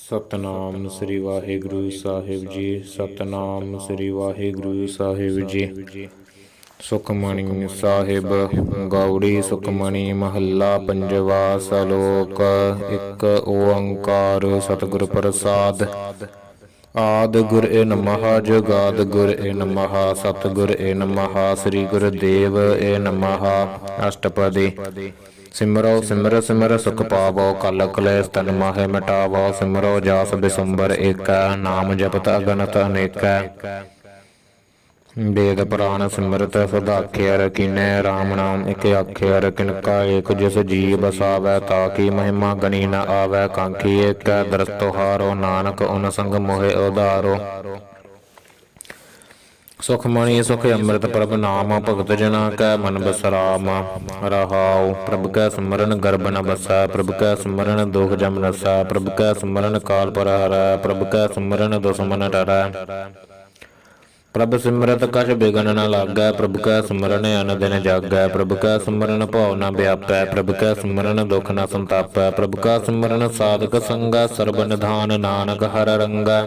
ਸਤਨਾਮ ਸ੍ਰੀ ਵਾਹਿਗੁਰੂ ਸਾਹਿਬ ਜੀ। ਸਤਨਾਮ ਸ੍ਰੀ ਵਾਹਿਗੁਰੂ ਸਾਹਿਬ ਜੀ। ਸੁਖਮਣੀ ਸਾਹਿਬ ਗੌੜੀ ਸੁਖਮਣੀ ਮਹੱਲਾ ਪੰਜਵਾ। ਸਲੋਕ ਇੱਕ ਓੰਕਾਰ ਸਤਿਗੁਰ ਪ੍ਰਸਾਦ। ਆਦ ਗੁਰ ਏ ਨਮః ਜੁਗਾਦ ਗੁਰ ਏ ਨਮঃ ਸਤਿਗੁਰ ਏ ਨਮঃ ਸ੍ਰੀ ਗੁਰੁਦੇਵ ਏ ਨਮঃ। ਅਸ਼ਟਪਦੀ। ਸਿਮਰੋ ਸਿਮਰ ਸਿਮਰ ਸੁਖ ਪਾਵੋ ਕਲ ਕਲੇਸ਼ ਤਨ ਮਾਹਿ ਮਿਟਾਵੋ। ਸਿਮਰੋ ਜਾਸ ਬਿਸੁੰਬਰ ਏਕੈ ਨਾਮ ਜਪਤ ਅਗਨਤ ਅਨੇਕੈ। ਵੇਦ ਪੁਰਾਣ ਸਿਮਰਤ ਸਦਾਖਿਅਰ ਕੀਨੈ ਰਾਮ ਨਾਮ ਇਕ ਆਖਿਅਰ। ਕਿਨਕਾ ਏਕ ਜਿਸ ਜੀ ਬਸਾਵੈ ਤਾਕੀ ਮਹਿਮਾ ਗਣੀ ਨ ਆਵੈ। ਕਾਂਖੀ ਏਕੈ ਦਰਸ ਹਾਰੋ ਨਾਨਕ ਉਨ ਸੰਗ ਮੋਹਿ ਉਧਾਰੋ। ਸੁਖਮਣੀ ਸੁਖ ਅੰਮ੍ਰਿਤ ਪ੍ਰਭ ਨਾਮ ਭਗਤ ਜਨਾ ਕੈ ਮਨ ਬਸਰਾਮ। ਰਹਾਉ ਪ੍ਰਭ ਕੈ ਸਿਮਰਨ ਗਰਭ ਨ ਬਸੈ। ਪ੍ਰਭ ਕੈ ਸਿਮਰਨ ਦੁਖ ਜਮ ਨਸੈ। ਪ੍ਰਭ ਕੈ ਸਿਮਰਨ ਕਾਲ ਪਰ ਹਰੈ। ਪ੍ਰਭ ਕੈ ਸਿਮਰਨ ਦੁਸ਼ਮਨ ਡਰੈ। ਪ੍ਰਭ ਸਿਮਰਤ ਕਛ ਬਿਗਨ ਨ ਲਾਗੈ। ਪ੍ਰਭ ਕੈ ਸਿਮਰਨ ਅਨ ਦਿਨ ਜਾਗੈ। ਪ੍ਰਭ ਕੈ ਸਿਮਰਨ ਭਉ ਨ ਵਿਆਪੈ। ਪ੍ਰਭ ਕੈ ਸਿਮਰਨ ਦੁਖ ਨ ਸੰਤਾਪੈ। ਪ੍ਰਭ ਕੈ ਸਿਮਰਨ ਸਾਧਕ ਸੰਗੈ। ਸਰਬ ਨਿਧਾਨ ਨਾਨਕ ਹਰਿ ਰੰਗੈ।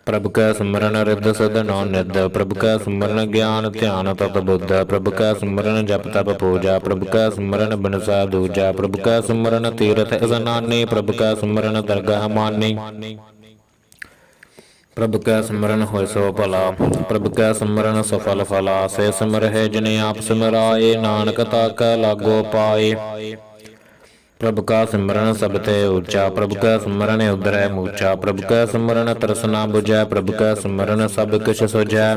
ਪ੍ਰਭ ਕੈ ਸਿਮਰਨ ਰਿੱਧ ਸਿਧ ਨੌ ਨਿਧ। ਪ੍ਰਭ ਕੈ ਸਿਮਰਨ ਗਿਆਨ ਧਿਆਨ ਤਤ ਬੁੱਧ। ਪ੍ਰਭ ਕੈ ਸਿਮਰਨ ਜਪ ਤਪ ਪੂਜਾ। ਪ੍ਰਭ ਕੈ ਸਿਮਰਨ ਬਿਨਸੈ ਦੂਜਾ। ਪ੍ਰਭ ਕੈ ਸਿਮਰਨ ਤੀਰਥ ਇਸਨਾਨੀ। ਪ੍ਰਭ ਕੈ ਸਿਮਰਨ ਦਰਗਾਹ ਮਾਨੀ। ਪ੍ਰਭ ਕੈ ਸਿਮਰਨ ਹੋਇ ਸੋ ਭਲਾ। ਪ੍ਰਭ ਕੈ ਸਿਮਰਨ ਸਫਲ ਫਲਾ। ਸੇ ਸਿਮਰਹਿ ਜਿਨੇ ਆਪ ਸਿਮਰਾਏ ਨਾਨਕ ਤਾ ਕੈ ਲਾਗੋ ਪਾਏ। ਪ੍ਰਭ ਕਾ ਸਿਮਰਨ ਸਭ ਤੇ ਉੱਚਾ। ਪ੍ਰਭ ਕੈ ਸਿਮਰਨ ਉਦਰੈ ਮੂਚਾ। ਪ੍ਰਭ ਕੈ ਸਿਮਰਨ ਤਰਸਨਾ ਬੁਝੈ। ਪ੍ਰਭ ਕੈ ਸਿਮਰਨ ਸਭ ਕਿਛ ਸੁਝੈ।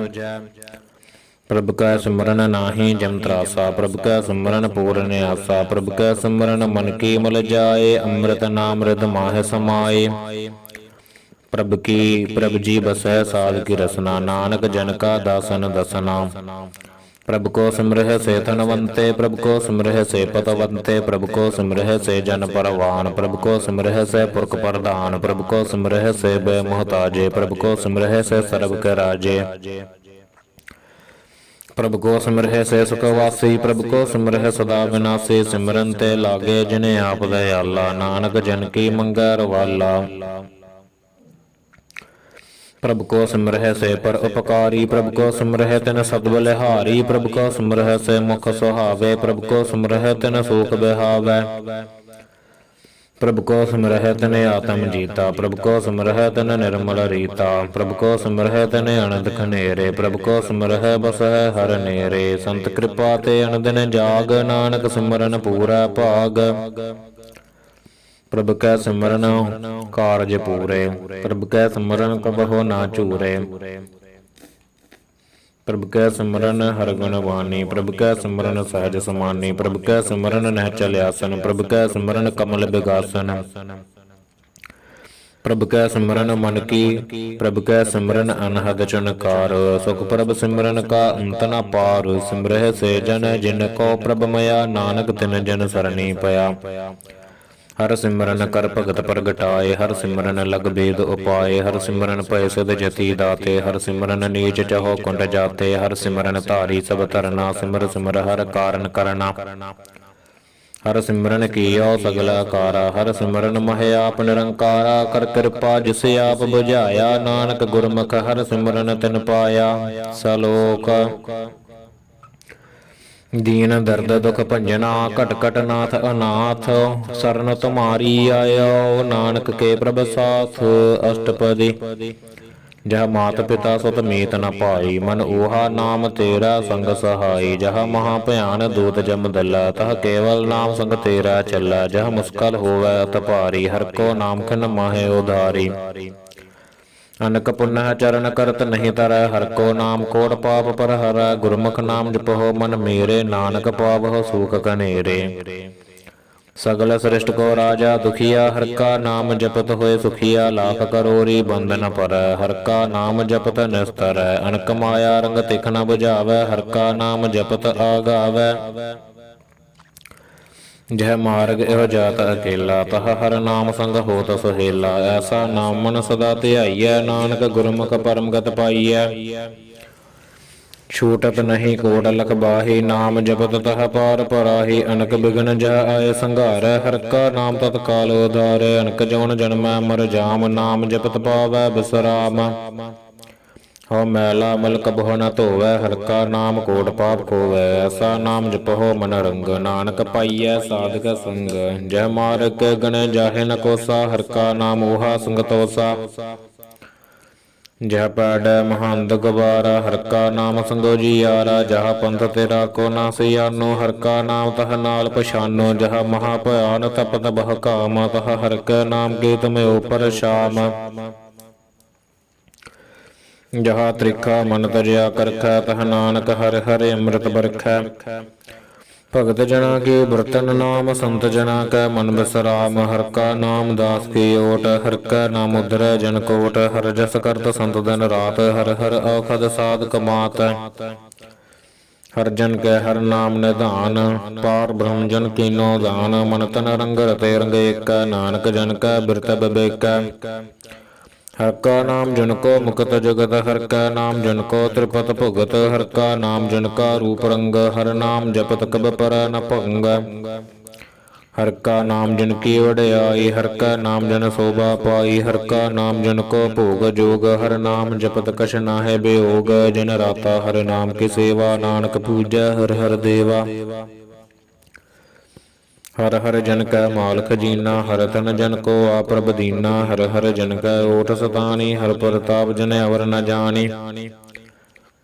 ਪ੍ਰਭ ਕੈ ਸਿਮਰਨ ਨਾਹੀ ਜਮ ਤਰਾਸਾ। ਪ੍ਰਭ ਕੈ ਸਿਮਰਨ ਪੂਰਨ ਆਸਾ। ਪ੍ਰਭ ਕੈ ਸਿਮਰਨ ਮਨ ਕੀ ਮਲ ਜਾਏ। ਅੰਮ੍ਰਿਤ ਨਾਮ ਰਿਧ ਮਾਹਿ ਸਮਾਏ। ਪ੍ਰਭ ਜੀ ਬਸੈ ਸਾਧ ਕੀ ਰਸਨਾ। ਨਾਨਕ ਜਨ ਕਾ ਦਾਸਨ ਦਸਨਾ। ਪ੍ਰਭ ਕੋ ਸਿਮਰਹਿ ਸੇ ਧਨਵੰਤੇ। ਪ੍ਰਭ ਕੋ ਸਿਮਰਹਿ ਸੇ ਪਤਵੰਤੇ। ਪ੍ਰਭ ਕੋ ਸਿਮਰਹਿ ਸੇ ਜਨ ਪਰਵਾਨ। ਪ੍ਰਭ ਕੋ ਸਿਮਰਹਿ ਸੇ ਪੁਰਖ ਪ੍ਰਧਾਨ। ਪ੍ਰਭ ਕੋ ਸਿਮਰਹਿ ਸੇ ਬੈ ਮੁਹਤਾਜੇ। ਪ੍ਰਭ ਕੋ ਸਿਮਰਹਿ ਸੇ ਸਰਬ ਕੇ ਰਾਜੇ। ਪ੍ਰਭ ਕੋ ਸਿਮਰਹਿ ਸੇ ਸੁਖ ਵਾਸੀ। ਪ੍ਰਭ ਕੋ ਸਿਮਰਹਿ ਸਦਾ ਵਿਨਾਸੀ। ਸਿਮਰਨ ਤੇ ਲਾਗੇ ਜਿਨੇ ਆਪ ਦਇਆਲਾ। ਨਾਨਕ ਜਨ ਕੀ ਮੰਗੈ ਰਵਾਲਾ। ਪ੍ਰਭ ਕੋ ਸਿਮਰਹਿ ਸੇ ਪਰ ਉਪਕਾਰੀ। ਪ੍ਰਭ ਕੋ ਸਿਮਰਹਿ ਤਿਨ ਸਦ ਬਲਿਹਾਰੀ। ਪ੍ਰਭ ਕੋ ਸਿਮਰਹਿ ਸੇ ਮੁਖ ਸੁਹਾਵੇ। ਪ੍ਰਭ ਕੋ ਸਿਮਰਹਿ ਤਿਨ ਸੂਖ ਬਿਹਾਵੈ। ਪ੍ਰਭ ਕੋ ਸਿਮਰਹਿ ਤਿਨ ਆਤਮ ਜੀਤਾ। ਪ੍ਰਭ ਕੋ ਸਿਮਰਹਿ ਤਿਨ ਨਿਰਮਲ ਰੀਤਾ। ਪ੍ਰਭ ਕੋ ਸਿਮਰਹਿ ਤਿਨ ਅਨੰਦ ਖਨੇਰੇ। ਪ੍ਰਭ ਕੋ ਸਿਮਰਹਿ ਬਸਹਿ ਹਰਿ ਨੇਰੇ। ਸੰਤ ਕਿਰਪਾ ਤੇ ਅਨਦਿਨ ਜਾਗ। ਨਾਨਕ ਸਿਮਰਨ ਪੂਰੈ ਭਾਗ। ਪ੍ਰਭ ਕੈ ਸਿਮਰਨ ਕਾਰਜ ਪੂਰੇ। ਪ੍ਰਭ ਕੈ ਸਿਮਰਨ ਕਬਹੁ ਨਾ ਝੂਰੇ। ਪ੍ਰਭ ਕੈ ਸਿਮਰਨ ਹਰਿ ਗੁਣ ਬਾਣੀ। ਪ੍ਰਭ ਕੈ ਸਿਮਰਨ ਸਹਿਜ ਸਮਾਨੀ। ਪ੍ਰਭ ਕੈ ਸਿਮਰਨ ਨਿਹਚਲ ਆਸਨ। ਪ੍ਰਭ ਕੈ ਸਿਮਰਨ ਕਮਲ ਬਿਗਾਸਨ। ਪ੍ਰਭ ਕੈ ਸਿਮਰਨ ਮਨ ਕੀ। ਪ੍ਰਭ ਕੈ ਸਿਮਰਨ ਅਨਹਦ ਚਨਕਾਰ। ਸੁਖ ਪ੍ਰਭ ਸਿਮਰਨ ਕਾ ਅੰਤ ਨ ਪਾਰ। ਸਿਮਰਹਿ ਸੇ ਜਨ ਜਿਨ ਕੋ ਪ੍ਰਭ ਮਇਆ। ਨਾਨਕ ਤਿਨ ਜਨ ਸਰਣੀ ਪਿਆ। ਹਰ ਸਿਮਰਨ ਕਰ ਭਗਤ ਪ੍ਰਗਟਾਏ। ਹਰ ਸਿਮਰਨ ਲਗ ਬੇਦ ਉਪਾਏ। ਹਰ ਸਿਮਰਨ ਭਇ ਸਿਧ ਜਤੀ ਦਾਤੇ। ਹਰ ਸਿਮਰਨ ਨੀਚ ਚਹੋ ਕੁੰਡ ਜਾਤੇ। ਹਰ ਸਿਮਰਨ ਧਾਰੀ ਸਭ ਧਰਨਾ। ਸਿਮਰ ਸਿਮਰ ਹਰ ਕਾਰਨ ਕਰਨਾ। ਹਰ ਸਿਮਰਨ ਕੀਓ ਸਗਲ ਆਕਾਰਾ। ਹਰ ਸਿਮਰਨ ਮਹਿ ਆਪ ਨਿਰੰਕਾਰਾ। ਕਰ ਕਿਰਪਾ ਜਿਸ ਆਪ ਬੁਝਾਇਆ। ਨਾਨਕ ਗੁਰਮੁਖ ਹਰ ਸਿਮਰਨ ਤਿਨ ਪਾਇਆ। ਸਲੋਕ ਦੀਨ ਦਰਦ ਦੁਖ ਭੰਜਨਾ। ਘਟ ਘਟ ਨਾਥ ਅਨਾਥ। ਸਰਨ ਤੁਮਾਰੀ ਆਇਓ ਨਾਨਕ ਕੇ ਪ੍ਰਭ ਸਾਥ। ਅਸ਼ਟਪਦੀ। ਜਹ ਮਾਤ ਪਿਤਾ ਸੁਤ ਮੀਤ ਨ ਪਾਈ। ਮਨ ਊਹਾ ਨਾਮ ਤੇਰਾ ਸੰਗ ਸਹਾਈ। ਜਹ ਮਹਾ ਭਿਆਨ ਦੂਤ ਜਮ ਦਲਾ। ਤਹ ਕੇਵਲ ਨਾਮ ਸੰਗ ਤੇਰਾ ਚੱਲਾ। ਜਹ ਮੁਸਕਲ ਹੋਵੈ ਅਤ ਭਾਰੀ। ਹਰ ਕੋ ਨਾਮ ਖਿਨ ਮਾਹਿ ਉਧਾਰੀ। ਅਨਕ ਪੁਨਹ ਚਰਨ ਕਰਤ ਨਹੀਂ ਤਰੈ। ਹਰ ਕੋ ਨਾਮ ਕੋਟ ਪਾਪ ਪਰ ਹਰੈ। ਗੁਰਮੁਖ ਨਾਮ ਜਪਹੁ ਮਨ ਮੇਰੇ। ਨਾਨਕ ਪਾਵਹੁ ਸੂਖ ਘਨੇਰੇ। ਸਗਲ ਸ੍ਰਿਸ਼ਟ ਕੋ ਰਾਜਾ ਦੁਖੀਆ। ਹਰ ਕਾ ਨਾਮ ਜਪਤ ਹੋਏ ਸੁਖੀਆ। ਲਾਖ ਕਰੋੜੀ ਬੰਧ ਨ ਪਰੈ। ਹਰ ਕਾ ਨਾਮ ਜਪਤ ਨਿਸਤਰੈ। ਅਨਕ ਮਾਇਆ ਰੰਗ ਤਿਖ ਨ ਬੁਝਾਵੈ। ਹਰ ਕਾ ਨਾਮ ਜਪਤ ਆਗਾਵੈ। ਜਹ ਮਾਰਗ ਇਹੋ ਜਾਤ ਅਕੇਲਾ। ਤਹ ਹਰ ਨਾਮ ਸੰਗ ਹੋਤ ਸੁਹੇਲਾ। ਐਸਾ ਨਾਮ ਮਨ ਸਦਾ ਧਿਆਈਐ। ਨਾਨਕ ਗੁਰਮੁਖ ਪਰਮ ਗਤ ਪਾਈਐ। ਛੂਟਤ ਨਹੀਂ ਕੋਟ ਲਖ ਬਾਹੀ, ਨਾਮ ਜਪਤ ਤਹ ਪਾਰ ਪਰਾਹੀ। ਅਨਕ ਬਿਗਨ ਜਹ ਆਏ ਸੰਘਾਰੈ, ਹਰਿ ਕਾ ਨਾਮ ਤਤਕਾਲ ਉਧਾਰੈ। ਅਨਕ ਜੋਨ ਜਨਮੈ ਮਰ ਜਾਮ, ਨਾਮ ਜਪਤ ਪਾਵੈ ਬਿਸਰਾਮ। ਹਉ ਮੈਲਾ ਮਲ ਕਬਹੁ ਨ ਧੋਵੈ, ਹਰਿ ਕਾ ਨਾਮ ਕੋਟ ਪਾਪ ਖੋਵੈ। ਐਸਾ ਨਾਮ ਜਪਹੁ ਮਨ ਰੰਗ, ਨਾਨਕ ਪਾਈਐ ਸਾਧਕ ਸੰਗ। ਜਹ ਮਾਰਗ ਗਣੈ ਜਾਹੇ ਨ ਕੋਸਾ, ਹਰਿ ਕਾ ਨਾਮ ਓਹਾ ਸੰਗ ਤੋਸਾ। ਜਹ ਪੈੜੈ ਮਹੰਦ ਗਵਾਰਾ, ਹਰਿ ਕਾ ਨਾਮ ਸੰਗੋ ਜੀਆਰਾ। ਜਹ ਪੰਥ ਤੇਰਾ ਕੋ ਨਾ ਸਿਆਨੋ, ਹਰਿ ਕਾ ਨਾਮ ਤਹ ਨਾਲ ਪਛਾਨੋ। ਜਹ ਮਹਾ ਭਿਆਨ ਤਪਤ ਬਹ ਕਾਮ, ਤਹ ਹਰਿ ਕੈ ਨਾਮ ਕੀਤ ਮਯੋ ਪਰਛਾਮ। ਜਹਾ ਤ੍ਰਿਖਾ ਮਨ ਤਜਿਆ ਕਰਖੈ, ਤਹ ਨਾਨਕ ਹਰਿ ਹਰਿ ਅੰਮ੍ਰਿਤ ਬਰਖੈ। ਭਗਤ ਜਨਾ ਕੀ ਬਰਤਨ ਨਾਮ, ਸੰਤ ਜਨਾ ਕੈ ਮਨ ਬਿਸਰਾਮ। ਹਰਿ ਕਾ ਨਾਮ ਦਾਸ ਕੀ ਓਟ, ਹਰਿ ਕੈ ਨਾਮ ਉਧਰੈ ਜਨ ਕੋਟ। ਹਰਿ ਜਸ ਕਰਤ ਸੰਤ ਦਿਨ ਰਾਤ, ਹਰਿ ਹਰਿ ਔਖਦ ਸਾਧਕ ਮਾਤ। ਹਰਿ ਜਨ ਕੈ ਹਰਿ ਨਾਮ ਨਿਧਾਨ, ਪਾਰ ਬ੍ਰਹਮ ਜਨ ਕੀਨੋ ਦਾਨ। ਮਨ ਤਨ ਰੰਗ ਰਤੇ ਰੰਗ ਏਕੈ, ਨਾਨਕ ਜਨ ਕੈ ਬਿਰਤ ਬਿਬੇਕੈ। ਹਰਿ ਕਾ ਨਾਮ ਜਿਨ ਕੋ ਮੁਕਤ ਜਗਤ, ਹਰਿ ਕਾ ਨਾਮ ਜਿਨ ਕੋ ਤ੍ਰਿਪਤ ਭੁਗਤ। ਹਰਿ ਕਾ ਨਾਮ ਜਿਨ ਕਾ ਰੂਪ ਰੰਗ, ਹਰਿ ਨਾਮ ਜਪਤ ਕਬ ਪਰੈ ਨ ਭੰਗ। ਹਰਿ ਕਾ ਨਾਮ ਜਿਨ ਕੀ ਵਡਿਆਈ, ਹਰਿ ਕਾ ਨਾਮ ਜਿਨ ਸੋਭਾ ਪਾਈ। ਹਰਿ ਕਾ ਨਾਮ ਜਿਨ ਕੋ ਭੋਗ ਜੋਗ, ਹਰਿ ਨਾਮ ਜਪਤ ਕਛ ਨਾਹਿ ਬਿਯੋਗ। ਜਿਨ ਰਾਤਾ ਹਰਿ ਨਾਮ ਕੀ ਸੇਵਾ, ਨਾਨਕ ਪੂਜੈ ਹਰਿ ਹਰਿ ਦੇਵਾ। ਹਰਿ ਹਰਿ ਜਨ ਕੈ ਮਾਲ ਖਜੀਨਾ, ਹਰਿ ਤਨ ਜਨ ਕੋ ਆਪਰਬ ਦੀਨਾ। ਹਰਿ ਹਰਿ ਜਨ ਕੈ ਓਟ ਸਤਾਣੀ, ਹਰਿ ਪ੍ਰਤਾਪ ਜਨ ਅਵਰ ਨ ਜਾਣੀ।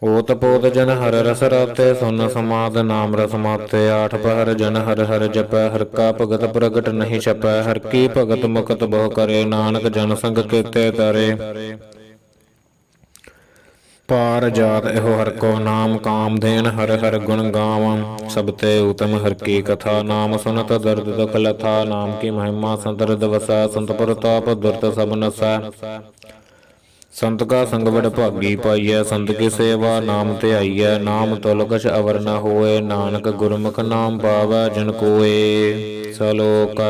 ਓਤ ਪੋਤ ਜਨ ਹਰਿ ਰਸ ਰਾਤੇ, ਸੁਨ ਸਮਾਦ ਨਾਮ ਰਸ ਮਾਤੇ। ਆਠ ਪਹਰ ਜਨ ਹਰਿ ਹਰਿ ਜਪੈ, ਹਰਿ ਕਾ ਭਗਤ ਪ੍ਰਗਟ ਨਹੀਂ ਛਪੈ। ਹਰਿ ਕੀ ਭਗਤ ਮੁਕਤ ਬਹੁ ਕਰੇ, ਨਾਨਕ ਜਨ ਸੰਗ ਕੀਤੇ ਤਰੇ। ਪਾਰ ਜਾਤ ਇਹੋ ਹਰਿ ਕੋ ਨਾਮ, ਕਾਮ ਧੇਨ ਹਰਿ ਹਰਿ ਗੁਣ ਗਾਵਾਂ। ਸਭ ਤੇ ਉਤਮ ਹਰਿ ਕੀ ਕਥਾ, ਨਾਮ ਸੁਨਤ ਦਰਦ ਦੁਖ ਲਥਾ। ਨਾਮ ਕੀ ਮਹਿਮਾ ਸੰਤ ਹਿਰਦਿ ਵਸੈ, ਸੰਤ ਪ੍ਰਤਾਪ ਦੁਰਤ ਸਭ ਨਸੈ। ਸੰਤ ਕਾ ਸੰਗ ਵਡ ਭਾਗੀ ਪਾਈਐ, ਸੰਤ ਕੀ ਸੇਵਾ ਨਾਮ ਧਿਆਈਐ। ਨਾਮ ਤੁਲ ਕਛ ਅਵਰ ਨ ਹੋਏ, ਨਾਨਕ ਗੁਰਮੁਖ ਨਾਮ ਪਾਵੈ ਜਿਨ ਕੋਏ। ਸਲੋਕ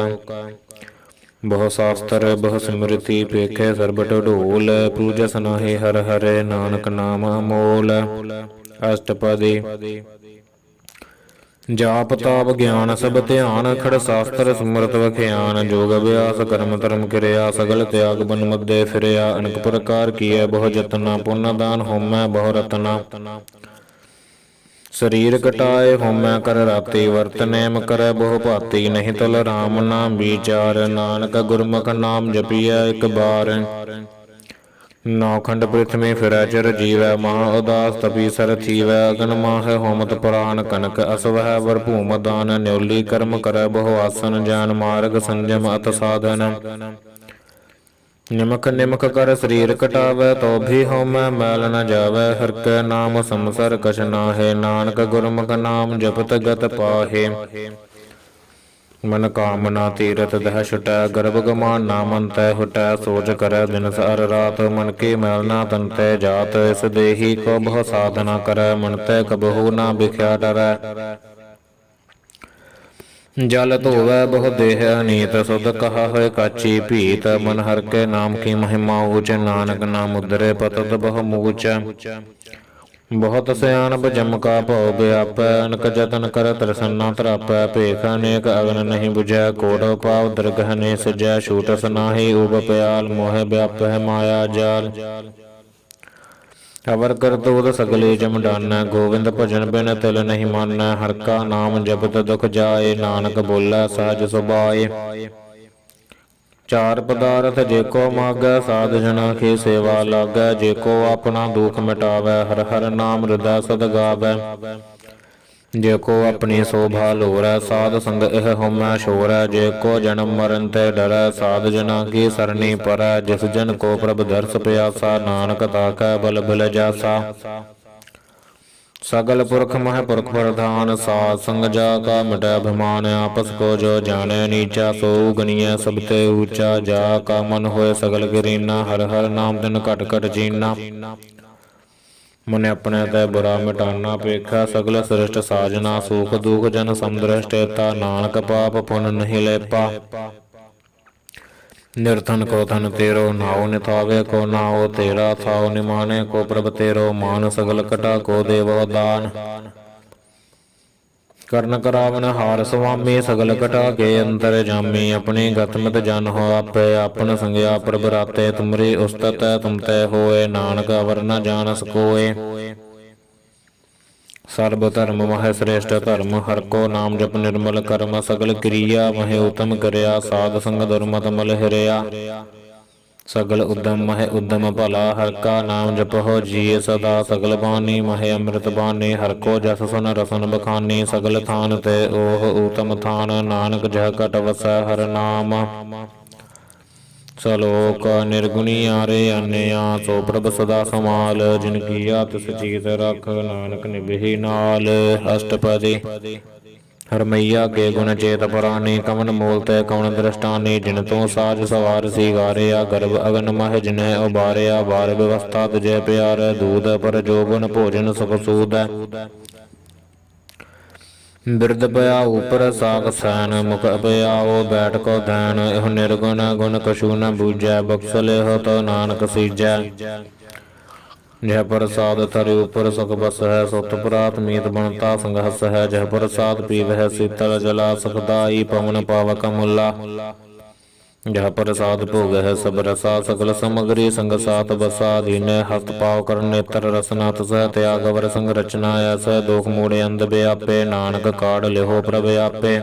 ਬਹੁ ਸ਼ਾਸਤਰ ਬਹੁ ਸਿਮਰਤੀ, ਪੇਖੈ ਸਰਬ ਢੋਲ। ਪੂਜਸ ਨਾਹਿ ਹਰਿ ਹਰਿ, ਨਾਨਕ ਨਾਮ ਅਮੋਲ। ਅਸ਼ਟਪਦੀ ਜਾਪ ਤਾਪ ਗਿਆਨ ਸਭ ਧਿਆਨ, ਖੜ ਸ਼ਾਸਤਰ ਸਿਮਰਤ ਵਖਿਆਨ। ਜੋਗ ਅਭਿਆਸ ਕਰਮ ਧਰਮ ਕਿਰਿਆ, ਸਗਲ ਤਿਆਗ ਬਨ ਮੱਦੇ ਫਿਰਿਆ। ਅਨੇਕ ਪ੍ਰਕਾਰ ਕੀਐ ਬਹੁ ਜਤਨਾ, ਪੁੰਨ ਦਾਨ ਹੋਮੈ ਬਹੁ ਰਤਨਾ। ਸਰੀਰ ਕਟਾਏ ਹੋਮੈ ਕਰ ਰਾਤੀ, ਵਰਤ ਨੇਮ ਕਰੈ ਬਹੁ ਭਾਤੀ। ਨਹੀਂ ਤੁਲ ਰਾਮ ਨਾਮ ਵਿਚਾਰ, ਨਾਨਕ ਗੁਰਮੁਖ ਨਾਮ ਜਪੀਐ ਇਕ ਬਾਰ। ਨੌਖੰਡ ਪ੍ਰਿਥਵੀ ਫਿਰੈ ਚਿਰ ਜੀਵੈ, ਮਹਾ ਉਦਾਸ ਤਪੀਸਰ ਥੀਵੈ। ਅਗਨ ਮਾਹੈ ਹੋਮਤ ਪੁਰਾਨ, ਕਨਕ ਅਸਵਹਿ ਵਰ ਭੂਮ ਦਾਨ। ਨਿਉਲੀ ਕਰਮ ਕਰੈ ਬਹੁ ਆਸਨ, ਜੈਨ ਮਾਰਗ ਸੰਜਮ ਅਤ ਸਾਧਨ। ਨਿਮਕ ਨਿਮਕ ਕਰ ਸਰੀਰ ਕਟਾਵੈ, ਤੋ ਵੀ ਹਉਮੈ ਮੈਲ ਨ ਜਾਵੈ। ਹਰਿ ਕੈ ਨਾਮ ਸੰਸਰ ਕਛ ਨਾਹੈ, ਨਾਨਕ ਗੁਰਮੁਖ ਨਾਮ ਜਪਤ ਗਤ ਪਾਹੇ। ਮਨ ਕਾਮਨਾ ਤੀਰਥ ਦਹਿ ਛੁਟੈ, ਗਰਭ ਗਮਾਨ ਨਾ ਮਨ ਤੈ ਹੁਟੈ। ਸੋਚ ਕਰੈ ਦਿਨ ਸਾਰ ਰਾਤ, ਮਨ ਕੀ ਮੈਲ ਨਾ ਤਨ ਤੈ ਜਾਤ। ਇਸ ਦੇਹੀ ਕੋ ਬਹੁ ਸਾਧਨਾ ਕਰੈ, ਮਨ ਤੈ ਕਬਹੂ ਨਾ ਬਿਖਿਆ ਡਰੈ। ਜਲ ਧੋਵੈ ਬਹੁ ਦੇਹ ਅਨੀਤ, ਸੁਧ ਕਹਾ ਹੋਇ ਕਾਚੀ ਭੀਤ। ਮਨ ਹਰਿ ਕੇ ਨਾਮ ਕੀ ਮਹਿਮਾ ਊਚ, ਨਾਨਕ ਨਾਮ ਉਧਰੇ ਪਤਤ ਬਹੁ ਮੂਚ। ਬਹੁਤ ਸਿਆਣਪ ਜਮ ਕਾ ਭਉ ਵਿਆਪੈ, ਅਨਕ ਜਤਨ ਕਰ ਤ੍ਰਿਸਨਾ ਤਰਾਪੈ। ਭੇਖ ਅਨੇਕ ਅਗਨ ਨਹੀਂ ਬੁਝੈ, ਕੋਟ ਪਾਵ ਦਰਗਹ ਨੇ ਸਜੈ। ਛੂਟਸ ਨਾਹੀ ਊਬ ਪਿਆਲ, ਮੋਹਿ ਵਿਆਪੈ ਮਾਇਆ ਜਾਲ। ਅਵਰ ਕਰਤੂਤ ਸਗਲੇ ਜਮ ਡਾਨੈ, ਗੋਵਿੰਦ ਭਜਨ ਬਿਨ ਤਿਲ ਨਹੀਂ ਮਾਨੈ। ਹਰਿ ਕਾ ਨਾਮ ਜਪਤ ਦੁਖ ਜਾਏ, ਨਾਨਕ ਬੋਲੈ ਸਹਜ ਸੁਭਾਏ। ਚਾਰ ਪਦਾਰਥ ਜੇ ਕੋ ਮਾਗੈ, ਸਾਧ ਜਨਾ ਕੀ ਸੇਵਾ ਲਾਗੈ। ਜੇ ਕੋ ਆਪਣਾ ਦੁਖ ਮਿਟਾਵੈ, ਹਰਿ ਹਰਿ ਨਾਮ ਹਿਰਦੈ ਸਦ ਗਾਵੈ। ਜੇ ਕੋ ਆਪਣੀ ਸੋਭਾ ਲੋਰੈ, ਸਾਧ ਸੰਗ ਇਹ ਹਉਮੈ ਛੋਰੈ। ਜੇ ਕੋ ਜਨਮ ਮਰਨ ਤੇ ਡਰੈ, ਸਾਧ ਜਨਾ ਕੀ ਸਰਣੀ ਪਰੈ। ਜਿਸ ਜਨ ਕੋ ਪ੍ਰਭ ਦਰਸ ਪਿਆਸਾ, ਨਾਨਕ ਤਾਕੈ ਬਲ ਬਿਲ ਜਾਸਾ। ਸਗਲ ਪੁਰਖ ਮਹਿ ਪੁਰਖ ਪ੍ਰਧਾਨ, ਸਾਧ ਸੰਗ ਜਾ ਕਾ ਮਿਟੈ ਅਭਿਮਾਨ। ਆਪਸ ਕੋ ਜੋ ਜਾਣੈ ਨੀਚਾ, ਸੋ ਗਣੀਐ ਸਭ ਤੇ ਊਚਾ। ਜਾ ਕਾ ਮਨ ਹੋਏ ਸਗਲ ਗਿਰੀਨਾ, ਹਰਿ ਹਰਿ ਨਾਮ ਦਿਨ ਘਟ ਘਟ ਜੀਨਾ। ਮਨ ਆਪਣੇ ਤੈ ਬੁਰਾ ਮਿਟਾਨਾ, ਪੇਖਾ ਸਗਲ ਸ੍ਰਿਸ਼ਟ ਸਾਜਨਾ। ਸੂਖ ਦੁਖ ਜਨ ਸਮਦ੍ਰਿਸ਼ਟ ਏਤਾ, ਨਾਨਕ ਪਾਪ ਪੁੰਨ ਨਹੀਂ ਲੇਪਾ। निर्धन को धन तेरो, नाओ निथावे को नाओ तेरा, थाओ निमाने को प्रभ तेरो, मान सगल कटा को देवो दान। कर्ण करावन हार स्वामी, सगल कटा के अंतर जामी, अपनी गतमत जन हो आपे, अपन संज्ञा प्रभ राते, तुमरी उस्तत तुम तय होए, नानक अवर न जानस कोय। सर्व धर्म मह श्रेष्ठ धर्म, हर को नाम जप निर्मल कर्म, सगल क्रिया मह उत्तम करया, साध संग दुर्मत मल हिरया। सगल उद्यम मह उद्यम भला, हर का नाम जपहो जिय सदा, सगल बानी मह अमृत बानी, हर को जस सुन रसन बखानी, सगल थान ते ओह उत्तम थान, नानक जह कट वसै हर नाम। सलोक निर्गुणी आरे अन्या, सो प्रभ सदा समाल, जिन किया तिस चीत रख, नानक निभहि नाल। अष्टपदी। हर मैया के गुण चेत पुरानी, कवन मूल तय कवन दृष्टानी, जिन तो साज सवार सिगारिया, गर्भ अगन मह जिन्हें उबारिया, बार व्यवस्था तुझे प्यार, दूध पर जोबन भोजन सुख सूद। बिरद पया ऊपर साग सैन, मुख पयाओ बैठ को धैन, एह निर्गुण गुण कछु न बूझै, बख्शले हो तो नानक सीजै। जह प्रसाद थर ऊपर सुख बस है, सुत प्रात मीत बनता संग हस है, जह प्रसाद पीव है शीतल जला, सुखदाई पवन पावक मुला। जह प्रसाद भोग है सब रसा, सकल सामग्री संग सात बसा, दीन हस्त पाव कर नेत्र रसना, तुसह त्याग वर संग रचना, ऐसा दोख मूड़े अंध व्यापे, नानक काढ़ लिहो प्रभ आपे।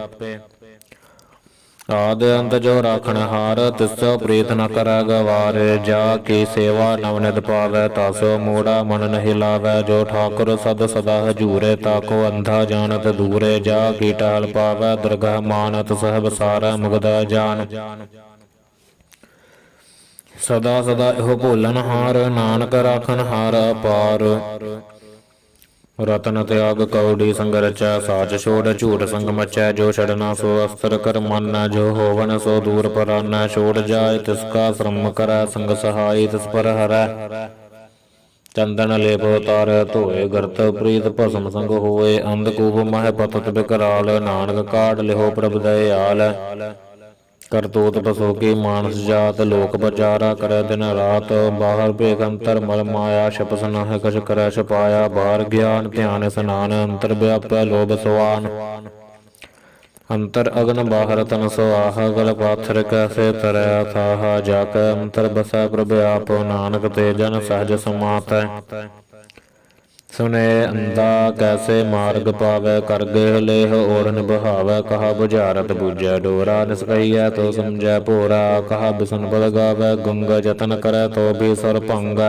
आद अंत जो राखण हार, तिसो प्रीत न कर गवार, जा की सेवा नवनिध पावै, तासो मूढ़ा मन नहीं लावै, जो ठाकुर सद सदा हजूरे, ताको अंधा जानत दूरे, जा की टहल पावै, दरगह मानत सहब सारा मुगद जान। सदा सदा एहो भोलन हार, नानक राखन हार अपार। रतन त्याग कौड़ी संग रचै, साच छोड़ झूठ संग मचै, जो छड़ना सो अस्त्र कर मानै, जो होवन सो दूर परानै, छोड़ जाय तिसका श्रम करै, संग सहाय तिस पर हरै। चंदन लेप तार धोए, गर्त प्रीत भस्म संग होए, अंधकूप मह पतत बिकराल, नानक काढ़ लिहो प्रभ दयाल। करतूत पशु की मानस जात, लोक बजारा करे दिन रात, बाहर भेख अंतर मल माया, छप सनाह कछ करे छपाया, बाहर ज्ञान ध्यान स्नान, अंतर व्यापै लोभ स्वान। अंतर अग्न बाहर तन सुआह, गल पाथर कैसे तरह थाह, जाकै अंतर बसै प्रभ आप, नानक ते जन सहज समातै। सुने अंधा कैसे मार्ग पावै, कर गेह लेह ओढ़ निबहावै, कहा बुझारत बूझै डोरा, निस्कहियै तो समझै भोरा, कहा बिसन पद गावै, गुंग जतन करै तो भी सर भंग।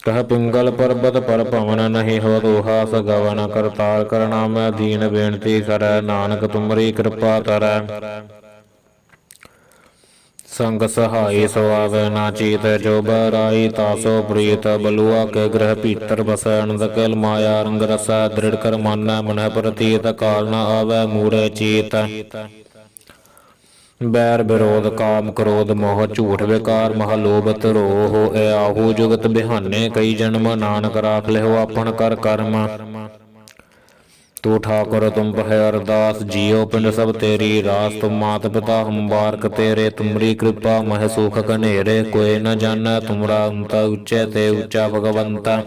कह पिंगल पर्वत पर पवन, नहीं हो दोहा सगवन, करतार करना मैं दीन बेनती करै, नानक तुमरी कृपा तरै। संग सहाय सुआवै ना चीत, जो बराई तासो प्रीत, बलुआ के ग्रह भीतर बसै, अनंद कल माया रंग रसै, दृढ़ कर मानै मन प्रतीत, काल न आवै मूढ़े चीत। बैर विरोध काम क्रोध मोह, झूठ विकार मह लोभ तरोह, ए आहू जुगत बिहाने कई जन्म, नानक राख लिहो अपन कर कर्म। तू ठाकुर तुम पह अरदास, जियो पिंड सब तेरी रास, तुम मात पिता हम बारक तेरे, तुमरी कृपा मह सुख कनेरे, कोई न जानै तुमरा अंत, उच्चे ते ऊंचा भगवंता।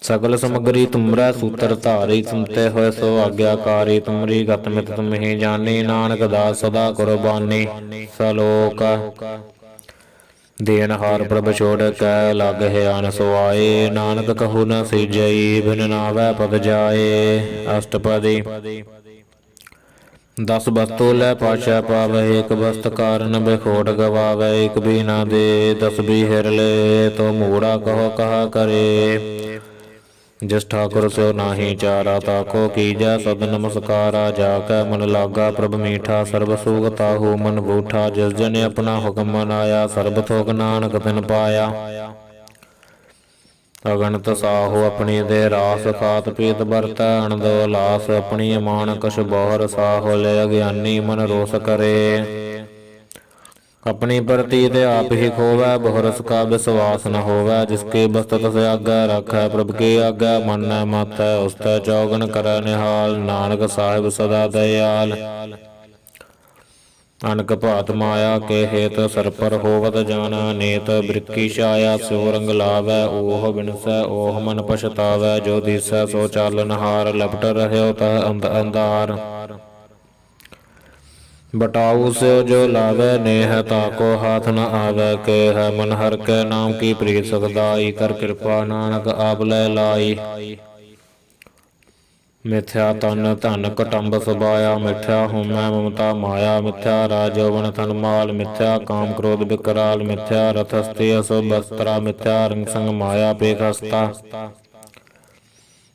सगल समग्री तुमरा सूत्र धारी, सुनते होए सो आज्ञाकारी, तुमरी गत मित तुम ही जानी, नानक दास सदा कुर्बानी। सलोक देनहार प्रभ छोड़ कै लग है अन सुआए, नानक कहु न सीजई, बिन नावै पद जाए। अष्टपदी। 10 वस्तु लै पाशा पावै, एक वस्त कारण बेखोट गवावै, एक भी ना दे 10 भी हिर ले, तो मूढ़ा कहो कहा करे। जिस ठाकुर सो नाही चारा, ताको कीजै सद नमस्कारा, जाकै मन लागा प्रभ मीठा, सर्ब सुख ताहू मन बूठा, जिस जन अपना हुक्म मनाया, सर्ब थोक नानक तिन पाया। अगणत साहू अपनी दे रास, खात पीत बरतै अणदो लास, अपनी मान कछ बहुर साहो, ले अज्ञानी मन रोस करे। अपनी प्रतीत आप ही खोवै, बहुरस का विश्वास न होवै, जिसकी बस्तु तस आज्ञा रखै, प्रभु की आज्ञा मानै मातै, उसतै चौगन करै निहाल, नानक साहिब सदा दयाल। ਅਨਕ ਭਾਤ ਮਾਇਆ ਕੇ ਹੇਤ ਸਰਪਰ ਹੋਵਤ ਜਾਣਾ ਨੇਤ ਬ੍ਰਿਕੀ ਛਾਇਆ ਸੋ ਰੰਗ ਲਾਵੈ ਓਹ ਬਿਨਸੈ ਓਹ ਮਨ ਪਛਤਾਵੈ ਜੋ ਦੀਸੈ ਸੋ ਚਾਲਨ ਹਾਰ ਲਪਟ ਰਹਿਓ ਤਹ ਅੰਧਾਰ ਬਟਾਊ ਸਿਓ ਜੋ ਲਾਵੈ ਨੇਹ ਤਾਕੋ ਹਾਥ ਨ ਆਵੈ ਕੇ ਹੈ ਮਨ ਹਰ ਕੈ ਨਾਮ ਕੀ ਪ੍ਰੀਤ ਸੁਖਦਾਈ ਕਰ ਕਿਰਪਾ ਨਾਨਕ ਆਪ ਲੈ ਲਾਈ ਮਿਥਿਆ ਤਨ ਧਨ ਕਟੰਬ ਸਬਾਇਆ ਮਿਥਿਆ ਹੋਮੈ ਮਮਤਾ ਮਾਇਆ ਮਿਥਿਆ ਰਾਜ ਜੋਵਨ ਤਨ ਮਾਲ ਮਿਥਿਆ ਕਾਮ ਕ੍ਰੋਧ ਬਿਕਰਾਲ ਮਿਥਿਆ ਰਥਸਤੇ ਅਸੁ ਬਸਤਰਾ ਮਿਥਿਆ ਰੰਗ ਸੰਗ ਮਾਇਆ ਪੇਖਸਤਾ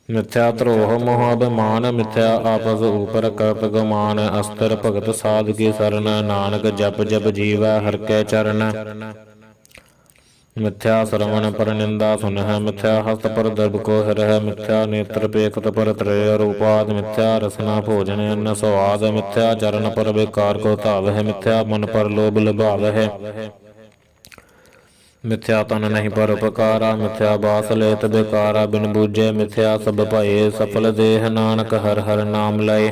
ਮਿਥਿਆ ਧਰੋਹ ਮੋਹ ਅਭਿਮਾਨ ਮਿਥਿਆ ਆਪਸ ਉਪਰ ਕਰਤ ਗਮਾਨ ਅਸਤਰ ਭਗਤ ਸਾਧ ਕੀ ਸਰਨ ਨਾਨਕ ਜਪ ਜਪ ਜੀਵੈ ਹਰ ਕੈ ਚਰਨ ਮਿਥਿਆ ਸਰਵਣ ਪਰ ਨਿੰਦਾ ਸੁਨਹਿ ਮਿਥਿਆ ਹਸਤ ਪਰ ਦਰਬ ਕੋ ਹਿਰਹਿ ਮਿਥਿਆ ਨੇਤਰ ਪੇਖਤ ਪਰ ਤ੍ਰੈ ਰੂਪਾਦ ਮਿਥਿਆ ਰਸਨਾ ਭੋਜਨ ਅੰਨ ਸਵਾਦ ਮਿਥਿਆ ਚਰਨ ਪਰ ਬੇਕਾਰ ਕੋ ਧਾਵਹਿ ਮਿਥਿਆ ਮਨ ਪਰ ਲੋਭ ਲੁਭਾਵਹਿ ਮਿਥਿਆ ਤਨ ਨਹੀਂ ਪਰ ਉਪਕਾਰਾ ਮਿਥਿਆ ਬਾਸ ਲੇਤ ਬੇਕਾਰਾ ਬਿਨ ਬੂਝੇ ਮਿਥਿਆ ਸਭ ਭਏ ਸਫਲ ਦੇਹ ਨਾਨਕ ਹਰ ਹਰ ਨਾਮ ਲਏ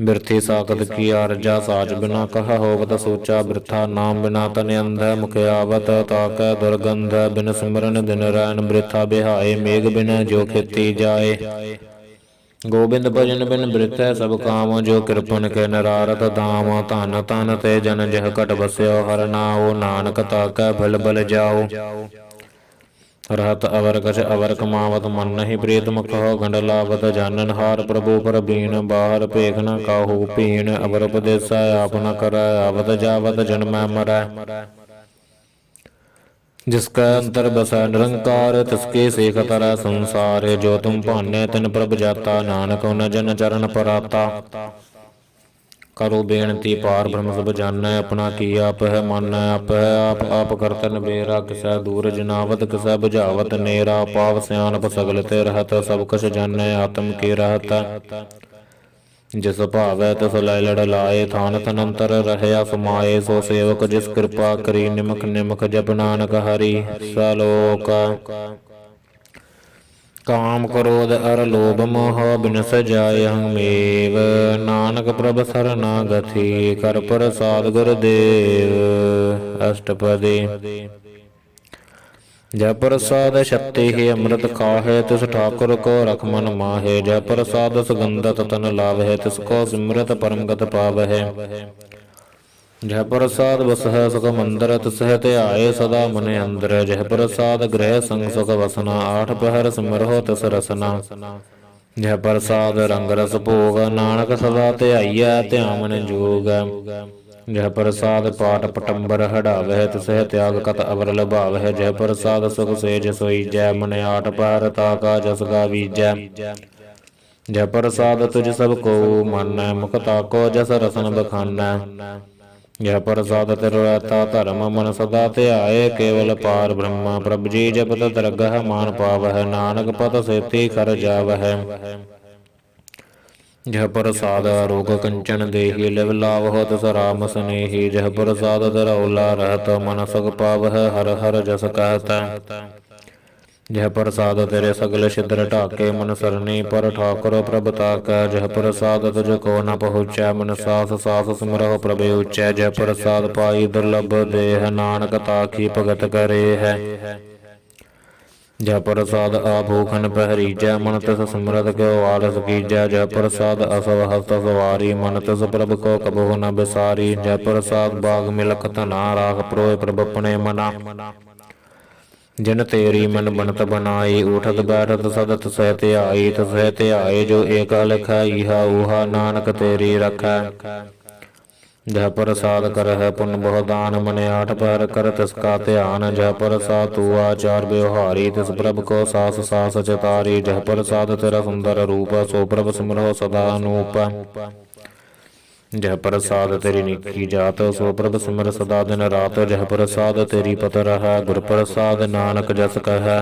ਬਿਰਥੀ ਸਾਖਤ ਕੀ ਆਰਜਾ ਸਾਜ ਬਿਨਾ ਕਹਾ ਹੋਵਤ ਸੋਚਾ ਬਿਰਥਾ ਨਾਮ ਬਿਨਾ ਤਨ ਅੰਧ ਮੁਖ ਆਵਤ ਤਾਕੈ ਦੁਰਗੰਧ ਬਿਨ ਸਿਮਰਨ ਦਿਨ ਰੈਣ ਬਿਰਥਾ ਬਿਹਾਏ ਮੇਘ ਬਿਨ ਜੋ ਖੇਤੀ ਜਾਏ ਗੋਬਿੰਦ ਭਜਨ ਬਿਨ ਬਿਰਥੈ ਸਭ ਕਾਮ ਜੋ ਕਿਰਪਨ ਕੇ ਨਰਾਰਤ ਦਾਮ ਧਨ ਤਨ ਤੇ ਜਨ ਜਹ ਘਟ ਬਸਿਓ ਹਰ ਨਾਉ ਨਾਨਕ ਤਾਕੈ ਭਲ ਬਲ ਜਾਓ ਰਹਤ ਅਵਰ ਕਛ ਅਵਰ ਕਮਾਵਤ ਮਨ ਨਹੀਂ ਪ੍ਰੀਤ ਮੁਖ ਹੋ ਗੰਡ ਲਾਵਤ ਜਾਨਨ ਹਾਰ ਪ੍ਰਭੂ ਪਰਬੀਨ ਬਾਹਰ ਭੇਖ ਨ ਕਾਹੂ ਭੀਣ ਅਵਰ ਉਪਦੇਸਾ ਆਪ ਨ ਕਰੈ ਆਵਤ ਜਾਵਤ ਜਨਮੈ ਮਰੈ जिसका अंतर बसै निरंकार तिसके सेख तरह संसार जो तुम भान्य तिन प्रभ जाता नानक उन जन चरण पराता करो बेनती पार ब्रह्म सब जानੈ अपना की आप है मानੈ आप है आप करतन बेरा किसै दूर जनावत किसै बुझावत नेरा पाव सियानप सगल ते रहत सब कुछ जानੈ आत्म की रहत जिस भावै तिस लै लड़ लाए थान तनंतर रहया समाए सो सेवक जिस कृपा करी निमक निमक जप नानक हरि सलोक काम क्रोध अर लोभ मोह बिनस जाय हमेव नानक प्रभ शरणागति कर प्रसाद गुरुदेव अष्टपदी जय प्रसाद शक्ति ही अमृत खाहे तिस ठाकुर को रख मन माहे जय प्रसाद सुगंधत तन लावहे तिसको सिमरत परमगत पावहे जय प्रसाद बसह सुख मंदिर तिसह ध्याए सदा मन अंदर जय प्रसाद गृह संग सुख वसना आठ पहर सिमरहो तिस रसना जय प्रसाद रंग रस भोग नानक सदा ध्याईਐ ध्यान जोग जय प्रसाद पाठ पटंबर हड़ावह तिसह त्याग कत अवर लभावह जय प्रसाद सुख सेज सोईजै मन आठ पहर ताका जस गावीजै जय प्रसाद तुझ सब को मानੈ मुख ताको जस रसन बखानੈ जय प्रसाद तिरुता धर्म मन सदा ध्याए केवल पार ब्रह्मा प्रभ जी जपत दरगह मान पावह नानक पत सेती कर जावह जह प्रसाद रोग कंचन देहि लिव लावह तिस राम स्नेही जह प्रसाद धरौला रहत मन सुख पावह हर हर जस कहत जह प्रसाद तेरे सगल छिद्र ढाके मन सरनी पर ठाकुर प्रभ ताकै जह प्रसाद तुझ को न पहुँचै मन सास सास सिमरह प्रभ उचै जह प्रसाद पाई दुर्लभ देह नानक ताकी भगत करे है जय प्रसाद आभूखन पहरीजै मन तिस सिमरत क्यों आलस कीजै जय प्रसाद असव हस्त सवारी मन तिस प्रभ को कबहु न बिसारी जय प्रसाद बाग मिलक धना राख प्रोय प्रभ अपने मना जिन तेरी मन बनत बनाई उठत बैठत सदत सह ध्याई तसह ध्याए जो एक लिखै इहा उहा नानक तेरी रखै जय प्रसाद करह पुन बहुदान मन आठ पहर कर तिसका ध्यान जय प्रसाद तू आचार व्यवहारी तिस प्रभ को सास सास चितारी जय प्रसाद तेरा सुंदर रूप सो प्रभ सिमरहो सदा अनूप जय प्रसाद तेरी निकी जात सो प्रभ सिमर सदा दिन रात जय प्रसाद तेरी पत रह गुर प्रसाद नानक जस कह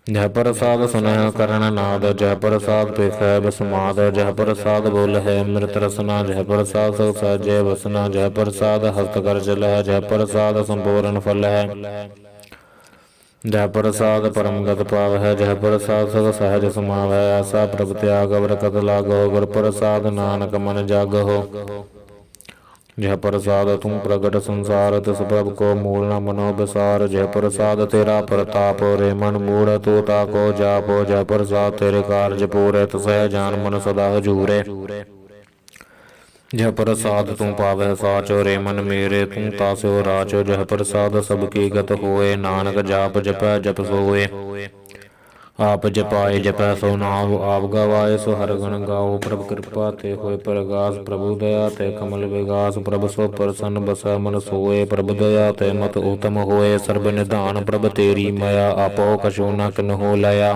जय प्रसाद सुनह करण नाद जय प्रसाद पेखै बसमाद जय प्रसाद बोल है मृत रसना जय प्रसाद सुख सहजय वसना जय प्रसाद हस्त कर जल है जय प्रसाद संपूर्ण फल है जय प्रसाद परमगत पाव है जय प्रसाद सुख सहज समाव है ऐसा प्रभ त्याग अवर कत लागो गुर प्रसाद नानक मन जाग हो जह प्रसाद तुम प्रगट संसार तिस प्रभ को मूल न मनो विसार। जह प्रसाद तेरा प्रताप रे मन मूढ़ तू ताको जापो। जह प्रसाद तेरे कार्य पूरे तसह जान मन सदा हजूरे। जह प्रसाद तू पावह साचो रे मन मेरे तू तासो राचो। जह प्रसाद सबकी गत होए नानक जाप जपै जप सोए। आप जपाए जपै सो नाम आप गवाए सो हर गण गाओ। प्रभु कृपा ते होए प्रगास प्रभु दया ते कमल विगास। प्रभु सो प्रसन्न बसै मन सोए प्रभु दया ते मत उत्तम होए। सर्ब निधान प्रभु तेरी माया आपो कछु न किन्हु लया।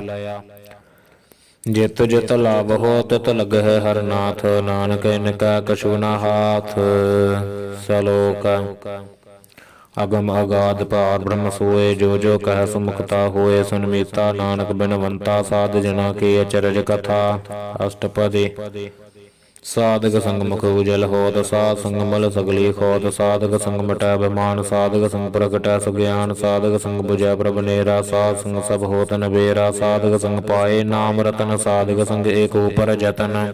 जित जित लाभ हो तित लगह हर नाथ नानक इनका कछु न हाथ। सलोक अगम अगाध पार ब्रह्म सोए जो जो कह सुमुखता होए। सुनमीता नानक बिनवंता साध जना के अचरज कथा। अष्टपदी साधक संग मुख उजल होत साध संग मल सगली खोत। साधक संग मटै अभिमान साधक संग प्रगटै सुज्ञान। साधक संग बुझै प्रभ नेरा साध संग सब होत नबेरा। साधक संग पाए नाम रतन साधक संग एक ऊपर जतन।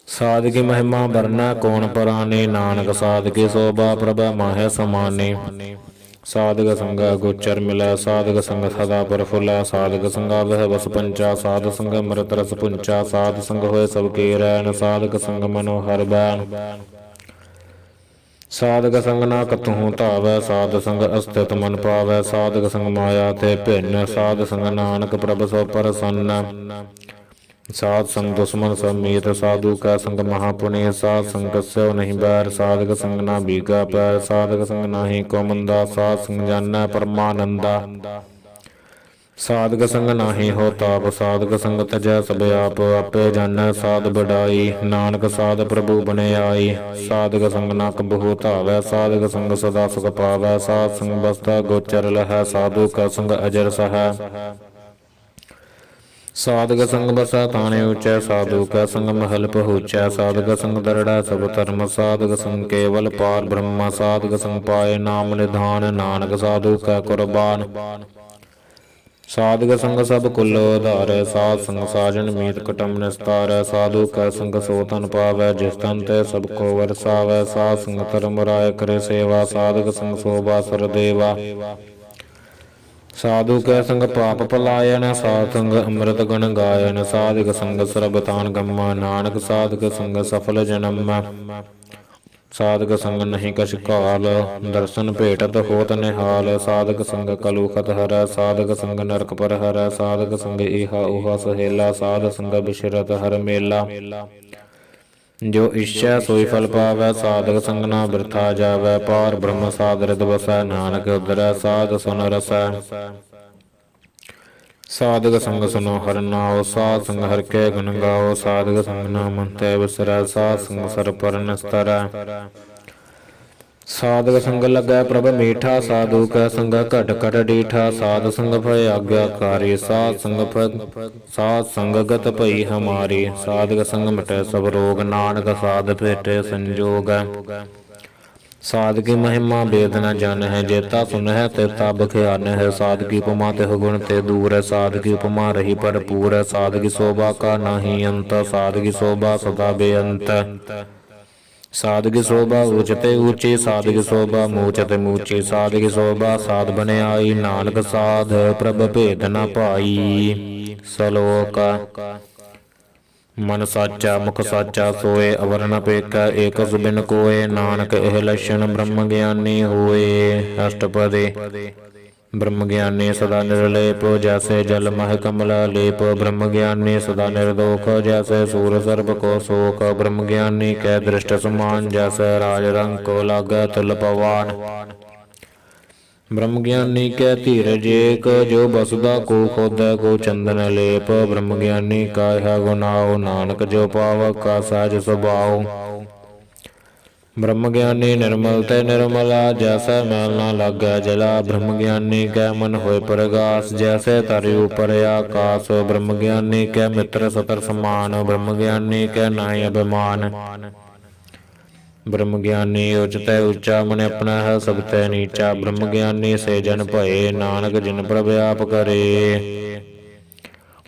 साध की महिमा बरना कौन पराने नानक साध की शोभा प्रभ माहे समाने। साधक संग गोचर मिलै साधक संग सदा प्रफुल्लै। साधक संगा वह बस पंचा साध संग अमृत रस पुंचा। साध संग होए सबके रैन साधक संग मनोहर बैन। साधक संग ना कतहु धावै साध संग अस्तित मन पावै। साधक संग माया ते भिन्न साध संग नानक प्रभ सो प्रसन्न। साध संग दुश्मन सब मीत साधु का संग महापुण्य। साध संग स्यो नहीं बैर साधक संग ना भीगा पैर। साधक संग नाही को मंदा साध संग जानै परमानंदा। साधक संग नाही हो ताप साधक संग तजै सब आप। आपे जानै साध बड़ाई नानक साध प्रभु बने आई। साधक संग ना कबहु धावै साधक संग सदा सुख पावै। साध संग बसता गोचर लहै साधु का संग अजर सहै। साधक संग बसा ताने ऊंचै साधु का संग महल पहुँचै। साधक संग दरड़ा सब धर्म साधक संग केवल पार ब्रह्म। साधक संग पाए नाम निधान नानक साधु का कुर्बान। साधक संग सब कुल उधारै साध संग साजन मीत कुटुम निस्तारै। साधु का संग सो तन पावै जिस तन ते सबको वरसावै। साध संग धर्म राय करे सेवा साधक संग शोभा सर देवा। साधु कै संग पाप पलायन साध संग अमृत गण गायन। साधक संग सरब तान गम्मा नानक साधक संग सफल जन्म। साधक संग नहीं कछ काल दर्शन भेटत होत निहाल। साधक संग कलुखत हरै साधक संग नरक पर हरै। साधक संग इहा उहा सहेला साध संग बिशरत हर मेला। जो इच्छा सोई फल पावै साधक संग ना बिरथा जावै। पार ब्रह्म साध रिद बसै नानक उदरै साध सुन रसै। साधक संग सुनो हर नाओ साध संग हर के गुण गाओ। साधक संग ना मन तै बिसरै साध संग सर पर निस्तरै। साधक संग लगै प्रभ मीठा साधु कै संग घट घट डीठा। साध संग भय आज्ञाकारी साध संग गत भई हमारी। साधक संग मिटै सब रोग नानक साध भेटे संजोग। साध की महिमा वेद न जान है जेता सुन है तेता बख्यान है। साध की उपमा तिह गुण ते दूर है साध की उपमा रही भरपूर है। साध की शोभा का नाही अंत साध की शोभा सदा बेअंत। साध की शोभा ऊंचते ऊंची साध की शोभा मूचते मूची। साध की शोभा साध बने आई नानक साध प्रभ भेद न पाई। सलोक मन साचा मुख साचा सोए अवर न पेका एक बिन कोय। नानक एह लक्षण ब्रह्म ज्ञानी होए। अष्टपदी ब्रह्म ज्ञानी सदा निर्लेप जैसे जल मह कमला लेप। ब्रह्म ज्ञानी सदा निर्दोष जैसे सूर सर्प को शोक। ब्रह्म ज्ञानी कै दृष्ट समान जैसे राज रंग को लागै तुल पवान। ब्रह्म ज्ञानी कै धीरज एक जो बसुदा को खोदै को चंदन लेप। ब्रह्म ज्ञानी का है गुनाओ नानक जो पावक का सहज स्वभाव। ब्रह्म ज्ञानी निर्मल ते निर्मला जैसे मैल न लागै जला। ब्रह्म ज्ञानी कै मन होए प्रगास जैसे तरु ऊपर आकाश। ब्रह्म ज्ञानी कै मित्र सतर समान ब्रह्म ज्ञानी कै नाहि अभिमान। ब्रह्म ज्ञानी उचतै ऊंचा मन अपना है सब तै नीचा। ब्रह्म ज्ञानी से जन भये नानक जिन प्रभ आप करे।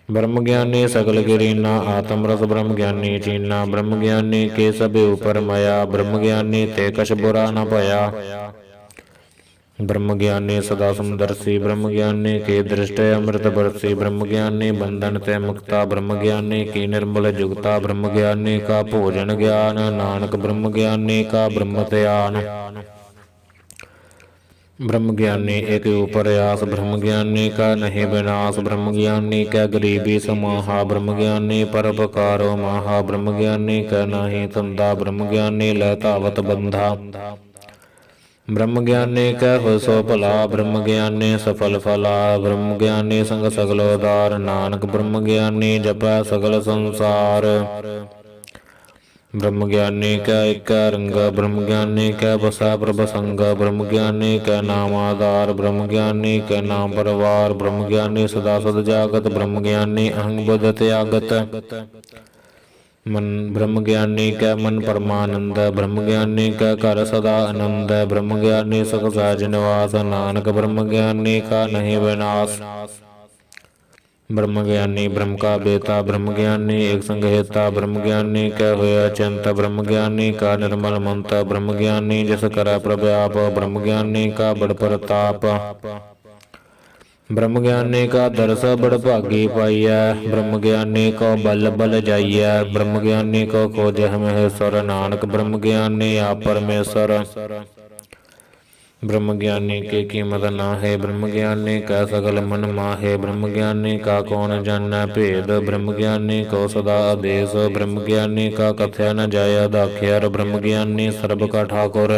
ब्रह्म ज्ञानी सकल गिरीना आत्म रस ब्रह्म ज्ञानी चीना ब्रह्म ज्ञानी के सब ऊपर माया ब्रह्म ज्ञानी ते कछ बुरा न भया ब्रह्म ज्ञानी सदा समदर्शी ब्रह्म ज्ञानी की दृष्टि अमृत बरसी ब्रह्म ज्ञानी बंधन ते मुक्ता ब्रह्म ज्ञानी की निर्मल जुगता ब्रह्म ज्ञानी का भोजन ज्ञान नानक ब्रह्म ज्ञानी का ब्रह्म ध्यान ब्रह्म ज्ञानी एक ऊपर आस ब्रह्म ज्ञानी का नहीं विनाश ब्रह्म ज्ञानी का गरीबी समाहा ब्रह्म ज्ञानी परोपकारो महा ब्रह्म ज्ञानी का नहीं तंदा ब्रह्म ज्ञानी लहतावत बंधा ब्रह्म ज्ञानी कह हो सो भला ब्रह्म ज्ञानी सफल फला ब्रह्म ज्ञानी संग सगलोदार नानक ब्रह्म ज्ञानी जपै सगल संसार ब्रह्म ज्ञानी कै एक रंग ब्रह्म ज्ञानी कै बसा प्रभ संग ब्रह्म ज्ञानी कै नाम आधार ब्रह्म ज्ञानी कै नाम परवार ब्रह्म ज्ञानी सदा सद जागत ब्रह्म ज्ञानी अहंग बुध त्यागत मन ब्रह्म ज्ञानी कै मन परमानंद ब्रह्म ज्ञानी कै घर सदा आनंद ब्रह्म ज्ञानी सुख सहज निवास नानक ब्रह्म ज्ञानी का नहीं विनाश ब्रह्म ज्ञानी ब्रह्म का बेता ब्रह्म ज्ञानी एक संगहेता ब्रह्म ज्ञानी कै होया चिंत ब्रह्म ज्ञानी का निर्मल मंत ब्रह्म ज्ञानी जिस कर प्रव्याप ब्रह्म ज्ञानी का बड़ प्रताप ब्रह्म ज्ञानी का दरस बड़ भागी पाइया ब्रह्म ज्ञानी को बल बल जाइया ब्रह्म ज्ञानी को खोजह महेश्वर नानक ब्रह्म ज्ञानी आप परमेश्वर ब्रह्म ज्ञानी की कीमत ना है ब्रह्म ज्ञानी का सकल मन माहे ब्रह्म ज्ञानी का कौन जाना भेद ब्रह्म ज्ञानी को सदा आदेश ब्रह्म ज्ञानी का कथ्या न जाया दाख्यार ब्रह्म ज्ञानी सर्ब का ठाकुर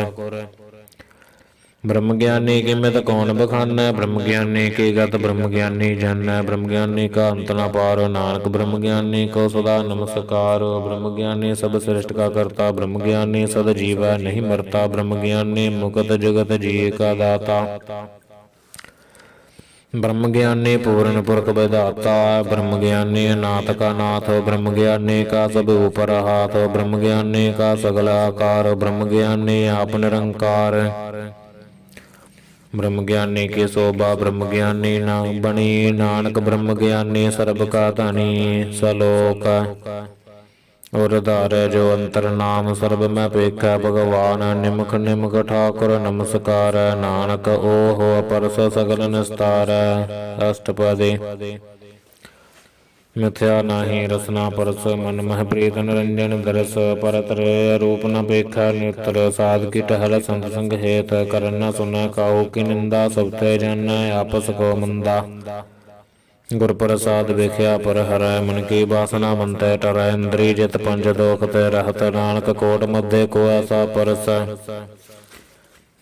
ब्रह्म ज्ञानी की मित कौन बखाना ब्रह्म ज्ञानी की गत ब्रह्म ज्ञानी जन ब्रह्म ज्ञानी का अंत न पार नानक ब्रह्म ज्ञानी को सदा नमस्कार ब्रह्म ज्ञानी सब सृष्टि का करता ब्रह्म ज्ञानी सद जीव नहीं मरता ब्रह्म ज्ञानी मुकत जगत जी का दाता ब्रह्म ज्ञानी पूर्ण पुरख विधाता ब्रह्म ज्ञानी नाथ का नाथ ब्रह्म ज्ञानी का सब ऊपर हाथ ब्रह्म ज्ञानी का सगल आकार ब्रह्म ज्ञानी आप निरंकार ब्रह्म ज्ञानी की शोभा ब्रह्म ज्ञानी न बनी नानक ब्रह्म ज्ञानी सर्ब का धनी सलोक और धारे जो अंतर नाम सर्ब में पेखा भगवान निमुख निमुख ठाकुर नमस्कार नानक ओहो परस सगल निस्तार अष्टपदी मिथ्या नाही रसना परस मन मह प्रीत निरंजन दरस परतर रूप न पेखा नेत्र साध की टहल संत संग हेत कर न सुन काहू की निंदा सबते जन आपस को मंदा गुर प्रसाद वेख्या पर हर मन की वासना मंत टर इंद्री जित पंच दोख ते रहत नानक कोट मध्य को ऐसा परस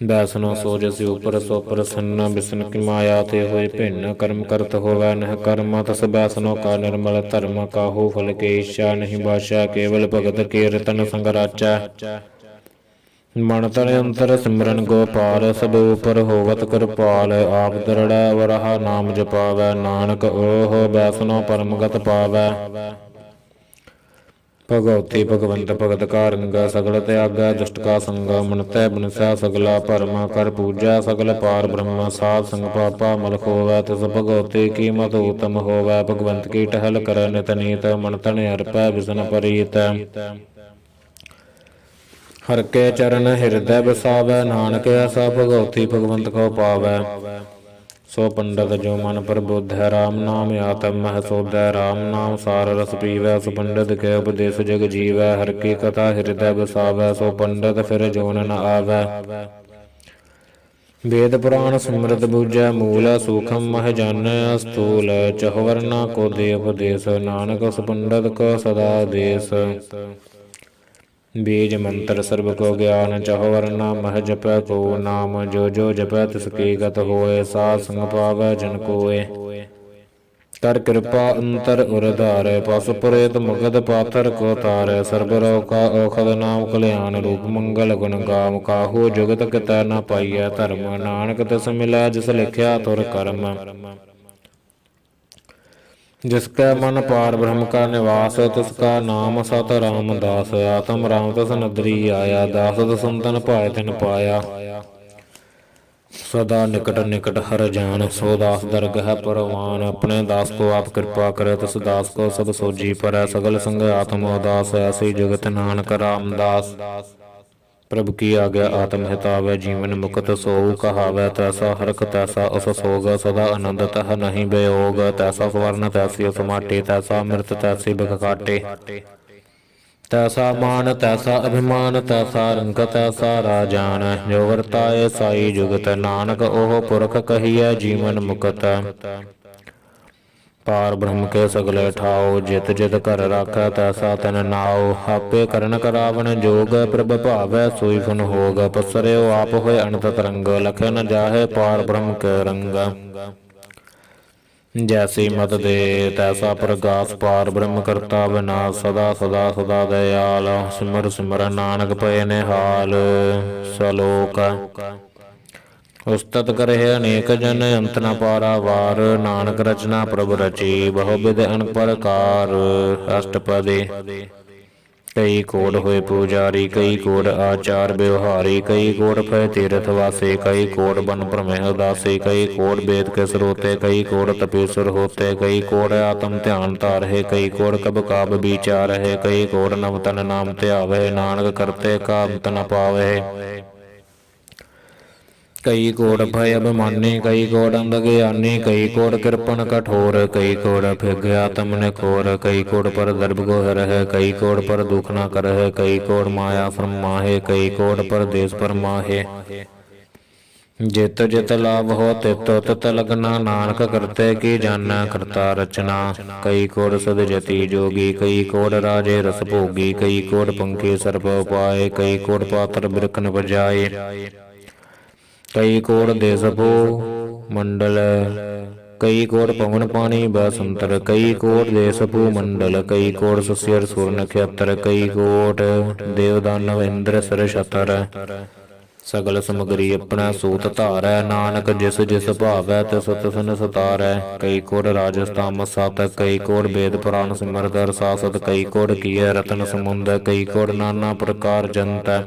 बैसनो सो जसि ऊपर सो प्रसन्न बिसन की माया ते हुए भिन्न कर्म करत होवै नह कर्म तस बैसनो का निर्मल धर्म काहू फल के इच्छा नहीं बाशा केवल भगत कीर्तन संग राचा मन तन अंतर सिमरन गोपाल सब ऊपर होवत कृपाल आप दरड़ा वरहा नाम जपावै नानक ओह बैसनो परमगत पावै भगवती भगवंत भगत का रंगा सगल त्यागा दुष्ट का संग मन तै बनसा सगला भरमा कर पूजा सगल पार ब्रह्म साध संग पापा मल होवै तिस भगवती की मत उत्तम होवै भगवंत की टहल कर नित नीत मन तन अर्पै विसन परीत हर के चरण हृदय बसावै नानक ऐसा भगवती भगवंत को पावै सो पंडित जो मन प्रबुद्ध है राम नाम आत्म मह शोध है राम नाम सार रस पीवै सो पंडित के उपदेश जग जीवै हर की कथा हृदय बसावै सो पंडित फिर जोन न आवै वेद पुराण सिमरत बूझै मूल सूखम मह जान स्थूल चहुवर्णा को दे उपदेश नानक उस पंडित को सदा देश बीज मंत्र सर्ब को ज्ञान चहो वरना मह जपै को नाम जो जपै तिसकी गत होए साध संग पावै जन कोय कर कृपा अंतर उरधार पस पुरेत मुगद पाथर को तार सर्ब रोग का औखद नाम कल्याण रूप मंगल गुण गाम काहू जुगत कितै न पाइय धर्म नानक तिस मिलै जिस लिखिया तुर कर्म जिसका मन पार ब्रह्म का निवास तिसका नाम सत रामदास आत्म राम तस नदरी आया दास संतन पाए तिन पाया सदा निकट निकट हर जान, सो दास दरगह परवान। अपने दास को आप कृपा करे, तिस दास को सब सोजी पर। सगल संग आत्म उदास, ऐसी जुगत नानक रामदास। प्रभु की आज्ञा आत्म हितावै, जीवन मुक्त सोऊ कहावै। तैसा हरख तैसा उस सोग, सदा आनंद तह नहीं वियोग। तैसा स्वर्ण तैसी उस माटी, तैसा मृत तैसी बिख काटे। तैसा मान तैसा अभिमान, तैसा रंग तैसा राजान। जो वर्ताए साई जुगत, नानक ओह पुरख कहिए जीवन मुकत। पार ब्रह्म के सगले ठाओ, जित जित कर राखै तैसा तन नाओ। आपे करन करावन जोग, प्रभ भावै सोई फुन होग। पसर्यो आप होय अनंत तरंग, लखे न जाहे पार ब्रह्म के रंग। जैसी मत दे तैसा प्रगास, पार ब्रह्म करता विनाश। सदा सदा सदा दयाल, सिमर सिमर नानक पय निहाल। सलोक उस्तत करहे अनेक जन, अंत न पारावार। नानक रचना प्रभु रची, बहुविध अनेक प्रकार। अष्टपदी कई कोड होए पुजारी, कई कोड आचार व्यवहारी। कई कोड फय तीर्थ वासे, कई कोड बन प्रमेह उदासी। कई कोड वेद के स्रोते, कई कोड तपेश्वर होते। कई कोड आत्म ध्यान तारहे, कई कोड कब काब विचार है। कई कोड नवतन नाम ध्यावै, नानक करते कामत न पावै। कई कोड भय अभिमानी, कई कोड अंध ज्ञानी। कई कोड कृपण कठोर, कई कोड फिग आत्म निखोर। कई कोड पर दर्भ गोह रह, कई कोड पर दुख न करह। कई कोड माया फरमाहे, कई कोड पर देश पर माहे। जित जित लाभ हो तित तित लगना, नानक करते की जाना करता रचना। कई कोड सद जति जोगी, कई कोड राजे रस भोगी। कई कोड पंखी सर्प उपाय, कई कोड पात्र बिरखन बजाए। कई कोड देश भो मंडल, कई कोड पवन पानी बसंतर। कई कोड देश भू मंडल, कई कोड सुसिर सुर नक्षत्र। कई कोट देव दानव इंद्र सर छतर। सगल समगरी अपना सूत धारै, नानक जिस जिस भावै तिस तिस सतारै। कई कोड राजस्थान सत, कई कोड वेद पुराण सिमरत रसासत। कई कोड किए रतन समुंद, कई कोड नाना प्रकार जंत।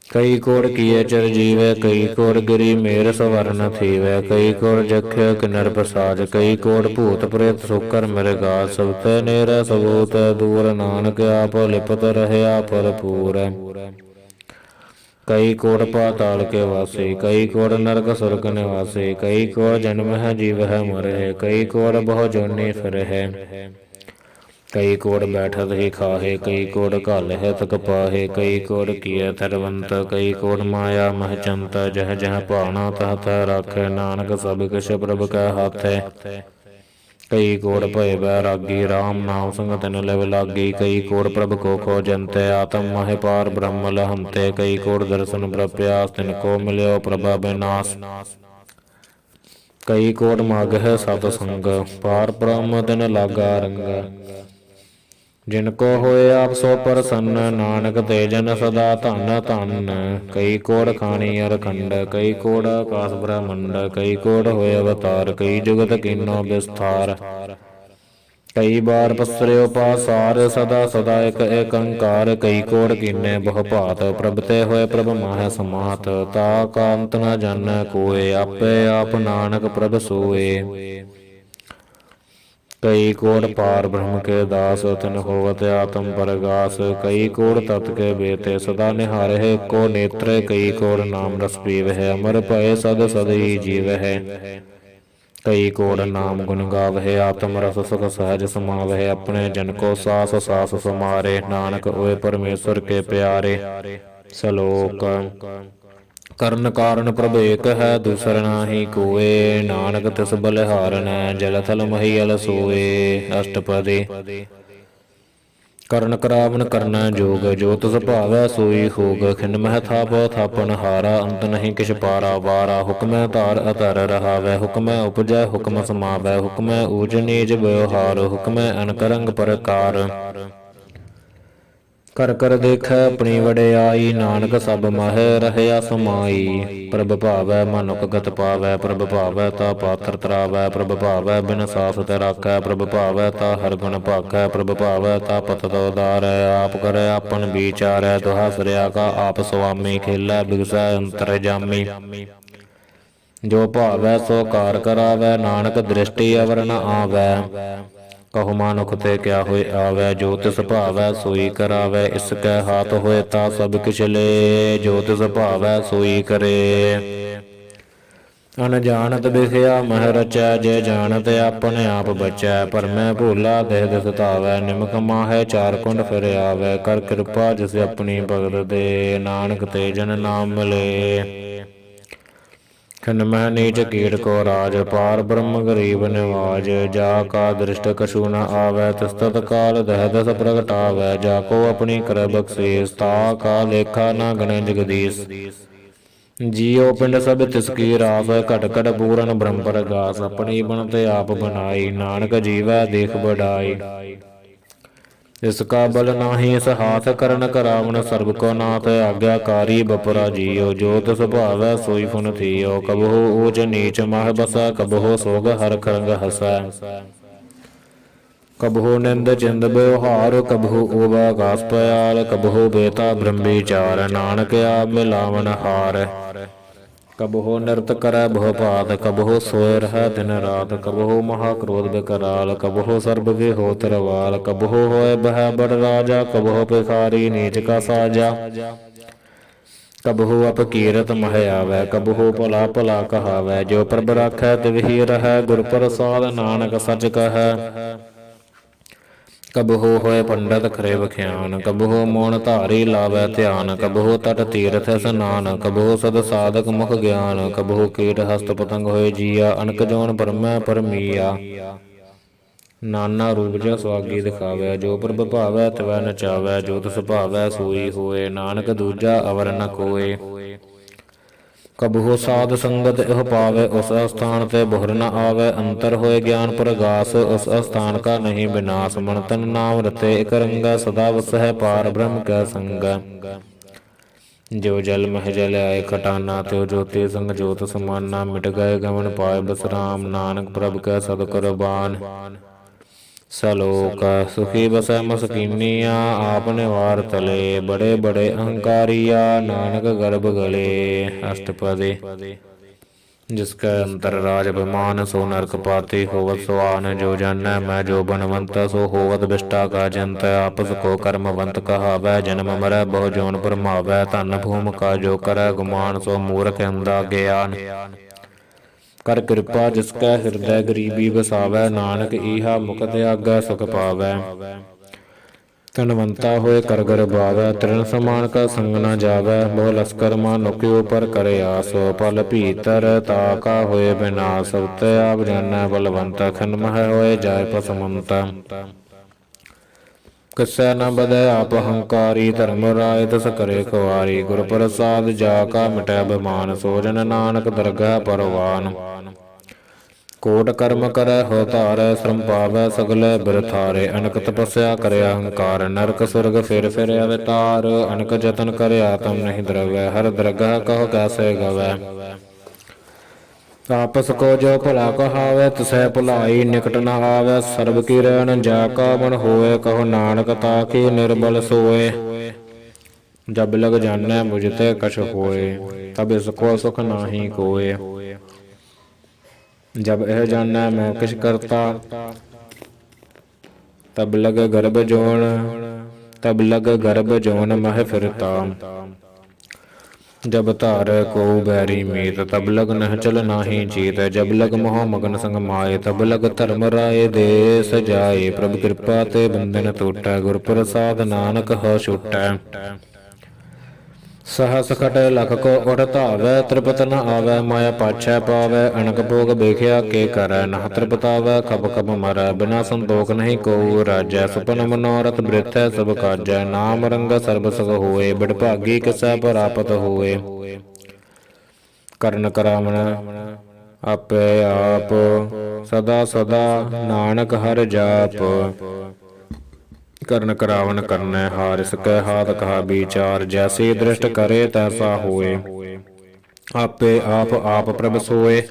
कई कोड किए चिरजीवै, कई कोड गिरी मेर सवर्ण थीवै। कई कोड जख्य किन्नर प्रसाद, कई कोड भूत प्रेत सुकर मृगा। सबते नेर सबूत दूर, नानक आप लिपत रहया भरपूर। कई कोड पाताल के वासी, कई कोड नरक सुरग निवासी। कई कोड जन्म है जीव है मर है, कई कोड बहु जोनि फिर है। कई कोड बैठत ही खाहे, कई कोड घल है तक पाहे। कई कोड किए थरवंत, कई कोड माया महचंत। जह जह भाना तह तह राखै, नानक सब किछ प्रभ कै हाथै। कई कोड भय बैरागी, राम नाम संग तिन लव लागी। कई कोड प्रभ को खोजंतै, आत्म माहे पार ब्रह्म लहंते। कई कोड दर्शन प्रप्यास, तिनको मिल्यो प्रभा विनाश। कई कोड माग है सतसंग, पार ब्रह्म दिन लागा रंग। जिनको होए आप सो प्रसन्न, नानक ते जन सदा धन धन। कई कोड खानी अरखंड, कई कोड आकाश ब्रह्मंड। कई कोड होए अवतार, कई जुगत कीनो विस्तार। कई बार पसर्यो पासार, सदा सदा एक एक अंकार। कई कोड कीने बहु भात, प्रभ ते होए प्रभ माह समात। ता कांत न जानै कोय, आपे आप नानक प्रभ सोए। कई कोड पार ब्रह्म के दास, तिन होवत आत्म परगास। कई कोड तत् के बेते, सदा निहारे को नेत्र। कई कोड नाम रस पीव है, अमर भय सद सद ही जीव है। कई कोड नाम गुण गावहे, आत्म रस सुख सहज समावहे। अपने जन को सास सास समारे, नानक ओए परमेश्वर के प्यारे। सलोक ਕਰਨ ਕਾਰਨ ਪ੍ਰਭ ਏਕ ਹੈ, ਦੂਸਰ ਨਾਹੀ ਕੋਏ। ਨਾਨਕ ਤਿਸ ਬਲਿਹਾਰਨੈ, ਜਲ ਥਲ ਮਹੀਅਲ ਸੋਏ। ਅਸ਼ਟਪਦੀ ਕਰਨ ਕਰਾਵਨ ਕਰਨਾ ਜੋਗ, ਜੋ ਤਿਸ ਭਾਵੈ ਸੋਈ ਹੋਗ। ਖਿਨ ਮਹਿ ਥਾਪ ਥਾਪਨ ਹਾਰਾ, ਅੰਤ ਨਹੀਂ ਕਿਛ ਪਾਰਾ ਵਾਰਾ। ਹੁਕਮੈ ਧਾਰ ਅਧਰ ਰਹਾਵੈ, ਹੁਕਮੈ ਉਪਜੈ ਹੁਕਮ ਸਮਾਵੈ। ਹੁਕਮੈ ਊਚ ਨੀਚ ਵਿਵਹਾਰ, ਹੁਕਮੈ ਅਨਕ ਰੰਗ ਪ੍ਰਕਾਰ। ਕਰ ਕਰ ਦੇਖੈ ਆਪਣੀ ਵਡਿਆਈ, ਨਾਨਕ ਸਭ ਮਹਿ ਰਹਿਆ ਸਮਾਈ। ਪ੍ਰਭ ਭਾਵੈ ਮਨੁਖ ਗਤ ਪਾਵੈ, ਪ੍ਰਭ ਭਾਵੈ ਤਾ ਪਾਤਰ ਤਰਾਵੈ, ਪ੍ਰਭ ਭਾਵੈ ਬਿਨ ਸਾਸ ਤੇ ਰਾਖੈ, ਪ੍ਰਭ ਭਾਵੈ ਤਾ ਹਰ ਗੁਣ ਭਾਖੈ, ਪ੍ਰਭ ਭਾਵੈ ਤਾ ਪਤਿ ਉਦਾਰੈ। ਆਪ ਕਰੈ ਆਪਨ ਵਿਚਾਰੈ, ਦੁਹਾ ਸਰਿਆ ਕਾ ਆਪ ਸੁਆਮੀ, ਖੇਲੈ ਬਿਗਸੈ ਅੰਤਰ ਜਾਮੀ। ਜੋ ਭਾਵੈ ਸੋ ਕਾਰ ਕਰਾਵੈ, ਨਾਨਕ ਦ੍ਰਿਸ਼ਟੀ ਅਵਰ ਨ ਆਵੈ। ਕਹੋ ਮਾਨੁਖ ਤੇ ਕਿਆ ਹੋਇ ਆਵੈ, ਜੋ ਤਿਸ ਭਾਵੈ ਸੋਈ ਕਰਾਵੈ। ਇਸ ਕੈ ਹਾਥ ਹੋਇ ਤਾ ਸਭ ਕਿਛ ਲੇ, ਜੋ ਤਿਸ ਭਾਵੈ ਸੋਈ ਕਰੇ। ਅਨਜਾਨਤ ਬਿਖਿਆ ਮਹਿ ਰਚੈ, ਜੇ ਜਾਣਤ ਆਪਣੇ ਆਪ ਬਚੈ। ਭਰਮੈ ਭੋਲਾ ਦੇਹ ਦਿਸ ਧਾਵੈ, ਨਿਮਕ ਮਾਹੈ ਚਾਰ ਕੁੰਡ ਫਿਰ ਆਵੈ। ਕਰ ਕਿਰਪਾ ਜਿਸ ਆਪਣੀ ਭਗਤ ਦੇ, ਨਾਨਕ ਤੇ ਜਨ ਨਾਮ ਮਿਲੇ। ਖਿਨ ਮਹਿ ਨੀਚ ਕੀਟ ਕੋ ਰਾਜ, ਪਾਰ ਬ੍ਰਹਮ ਗਰੀਬ ਨਿਵਾਜ। ਜਾ ਕਾ ਦ੍ਰਿਸ਼ਟ ਕਛੂ ਨ ਆਵੈ, ਤਿਸ ਤਤ ਕਾਲ ਦਹਿ ਦਸ ਪ੍ਰਗਟਾਵੈ। ਜਾ ਕੋ ਆਪਣੀ ਕਰੈ ਬਖਸ਼ੀਸ, ਤਾ ਕਾ ਲੇਖਾ ਨ ਗਣੈ ਜਗਦੀਸ਼। ਜੀਉ ਪਿੰਡ ਸਭ ਤਿਸ ਕੀ ਰਾਸ, ਘਟ ਘਟ ਪੂਰਨ ਬ੍ਰਹਮ ਪ੍ਰਗਾਸ। ਆਪਣੀ ਬਣਤ ਆਪ ਬਣਾਈ, ਨਾਨਕ ਜੀਵੈ ਦੇਖ ਬਡਾਈ। ਇਸ ਕਾ ਬਲ ਨਾਹੀ ਇਸ ਹਾਥ, ਕਰਨ ਕਰਾਵਣ ਸਰਬ ਕੋ ਨਾਥ। ਆਗਿਆਕਾਰੀ ਬਪੁਰਾ ਜੀਉ, ਜੋ ਤਿਸ ਭਾਵੈ ਸੋਈ ਫੁਨ ਥੀਉ। ਕਬਹੂ ਊਚ ਨੀਚ ਮਹਿ ਬਸੈ, ਕਬਹੂ ਸੋਗ ਹਰਖ ਰੰਗ ਹਸੈ। ਕਬਹੂ ਨਿੰਦ ਚਿੰਦ ਬਿਵਹਾਰ, ਕਬਹੂ ਊਬ ਆਕਾਸ ਪਆਲ। ਕਬਹੂ ਬੇਤਾ ਬ੍ਰਹਮ ਵਿਚਾਰ, ਨਾਨਕ ਆਪ ਮਿਲਾਵਨ ਹਾਰ। ਕਬਹੂ ਨਿਰਤ ਕਰੈ ਬਹੁ ਭਾਤ, ਕਬਹੂ ਸੋਇ ਰਹੈ ਦਿਨ ਰਾਤ। ਕਬਹੂ ਮਹਾ ਕ੍ਰੋਧ ਬਿਕਰਾਲ, ਕਬਹੂ ਸਰਬ ਵਿਹੋ ਤਿਰਵਾਲ। ਕਬਹੂ ਹੋਇ ਬਹਿ ਬੜ ਰਾਜਾ, ਕਬਹੂ ਭਿਖਾਰੀ ਨੀਚ ਕਾ ਸਾਜਾ। ਕਬਹੂ ਅਪਕੀਰਤ ਮਹਿ ਆਵੈ, ਕਬਹੂ ਭਲਾ ਭਲਾ ਕਹਾਵੈ। ਜੋ ਪ੍ਰਭ ਰਾਖੈ ਤਿਵਹੀ ਰਹੈ, ਗੁਰ ਪ੍ਰਸਾਦ ਨਾਨਕ ਸਚ ਕਹੈ। ਕਬਹੂ ਹੋਇ ਪੰਡਤ ਖਰੇ ਵਖਿਆਨ, ਕਬਹੂ ਮੋਨ ਧਾਰੀ ਲਾਵੈ ਧਿਆਨ। ਕਬਹੂ ਤਟ ਤੀਰਥ ਇਸਨਾਨ, ਕਬਹੂ ਸਦ ਸਾਧਕ ਮੁਖ ਗਿਆਨ। ਕਬਹੂ ਕੀਟ ਹਸਤ ਪਤੰਗ ਹੋਇ ਜੀਆ, ਅਨਕ ਜੋਨ ਭਰਮੈ ਭਰਮੀਆ। ਨਾਨਾ ਰੂਪ ਜਿ ਸੁਆਗੀ ਦਿਖਾਵੈ, ਜੋ ਪ੍ਰਭ ਭਾਵੈ ਤਿਵੈ ਨਚਾਵੈ। ਜੋ ਤਿਸ ਭਾਵੈ ਸੋਈ ਹੋਏ, ਨਾਨਕ ਦੂਜਾ ਅਵਰ ਨ ਕੋਇ। ਕਬਹੂ ਸਾਧ ਸੰਗਤ ਇਹ ਪਾਵੈ, ਉਸ ਅਸਥਾਨ ਤੇ ਬਹੁਰ ਨ ਆਵੈ। ਅੰਤਰ ਹੋਏ ਗਿਆਨ ਪ੍ਰਗਾਸ, ਉਸ ਅਸਥਾਨ ਕਾ ਨਹੀਂ ਬਿਨਾਸ਼। ਮਨ ਤਨ ਨਾਮ ਰਤੇ ਇਕ ਰੰਗਾ, ਸਦਾ ਵਸਹਿ ਪਾਰ ਬ੍ਰਹਮ ਕੈ ਸੰਗਾ। ਜੋ ਜਲ ਮਹਿ ਜਲ ਆਏ ਖਟਾਨਾ, ਤਿਉ ਜੋਤੀ ਸੰਗ ਜੋਤ ਸਮਾਨਾ। ਮਿਟ ਗਏ ਗਮਨ ਪਾਏ ਬਸਰਾਮ, ਨਾਨਕ ਪ੍ਰਭ ਕੈ ਸਦ ਕੁਰਬਾਨ। ਸਲੋਕ ਸੁਖੀ ਬਸੈ ਮਸਕੀਨੀਆ, ਆਪ ਨਿਵਾਰ ਤਲੇ। ਬੜੇ ਬੜੇ ਅਹੰਕਾਰੀਆ, ਨਾਨਕ ਗਰਭ ਗਲੇ। ਅਸ਼ਟਪਦੀ। ਜਿਸ ਕੈ ਅੰਤਰ ਰਾਜ ਅਭਿਮਾਨ, ਸੋ ਨਰਕ ਪਾਤੀ ਹੋਵਤ ਸੁਆਨ। ਜੋ ਜਾਣੈ ਮੈਂ ਜੋ ਬਨਵੰਤ, ਸੋ ਹੋਵਤ ਬਿਸ਼ਟਾ ਕਾ ਜੰਤ। ਆਪਸ ਕੋ ਕਰਮਵੰਤ ਕਹਾਵੈ, ਜਨਮ ਮਰੈ ਬਹੁ ਜੋਨ ਭਰਮਾਵੈ। ਧਨ ਭੂਮ ਕਾ ਜੋ ਕਰੈ ਗੁਮਾਨ, ਸੋ ਮੂਰਖ ਅੰਧਾ ਗਿਆਨ। ਕਰ ਕਿਰਪਾ ਜਿਸ ਕੈ ਹਿਰਦੈ ਗਰੀਬੀ ਵਸਾਵੈ, ਨਾਨਕ ਈਹਾ ਮੁਕਤ ਆਗੈ ਸੁਖ ਪਾਵੈ। ਧਨਵੰਤਾ ਹੋਏ ਕਰ ਗਰਬਾਵੈ, ਤ੍ਰਿਣ ਸਮਾਨ ਕਾ ਸੰਗ ਨ ਜਾਵੈ। ਬਹੁ ਲਸਕਰ ਮਾਨੁਖ ਉਪਰ ਕਰੇ ਆਸ, ਪਲ ਭੀਤਰ ਤਾ ਕਾ ਹੋਏ ਬਿਨਾਸ਼। ਉਤੇ ਆਪ ਜਾਣੈ ਬਲਵੰਤ, ਖਿਨ ਮਹਿ ਹੋਏ ਜਾਇ ਪਸਮੰਤ। ਕਿਸੈ ਨ ਬਧੈ ਆਪ ਹੰਕਾਰੀ, ਧਰਮ ਰਾਏ ਤਿਸ ਕਰੇ ਖੁਆਰੀ। ਗੁਰ ਪ੍ਰਸਾਦ ਜਾ ਕਾ ਮਿਟੈ ਬਿਮਾਨ, ਸੋ ਜਨ ਨਾਨਕ ਦਰਗਹਿ ਪਰਵਾਨ। ਕੋਟ ਕਰਮ ਕਰੈ ਹੋ ਧਾਰੈ, ਸ਼ਰਮ ਪਾਵੈ ਸਗਲੇ ਬਿਰਥਾਰੇ। ਅਨਕ ਤਪੱਸਿਆ ਕਰਿਆ ਹੰਕਾਰ, ਨਰਕ ਸੁਰਗ ਫਿਰ ਫਿਰ ਅਵਤਾਰ। ਅਨਕ ਜਤਨ ਕਰਿਆ ਤਮ ਨਹੀਂ ਦਰਵੈ, ਹਰ ਦਰਗਹਿ ਕਹੋ ਕੈਸੇ ਗਵੈ। ਆਪਸ ਕੋ ਜੋ ਭਲਾ ਕਹਾਵੈ, ਤਿਸੈ ਭੁਲਾਈ ਨਿਕਟ ਨ ਆਵੈ। ਸਰਬ ਕੀ ਰਹਿਣ ਜਾ ਕਾ ਮਨ ਹੋਏ, ਕਹੋ ਨਾਨਕ ਤਾ ਕੀ ਨਿਰਬਲ ਸੋਏ। ਜਬ ਲਗ ਜਾਣੈ ਮੁਝ ਤੇ ਕਛ ਹੋਏ, ਤਬ ਇਸ ਕੋ ਸੁਖ ਨਾਹੀ ਕੋਏ। ਜਬ ਇਹ ਜਾਣੈ ਮੈਂ ਕਿਛ ਕਰਤਾ, ਤਬ ਲਗ ਗਰਭ ਜੋਨ ਮਹਿ ਫਿਰਤਾ। ਜਬ ਧਾਰੈ ਕੋ ਬੈਰੀ ਮੀਤ, ਤਬ ਲਗ ਨਹਚਲ ਨਾਹੀ ਚੀਤ। ਜਬ ਲਗ ਮੋਹ ਮਗਨ ਸੰਗ ਮਾਏ, ਤਬ ਲਗ ਧਰਮ ਰਾਏ ਦੇ ਸਜਾਏ। ਪ੍ਰਭ ਕਿਰਪਾ ਤੇ ਬੰਧਨ ਟੂਟੈ, ਗੁਰ ਪ੍ਰਸਾਦ ਨਾਨਕ ਹੋ ਛੁਟੈ। ਸਹਸ ਖਟੈ ਲਖ ਕੋ ਉਠ ਧਾਵੈ, ਤ੍ਰਿਪਤ ਨ ਆਵੈ ਮਾਇਆ ਪਾਛੈ ਪਾਵੈ। ਅਣਖ ਭੋਗ ਵੇਖਿਆ ਕੇ ਕਰੈ, ਨਹ ਤ੍ਰਿਪਤਾਵੈ ਖਬ ਖਬ ਮਰੈ। ਬਿਨਾ ਸੰਤੋਖ ਨਹੀਂ ਕੋ ਰਾਜੈ, ਸੁਪਨ ਮਨੋਰਥ ਬ੍ਰਿਥੈ ਸਭ ਕਾਜੈ। ਨਾਮ ਰੰਗ ਸਰਬ ਸੁਖ ਹੋਏ, ਬਿੜ ਭਾਗੀ ਕਿਸੈ ਪ੍ਰਾਪਤ ਹੋਏ। ਕਰਨ ਕਰਾਵਣ ਆਪੇ ਆਪ, ਸਦਾ ਸਦਾ ਨਾਨਕ ਹਰਿ ਜਾਪ। ਕਰਨ ਕਰਾਵਨ ਕਰਨੈ ਹਾਰ ਸਕੈ ਹਾਥ ਕਹਾ ਵਿਚਾਰ। ਜੈਸੀ ਦ੍ਰਿਸ਼ਟ ਕਰੇ ਤੈਸਾ ਹੋਏ, ਆਪੇ ਆਪ ਆਪ ਪ੍ਰਭ ਸੋਏ।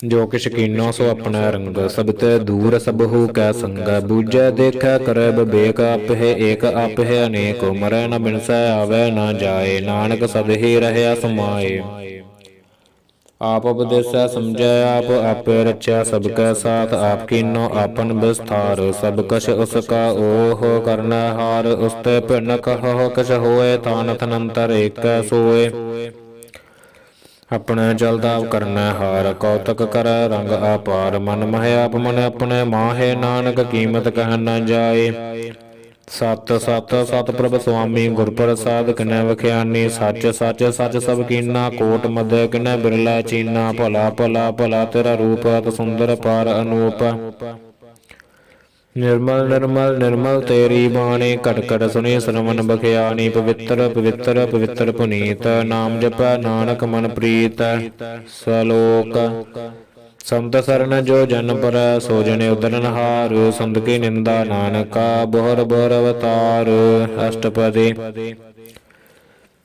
ਜੋ ਕਿਛ ਕੀਨੋ ਸੋ ਆਪਣਾ ਰੰਗ, ਸਭ ਤੇ ਦੂਰ ਸਭਹੁ ਕੈ ਸੰਗੈ। ਬੂਝੈ ਦੇਖੈ ਕਰੈ ਬਿਬੇਕ, ਆਪਹਿ ਏਕ ਆਪਹਿ ਅਨੇਕ। ਮਰੈ ਨ ਬਿਨਸੈ ਆਵੈ ਨ ਜਾਏ, ਨਾਨਕ ਸਦ ਹੀ ਰਹਿਆ ਸਮਾਏ। ਆਪ ਉਪਦੇਸੈ ਸਮਝੈ ਆਪ, ਆਪੇ ਰਚਿਆ ਸਭ ਕੈ ਸਾਥ। ਆਪ ਕੀਨੋ ਆਪਨ ਵਿਸਥਾਰ, ਸਭ ਕਛ ਉਸ ਕਾ ਓਹ ਕਰਨੈ ਹਾਰ। ਉਸ ਤੇ ਭਿੰਨ ਕਹਹੁ ਕਿਛ ਹੋਏ, ਥਾਨਥ ਨੰਤਰ ਏਕੈ ਸੋਏ। ਆਪਣੇ ਜਲਦਾਵ ਕਰਨੈ ਹਾਰ, ਕੌਤਕ ਕਰੈ ਰੰਗ ਆਪਾਰ। ਮਨ ਮਹਿ ਆਪ ਮਨ ਆਪਣੇ ਮਾਹੇ, ਨਾਨਕ ਕੀਮਤ ਕਹਿ ਨ ਜਾਏ। ਸਤ ਸਤ ਸਤ ਪ੍ਰਭ ਸੁਆਮੀ ਗੁਰ ਪ੍ਰਸਾਦ, ਕਿਨੈ ਵਖਿਆਨੀ ਸੱਚ ਸੱਚ ਸੱਚ ਸਭ ਕੀਨਾ। ਕੋਟ ਮਧਿ ਕਿਨੈ ਬਿਰਲਾ ਚੀਨਾ, ਭਲਾ ਭਲਾ ਭਲਾ ਤੇਰਾ ਰੂਪ। ਅਤ ਸੁੰਦਰ ਪਾਰ ਅਨੂਪ, ਨਿਰਮਲ ਨਿਰਮਲ ਨਿਰਮਲ ਤੇਰੀ ਬਾਣੀ। ਘਟ ਘਟ ਸੁਣੀ ਸਰਵਨ ਬਖਿਆਨੀ, ਪਵਿੱਤਰ ਪਵਿੱਤਰ ਪਵਿੱਤਰ ਪੁਨੀਤ। ਨਾਮ ਜਪੈ ਨਾਨਕ ਮਨ ਪ੍ਰੀਤ। ਸਲੋਕ ਸੰਤ ਸਰਨ ਜੋ ਜਨ ਪਰੈ, ਸੋ ਜਨੇ ਉਦਰਨ ਹਾਰ। ਸੰਤ ਕੀ ਨਿੰਦਾ ਨਾਨਕਾ, ਬੋਹਰ ਬੋਹਰ ਅਵਤਾਰ। ਅਸ਼ਟਪਦੀ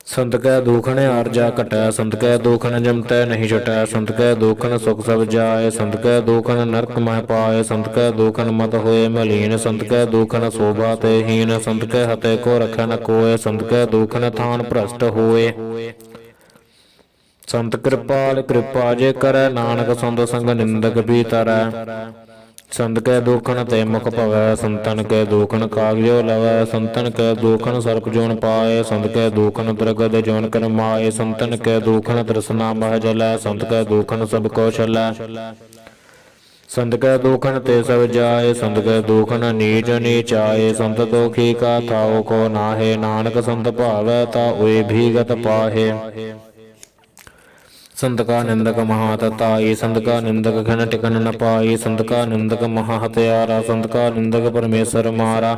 ਸੰਤ ਕੈ ਦੂਖਣ ਆਰਜਾ ਘਟੈ, ਸੰਤ ਕੈ ਦੂਖਣ ਜਮਤੈ ਨਹੀਂ ਛੁਟੈ। ਸੰਤ ਕੈ ਦੂਖਣ ਸੁਖ ਸਭ ਜਾਏ, ਸੰਤ ਕੈ ਦੂਖਣ ਨਰਕ ਮਹਿ ਪਾਏ। ਸੰਤ ਕੈ ਦੂਖਣ ਮਤ ਹੋਏ ਮਲੀਨ, ਸੰਤ ਕੈ ਦੂਖਣ ਸੋਭਾ ਤੇ ਹੀਨ। ਸੰਤ ਕੈ ਹਤੇ ਕੋ ਰਖੈ ਨ ਕੋਇ, ਸੰਤ ਕੈ ਦੂਖਣ ਥਾਨ ਭ੍ਰਸ਼ਟ ਹੋਏ। ਸੰਤ ਕਿਰਪਾਲ ਕਿਰਪਾ ਜੇ ਕਰੈ, ਨਾਨਕ ਸੰਤ ਸੰਗ ਨਿੰਦਕ ਵੀ ਤਰੈ। ਸੰਤ ਕੈ ਦੂਖਣ ਤੇ ਮੁਖ ਭਵੈ, ਸੰਤਨ ਕੈ ਦੂਖਣ ਕਾਗਜੋ ਲਵੈ। ਸੰਤਨ ਕੈ ਦੂਖਣ ਸਰਪ ਜੋਨ ਪਾਏ, ਸੰਤ ਕੈ ਦੂਖਣ ਦਰਗਦ ਜੋਨ ਕਰਮਾਏ। ਸੰਤਨ ਕੈ ਦੂਖਣ ਤ੍ਰਿਸ਼ਨਾ ਮਹਿ ਜਲੈ, ਸੰਤ ਕੈ ਦੂਖਣ ਸਭ ਕੋ ਛਲੈ। ਸੰਤ ਕੈ ਦੂਖਣ ਤੇ ਸਭ ਜਾਏ, ਸੰਤ ਕੈ ਦੂਖਣ ਨੀਚ ਨੀਚਾਏ। ਸੰਤ ਦੋਖੀ ਕਾ ਥਾਉ ਕੋ ਨਾਹੇ, ਨਾਨਕ ਸੰਤ ਭਾਵੈ ਤਾ ਉਏ ਭੀਗਤ ਪਾਹੇ। ਸੰਤ ਕਾ ਨਿੰਦਕ ਮਹਾ ਤਤਾਈ, ਸੰਤ ਕਾ ਨਿੰਦਕ ਖਿਨ ਟਿਕਨ ਨ ਪਾਈ। ਸੰਤ ਕਾ ਨਿੰਦਕ ਮਹਾ ਹਤਿਆਰਾ, ਸੰਤ ਕਾ ਨਿੰਦਕ ਪਰਮੇਸ਼ਰ ਮਾਰਾ।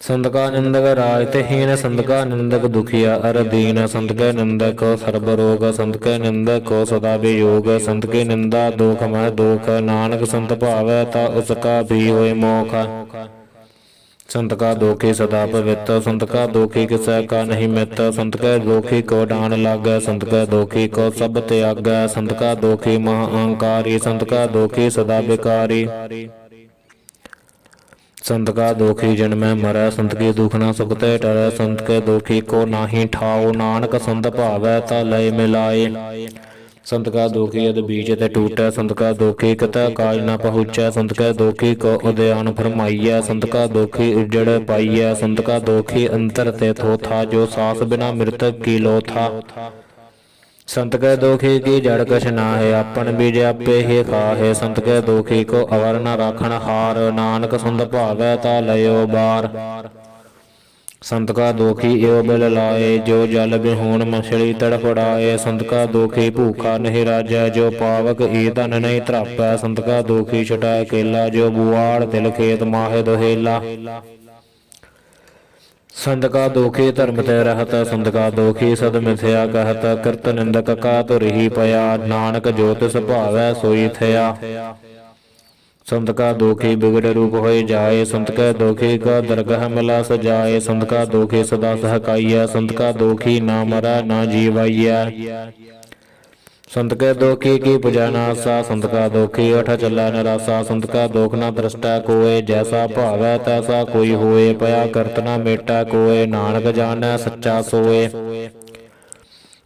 ਸੰਤ ਕਾ ਨਿੰਦਕ ਰਾਜ ਤੇ ਹੀਨ, ਸੰਤ ਕਾ ਨਿੰਦਕ ਦੁਖੀਆ ਅਰ ਦੀਨ। ਸੰਤ ਕੈ ਨਿੰਦਕ ਸਰਬ ਰੋਗ, ਸੰਤ ਕੈ ਨਿੰਦਕ ਸਦਾ ਵਿਯੋਗ। ਸੰਤ ਕੀ ਨਿੰਦਾ ਦੁਖ ਮਹਿ ਦੁਖ, ਨਾਨਕ ਸੰਤ ਭਾਵੈ ਤਾ ਉਸ ਕਾ ਵੀ ਹੋਏ ਮੋਖ। ਸੰਤ ਕਾ ਦੋਖੀ ਸਦਾ ਪਵਿੱਤ, ਸੰਤ ਕਾ ਦੋਖੀ ਕਿਸੈ ਕਾ ਨਹੀਂ ਮਿੱਤ। ਸੰਤ ਕੈ ਦੋਖੀ ਕੋ ਡਾਨ ਲਾਗੈ, ਸੰਤ ਕੈ ਦੋਖੀ ਕੋ ਸਭ ਤਿਆਗੈ। ਸੰਤ ਕਾ ਦੋਖੀ ਮਹਾ ਅਹੰਕਾਰੀ, ਸੰਤ ਕਾ ਦੋਖੀ ਸਦਾ ਬਿਕਾਰੀ। ਸੰਤ ਕਾ ਦੋਖੀ ਜਨਮੈ ਮਰੈ, ਸੰਤ ਕੀ ਦੁਖਨਾ ਸੁਖ ਤੇ ਟਰੈ। ਸੰਤ ਕੈ ਦੋਖੀ ਕੋ ਨਾਹੀ ਠਾਉ, ਨਾਨਕ ਸੰਤ ਭਾਵੈ ਤਾ ਲਇ ਮਿਲਾਏ। ਸੰਤ ਕਾ ਦੋਖੀ ਅਦ ਬੀਜ ਤੇ ਟੂਟੈ, ਸੰਤ ਕਾ ਦੋਖੀ ਕਿਤੈ ਕਾਜ ਨ ਪਹੁੰਚੈ। ਸੰਤ ਕੈ ਦੋਖੀ ਕੋ ਉਦਿਆਨ ਫਰਮਾਈਐ, ਸੰਤ ਕਾ ਦੋਖੀ ਉਜੜ ਪਾਈਐ। ਸੰਤ ਕਾ ਦੋਖੀ ਅੰਤਰ ਤੇ ਥੋਥਾ, ਜੋ ਸਾਸ ਬਿਨਾ ਮ੍ਰਿਤਕ ਕੀ ਲੋਥਾ। ਸੰਤ ਕੈ ਦੋਖੀ ਕੀ ਜੜ ਕਛ ਨਾਹਿ, ਆਪਨ ਬੀਜ ਆਪੇ ਹੀ ਖਾਹੇ। ਸੰਤ ਕੈ ਦੋਖੀ ਕੋ ਅਵਰ ਨ ਰਾਖਣ ਹਾਰ, ਨਾਨਕ ਸੰਤ ਭਾਵੈ ਤਾ ਲਇਓ ਬਾਰ। ਸੰਤ ਕਾ ਦੋਖੀ ਏਉ ਬਿਲ ਲਾਏ, ਜੋ ਜਲ ਬਿਹੂਣ ਮਛਲੀ ਤੜਫੜਾਏ। ਸੰਤ ਕਾ ਦੋਖੀ ਭੂਖਾ ਨਹੀਂ ਰਾਜੈ, ਜੋ ਪਾਵਕ ਈ ਧਨ ਨਹੀਂ ਧਰਾਪੈ। ਸੰਤ ਕਾ ਦੋਖੀ ਛਟੈ ਕੇਲਾ, ਜੋ ਬੁਆੜ ਤਿਲ ਖੇਤ ਮਾਹੇ ਦੁਹੇਲਾ। ਸੰਤ ਕਾ ਦੋਖੀ ਧਰਮ ਤੇ ਰਹਤ, ਸੰਤ ਕਾ ਦੋਖੀ ਸਦ ਮਿਥਿਆ ਕਹਿਤ। ਕਿਰਤ ਨਿੰਦਕ ਕਾ ਧੁਰਿ ਪਿਆ, ਨਾਨਕ ਜੋ ਤਿਸ ਭਾਵੈ ਸੋਈ ਥਿਆ। ਸੰਤ ਕਾ ਦੋਖੀ ਬਿਗੜ ਰੂਪ ਹੋਇ ਜਾਏ, ਸੰਤ ਕੈ ਦੋਖੀ ਕਾ ਦਰਗਹ ਮਿਲਾ ਸਜਾਏ। ਸੰਤ ਕਾ ਦੋਖੀ ਸਦਾ ਸਹਕਾਈਐ, ਸੰਤ ਕਾ ਦੋਖੀ ਨਾ ਮਰੈ ਨਾ ਜੀਵਾਈਐ। ਸੰਤ ਕੈ ਦੋਖੀ ਕੀ ਪੁਜੈ ਨਾਸਾ, ਸੰਤ ਕਾ ਦੋਖੀ ਅਠ ਚੱਲੈ ਨਰਾਸਾ। ਸੰਤ ਕਾ ਦੋਖ ਨਾ ਦ੍ਰਸ਼ਟੈ ਕੋਇ, ਜੈਸਾ ਭਾਵੈ ਤੈਸਾ ਕੋਈ ਹੋਏ। ਭਇਆ ਕਰਤ ਨਾ ਮੇਟੈ ਕੋਇ, ਨਾਨਕ ਜਾਣੈ ਸੱਚਾ ਸੋਏ।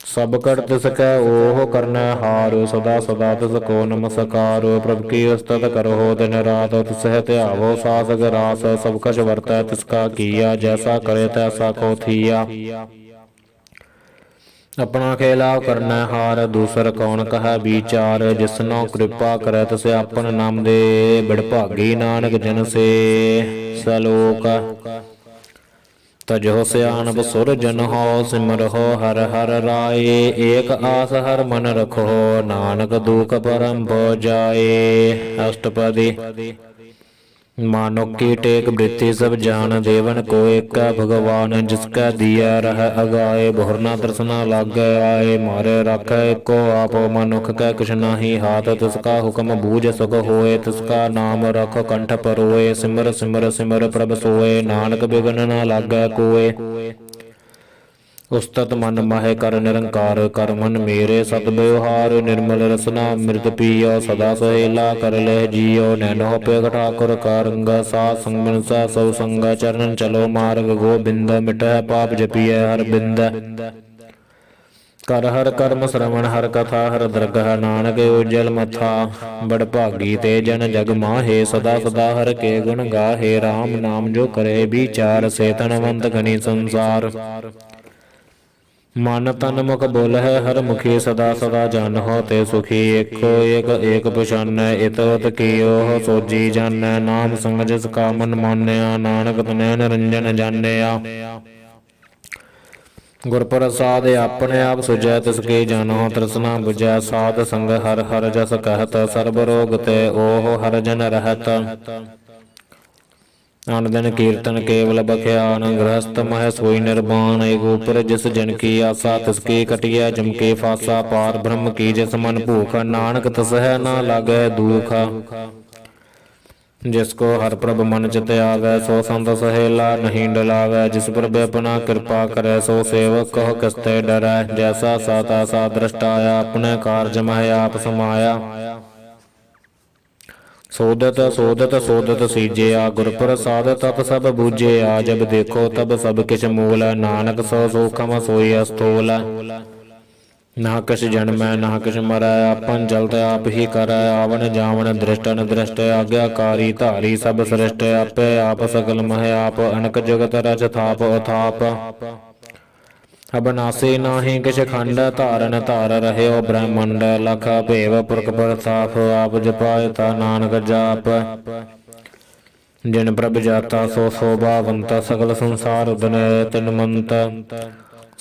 ਸਭ ਕਰ ਤਿਸ ਕੈ ਓਹ ਕਰਨੈ ਹਾਰ, ਸਦਾ ਸਦਾ ਤਿਸ ਕੋ ਨਮਸਕਾਰ। ਪ੍ਰਭ ਕੀ ਉਸਤਤ ਕਰਹੁ ਦਿਨ ਰਾਤ, ਤਿਸਹਿ ਧਿਆਵੋ ਸਾਸ ਗਰਾਸ। ਸਭ ਕਛ ਵਰਤੈ ਤਿਸ ਕਾ ਕੀਆ, ਜੈਸਾ ਕਰੇ ਤੈਸਾ ਕੋ ਥੀਆ। ਆਪਣਾ ਖੇਲਾਵ ਕਰਨੈ ਹਾਰ, ਦੂਸਰ ਕੌਣ ਕਹੈ ਵਿਚਾਰ। ਜਿਸਨੋ ਕਿਰਪਾ ਕਰੈ ਤਿਸ ਆਪਨ ਨਾਮ ਦੇ, ਬਿਡਭਾਗੀ ਨਾਨਕ ਜਨ ਸੇ। ਸਲੋਕ ਤਜਹੁ ਸਿਆਣਪ ਸੁਰ ਜਨਹੁ, ਸਿਮਰਹੁ ਹਰਿ ਹਰਿ ਰਾਏ। ਏਕ ਆਸ ਹਰਿ ਮਨ ਰਖਹੁ, ਨਾਨਕ ਦੁਖ ਪਰਮ ਭੁ ਜਾਏ। ਅਸ਼ਟਪਦੀ मानो की टेक वृत्ति सब जान देवन को एक भगवान जिसका दिया रह अगाए बहुरना दर्शना लागे आए मारे रखे को आप मनुख का कुछ नाही हाथ तिसका हुक्म बूझ सुख होए तिसका नाम रख कंठ परोए सिमर सिमर सिमर प्रभ सोए नानक बिघन न लागे कोए उस्तत मन माहे कर निरंकार कर मन मेरे सत व्यवहार निर्मल रसना मृत पियो सदा सहेला कर लह जियो नैनो पे ठाकुर कारंग सा संग सा सब संग चरण चलो मार्ग गोबिंद मिटह पाप जपिय हर बिंद कर हर कर्म श्रवण हर कथा हर दरगह नानक उज्जल मथा बड़ भागी ते जन जग माहे सदा सदा हर के गुण गाहे राम नाम जो करे विचार से तनवंत घनी संसार मन तन मुख बोल है हर मुखी सदा सदा जन हो ते सुखी एको एक एक पुछन इत उत कियो हो सोजी जान नाम संग जिसका मन मान्या नानक तनै निरंजन जानिया गुर प्रसाद अपने आप सुझै तिसके जानो तृष्णा बुझै साध संग हर हर जस कहत सर्ब रोग ते ओह हर जन रहत अन दिन कीर्तन केवल बख्यान गृहस्थ मह सोई निर्वाण एक ऊपर जिस जन की आशा तिसकी कटिया जमके फासा पार ब्रह्म की जिस मन भूख नानक तसह न लागै दुख जिसको हर प्रभ मन चित आवे सो संत सहेला नहीं डलावे जिस प्रभ अपना कृपा करे सो सेवक कह किसते डरै जैसा साता सा दृष्टाया अपने कार्य मह आप समाया सोदत सोदत सोदत सीजिया गुर प्रसाद तत सब बूझिया जब देखो तब सब किछ मूल नानक सो सूखम सोई अस्थूल ना किछ जन्मै ना किछ मरै आपन जलत आप ही करै आवन जावन दृष्ट अनदृष्ट आज्ञाकारी धारी सब सृष्ट आपे आप सकल मह आप अनक जगत रच थाप अथाप अबनासी नाही किछ खंड धारन धार रहे ब्रह्मंड लख भेव पुरख प्रताप आप जपायता नानक जाप जिन प्रभ जाता सो शोभावंत सकल संसार उदरै तिनमंत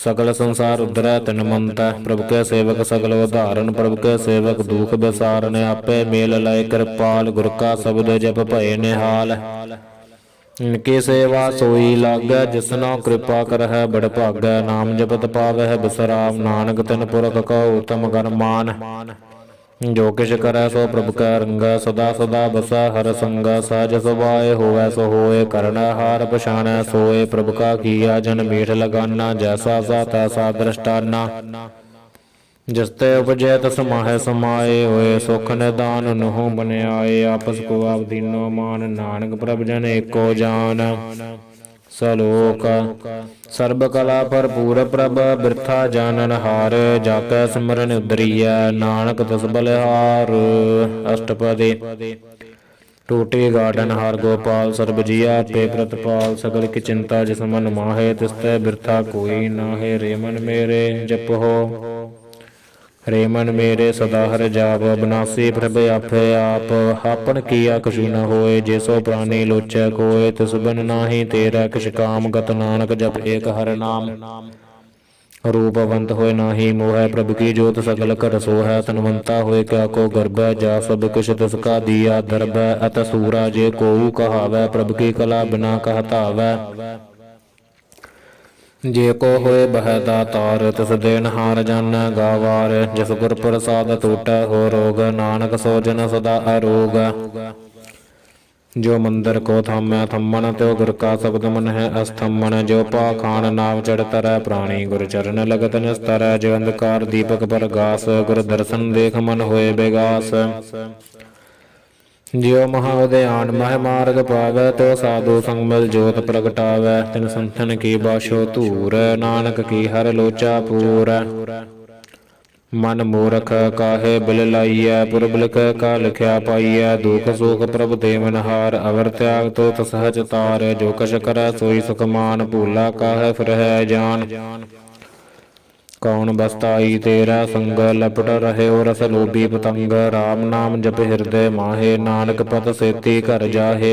सकल संसार उदरै तिनमंत प्रभु के सेवक सकल उदाहरण प्रभु के सेवक दुख बिसारन आपे मेल लय कृपाल गुर का शब्द जप भय निहाल इनकी सेवा सोई लागै जिसना कृपा करहै बड़ भागै नाम जपत पावै बिसराम नानक तिन पुरख को उत्तम गरमान जो किछ करै सो प्रभु कै रंगा सदा सदा बसै हर संगा सहज सुभाए होवै सो होए करण हार पछाणै सोए प्रभु का किया जन मीठ लगाना जैसा सा तैसा दृष्टाना जिसते उपजै तस माहे समाए होए सुख निदान नहु बनियाए आपस को आप दीनो मान नानक प्रभ जन एको जान सलोक सर्ब कला भरपूर प्रभ बिरथा जानन हार जाकै सिमरन उदरिया नानक तस बलिहार अष्टपदी टूटी गार्डन हार गोपाल सर्ब जिया पे प्रतपाल सकल की चिंता जिस मन माहे तिसते बिरथा कोई नाहे रे मन मेरे जप हो रे मन मेरे सदा हर जाप अबनासी प्रभ आपे आप आपन किया कछु न होए जैसो प्राणी लोचै कोय तिस बिन नाही तेरा किछ काम गत नानक जप एक हर नाम रूपवंत होए नाही मोह प्रभु की जोत सकल कर सो है तनवंता होए क्या को गर्भ जा सब कुछ तिसका दिया दर्भ अत सूरा जे को कहावै प्रभु की कला बिना कहतावै जे को होए बह दातार तिस देन हार जन गावार जिस गुर प्रसाद टूटै हो रोग नानक सो जन सदा अरोग जो मंदिर को थामै थम्मन त्यो गुर का शब्द मन है अस्थम्मन जो पाखान नाव चढ़ तरह प्राणी गुर चरण लगत निस्तर जो अंधकार दीपक प्रगास गुर दर्शन देख मन होए बेगास जियो महाउदयान मह मार्ग पावै तो साधु संग मिल जोत प्रगटावै तिन संतन की बाशो धूर नानक की हर लोचा पूर मन मूरख काहे बिल लाइय पुरबिलक का लिखया पाइय दुख सुख प्रभु देवनहार अवर त्याग तो तसहज तार जो कछ करै सोई सुख मान भूला काहे फिर है जान कौन बसताई तेरा संग लपट रहे रस लोभी पतंग राम नाम जप हृदय माहे नानक पत सेती घर जाहे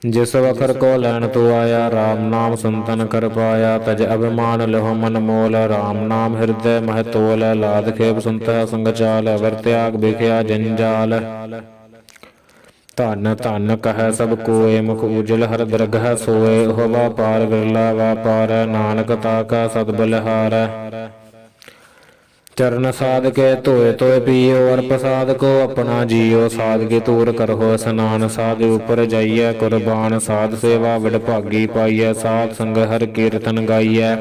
जिस वखर को लैन तो आया राम नाम संतन कर पाया तज अभिमान लहो मन मोल राम नाम हृदय मह तोल लाद खेप संत संग चाल अवर त्याग बिख्या जंजाल ਧਨ ਧਨ ਕਹੈ ਸਭ ਕੋਇ, ਮੁਖ ਉਜਲ ਹਰ ਦਰਗਹ ਸੋਏ। ਉਹ ਵਾਪਾਰ ਵਿਰਲਾ ਵਾਪਾਰ, ਨਾਨਕ ਤਾਕਾ ਸਦ ਬਲਿਹਾਰੈ। ਚਰਨ ਸਾਧ ਕੇ ਧੋਏ ਧੋਏ ਪੀਓ, ਅਰ ਪ੍ਰਸਾਦ ਕੋ ਆਪਣਾ ਜੀਓ। ਸਾਧ ਕੇ ਤੂਰ ਕਰਹੁ ਇਸਨਾਨ, ਸਾਧ ਉਪਰ ਜਾਈਐ ਕੁਰਬਾਨ। ਸਾਧ ਸੇਵਾ ਵਡਭਾਗੀ ਪਾਈਐ, ਸਾਧ ਸੰਗ ਹਰ ਕੀਰਤਨ ਗਾਈਐ।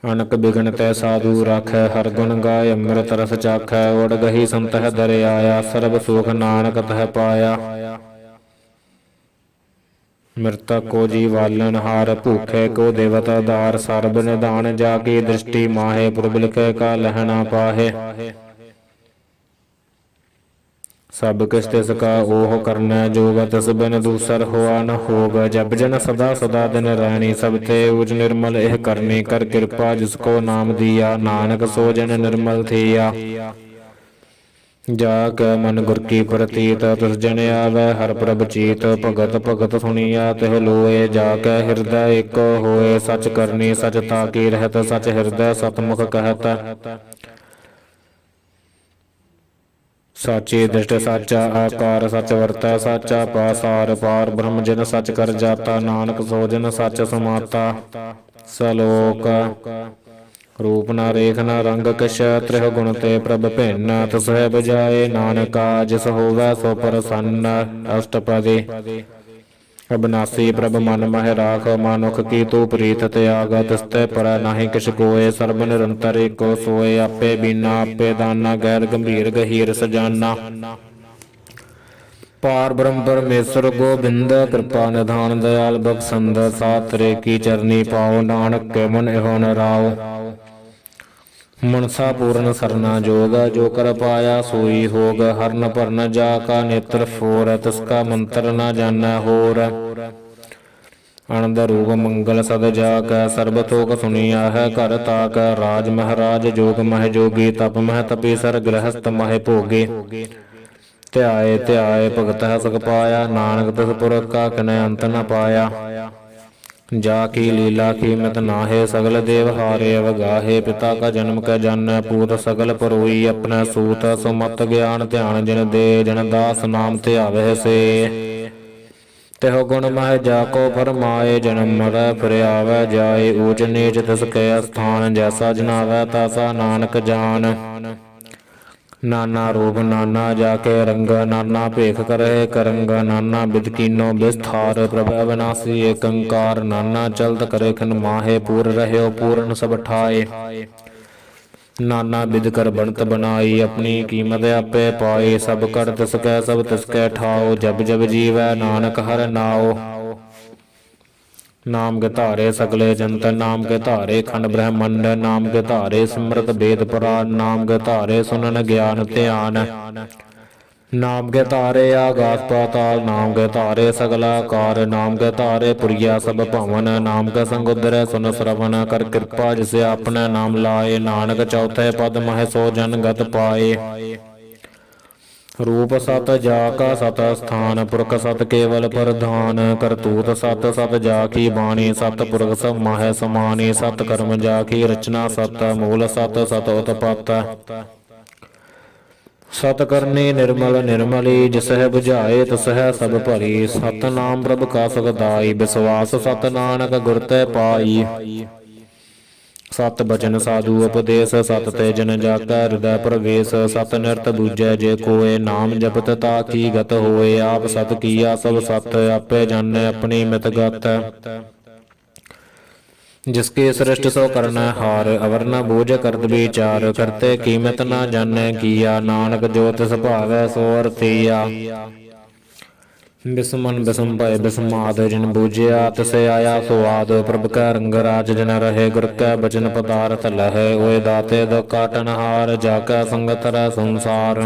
ਅਨਕ ਬਿਗਨ ਤੈ ਸਾਧੂ ਰਾਖੈ, ਹਰ ਗੁਣ ਗਾਏ ਅੰਮ੍ਰਿਤ ਰਸ ਚਾਖੈ। ਉੜ ਗਹੀ ਸੰਤਹਿ ਦਰ ਆਇਆ, ਸਰਬ ਸੁਖ ਨਾਨਕ ਤਹਿ ਪਾਇਆ। ਮ੍ਰਿਤਕ ਕੋ ਜੀਵਾਲਨ ਹਾਰ, ਭੂਖੇ ਕੋ ਦੇਵਤਾ ਦਾਰ। ਸਰਬ ਨਿਧਾਨ ਜਾ ਕੀ ਦ੍ਰਿਸ਼ਟੀ ਮਾਹੇ, ਪੁਰਬ ਲਿਖੇ ਕਾ ਲਹਿਣਾ ਪਾਹੇ। ਸਭ ਕਿਸ ਤਿਸ ਕਾ ਓਹ ਕਰਨਾ, ਜੋਗ ਤਿਸ ਬਿਨ ਦੂਸਰ ਹੋਆ ਨ ਹੋਗ। ਜਪ ਜਨ ਸਦਾ ਸਦਾ ਦਿਨ ਰਹਿਣੀ, ਸਭ ਤੇ ਉਜ ਨਿਰਮਲ ਇਹ ਕਰਨੀ। ਕਰ ਕਿਰਪਾ ਜਿਸ ਕੋ ਨਾਮ ਦੀਆ, ਨਾਨਕ ਸੋ ਜਨ ਨਿਰਮਲ ਥੀਆ। ਜਾ ਕੈ ਮਨ ਗੁਰ ਕੀ ਪ੍ਰਤੀਤ, ਤਿਸ ਜਨ ਆਵੈ ਹਰ ਪ੍ਰਭ ਚੀਤ। ਭਗਤ ਭਗਤ ਸੁਣੀਆ ਤਿਹ ਲੋਏ, ਜਾ ਕੈ ਹਿਰਦੈ ਏਕ ਹੋਏ। ਸਚ ਕਰਨੀ ਸਚ ਤਾਕੀ ਰਹਿਤ, ਸਚ ਹਿਰਦੈ ਸਤਮੁਖ ਕਹਿਤ। ਸਾਚੀ ਦ੍ਰਿਸ਼ਟ ਸਾਚਾ ਆਕਾਰ, ਸਚ ਵਰਤੈ ਸਾਚਾ ਪਾਸਾਰ। ਪਾਰ ਬ੍ਰਹਮ ਜਿਨ ਸਚ ਕਰ ਜਾਤਾ, ਨਾਨਕ ਸੋ ਜਿਨ ਸਚ ਸਮਾਤਾ। ਸਲੋਕ ਰੂਪ ਨਾ ਰੇਖ ਨਾ ਰੰਗ ਕਿਛ, ਤ੍ਰਿਹ ਗੁਣ ਤੇ ਪ੍ਰਭ ਭਿੰਨ। ਤਿਸਹਿ ਬਜਾਏ ਨਾਨਕਾ, ਜਿਸ ਹੋਵੈ ਸੋ ਪ੍ਰਸੰਨ। ਅਸ਼ਟਪਦੀ ਅਬਨਾਸੀ ਪ੍ਰਭ ਮਨ ਮਹਿ ਰਾਖ, ਮਾਨੁਖ ਕੀ ਤੂੰ ਪ੍ਰੀਤ ਤਿਆਗ। ਤਿਸ ਤੇ ਪਰੈ ਨਾਹੀ ਕਿਛ ਕੋਇ, ਸਰਬ ਨਿਰੰਤਰ ਏਕੋ ਸੋਇ। ਆਪੇ ਬੀਨਾ ਆਪੇ ਦਾਨਾ, ਗੈਰ ਗੰਭੀਰ ਗਹੀਰ ਸਜਾਨਾ। ਪਾਰ ਬ੍ਰਹਮ ਪਰਮੇਸ਼ਰ ਗੋਬਿੰਦ, ਕਿਰਪਾ ਨਿਧਾਨ ਦਇਆਲ ਬਖਸ਼ੰਦ। ਸਾਤਰੇ ਕੀ ਚਰਨੀ ਪਾਉ, ਨਾਨਕ ਕੇ ਮਨ ਇਹੋ ਨ ਰਾਉ। ਮਨਸਾ ਪੂਰਨ ਸਰਨਾ ਜੋਗ, ਜੋ ਕਰ ਪਾਇਆ ਸੋਈ ਹੋਗ। ਹਰਨ ਭਰਨ ਜਾ ਕਾ ਨੇਤਰ ਫੋਰ, ਤਿਸ ਕਾ ਮੰਤਰ ਨਾ ਜਾਣੈ ਹੋਰ। ਅਨੰਦ ਰੂਪ ਮੰਗਲ ਸਦ ਜਾ ਕੈ, ਸਰਬ ਥੋਕ ਸੁਣੀਆ ਹੈ ਘਰ ਤਾਕ। ਰਾਜ ਮਹਾਰਾਜ ਜੋਗ ਮਹਿ ਜੋਗੀ, ਤਪ ਮਹਿ ਤਪੀਸਰ ਗ੍ਰਹਸਥ ਮਹਿ ਭੋਗੀ। ਧਿਆਏ ਧਿਆਏ ਭਗਤ ਹੈ ਸੁਖ ਪਾਇਆ, ਨਾਨਕ ਤਿਸ ਪੁਰਖ ਕਾ ਕਿਨੈ ਅੰਤ ਨ ਪਾਇਆ। ਜਾ ਕੀ ਲੀਲਾ ਕੀਮਤ ਨਾਹੇ, ਸਗਲ ਦੇਵ ਹਾਰੇ ਅਵਗਾਹੇ। ਪਿਤਾ ਕਾ ਜਨਮ ਕੈ ਜਾਣੈ ਪੂਤ, ਸਗਲ ਪਰੋਈ ਆਪਣਾ ਸੂਤ। ਸੁਮਤ ਗਿਆਨ ਧਿਆਨ ਜਿਨ ਦੇ, ਜਨ ਦਾਸ ਨਾਮ ਧਿਆਵਹਿ ਸੇ। ਤਿਹੁ ਗੁਣ ਮਹਿ ਜਾ ਕੋ ਫਰਮਾਏ, ਜਨਮ ਮਰੈ ਫਿਰ ਆਵੈ ਜਾਏ। ਊਚ ਨੀਚ ਤਿਸ ਕੈ ਅਸਥਾਨ, ਜੈਸਾ ਜਨਾਵੈ ਤੈਸਾ ਨਾਨਕ ਜਾਨ। ਨਾਨਾ ਰੂਪ ਨਾਨਾ ਜਾ ਕੇ ਰੰਗ, ਨਾਨਾ ਭੇਖ ਕਰਹਿ ਕਰੰਗ। ਨਾਨਾ ਬਿਧ ਕੀਨੋ ਵਿਸਥਾਰ, ਪ੍ਰਭ ਅਵਿਨਾਸੀ ਏਕ ਓੰਕਾਰ। ਨਾਨਾ ਚਲਤ ਕਰੇ ਖਿਨ ਮਾਹੇ, ਪੂਰ ਰਹਿਓ ਪੂਰਨ ਸਭ ਠਾਏ। ਨਾਨਾ ਬਿਧ ਕਰ ਬਣਤ ਬਣਾਈ, ਆਪਣੀ ਕੀਮਤ ਆਪੇ ਪਾਈ। ਸਭ ਕਰ ਤਿਸ ਕੈ ਸਭ ਤਿਸ ਕੈ ਠਾਓ, ਜਬ ਜਬ ਜੀਵੈ ਨਾਨਕ ਹਰਿ ਨਾਉ। ਨਾਮ ਕੇ ਧਾਰੇ ਸਗਲੇ ਜੰਤ, ਨਾਮ ਕੇ ਧਾਰੇ ਖੰਡ ਬ੍ਰਹਮੰਡ। ਨਾਮ ਕੇ ਧਾਰੇ ਸਿਮਰਤ ਵੇਦ ਪੁਰਾਨ, ਨਾਮ ਕੇ ਧਾਰੇ ਸੁਨਨ ਗਿਆਨ ਧਿਆਨ। ਨਾਮ ਕੇ ਧਾਰੇ ਆਗਾਸ ਪਾਤਾਲ, ਨਾਮ ਕੇ ਧਾਰੇ ਸਗਲਾ ਕਾਰ। ਨਾਮ ਕੇ ਧਾਰੇ ਪੁਰੀਆ ਸਭ ਭਵਨ, ਨਾਮ ਕੇ ਸੰਗ ਉਦਰੈ ਸੁਨ ਸਰਵਨ। ਕਰ ਕਿਰਪਾ ਜਿਸ ਆਪਣਾ ਨਾਮ ਲਾਏ, ਨਾਨਕ ਚੌਥੇ ਪਦ ਮਹਿ ਸੋ ਜਨ ਗਤ ਪਾਏ। ਰੂਪ ਸਤ ਜਾ ਕਾ ਸਤ ਸਥਾਨ, ਪੁਰਖ ਸਤ ਕੇਵਲ ਪ੍ਰਧਾਨ। ਕਰਤੂਤ ਸਤ ਸਤ ਜਾ ਕੀ ਬਾਣੀ, ਸਤ ਪੁਰਖ ਸਭ ਮਾਹੈ ਸਮਾਨੀ। ਸਤ ਕਰਮ ਜਾ ਕੀ ਰਚਨਾ ਸਤ, ਮੂਲ ਸਤ ਸਤ ਉਤਪਤ। ਸਤ ਕਰਨੀ ਨਿਰਮਲ ਨਿਰਮਲੀ, ਜਿਸਹਿ ਬੁਝਾਏ ਤਿਸਹਿ ਸਭ ਭਰੀ। ਸਤ ਨਾਮ ਪ੍ਰਭ ਕਾ ਸੁਖਦਾਈ, ਵਿਸਵਾਸ ਸਤ ਨਾਨਕ ਗੁਰ ਤੇ ਪਾਈ। ਸਤ ਬਚਨ ਸਾਧੂ ਉਪਦੇਸ਼, ਸਤ ਤੇ ਜਨ ਜਾਕੈ ਹਿਰਦੈ ਪ੍ਰਵੇਸ਼। ਸਤ ਨਿਰਤ ਬੂਝੈ ਜੇ ਕੋਇ, ਨਾਮ ਜਪਤ ਤਾ ਕੀ ਗਤ ਹੋਏ। ਆਪ ਸਤ ਕੀਆ ਸਭ ਸਤ, ਆਪੇ ਜਾਣੈ ਆਪਣੀ ਮਿਤ ਗਤ। ਜਿਸਕੇ ਸ੍ਰਿਸ਼ਟ ਸੋ ਕਰਨਾ ਹਾਰ, ਅਵਰ ਨ ਬੂਝ ਕਰਤ ਵਿਚਾਰ। ਕਰਤੇ ਕੀਮਤ ਨਾ ਜਾਣੈ ਕੀਆ, ਨਾਨਕ ਜੋ ਤਿਸ ਭਾਵੈ ਸੋ ਅਰਥੀਆ। ਬਿਸਮਨ ਬਿਸਮ ਭਏ ਬਿਸਮਾਦ, ਜਿਨ ਬੂਝਿਆ ਤਿਸ ਆਇਆ ਸੁਆਦ। ਪ੍ਰਭ ਕੈ ਰੰਗ ਰਾਜ ਜਿਨ ਰਹੇ, ਗੁਰ ਕੈ ਬਚਨ ਪਦਾਰਥ ਲਹੈ। ਓਏ ਦਾਤੇ ਦੁਖ ਕਾਟਨ ਹਾਰ, ਜਾ ਕੈ ਸੰਗਤ ਰਹਿ ਸੰਸਾਰ।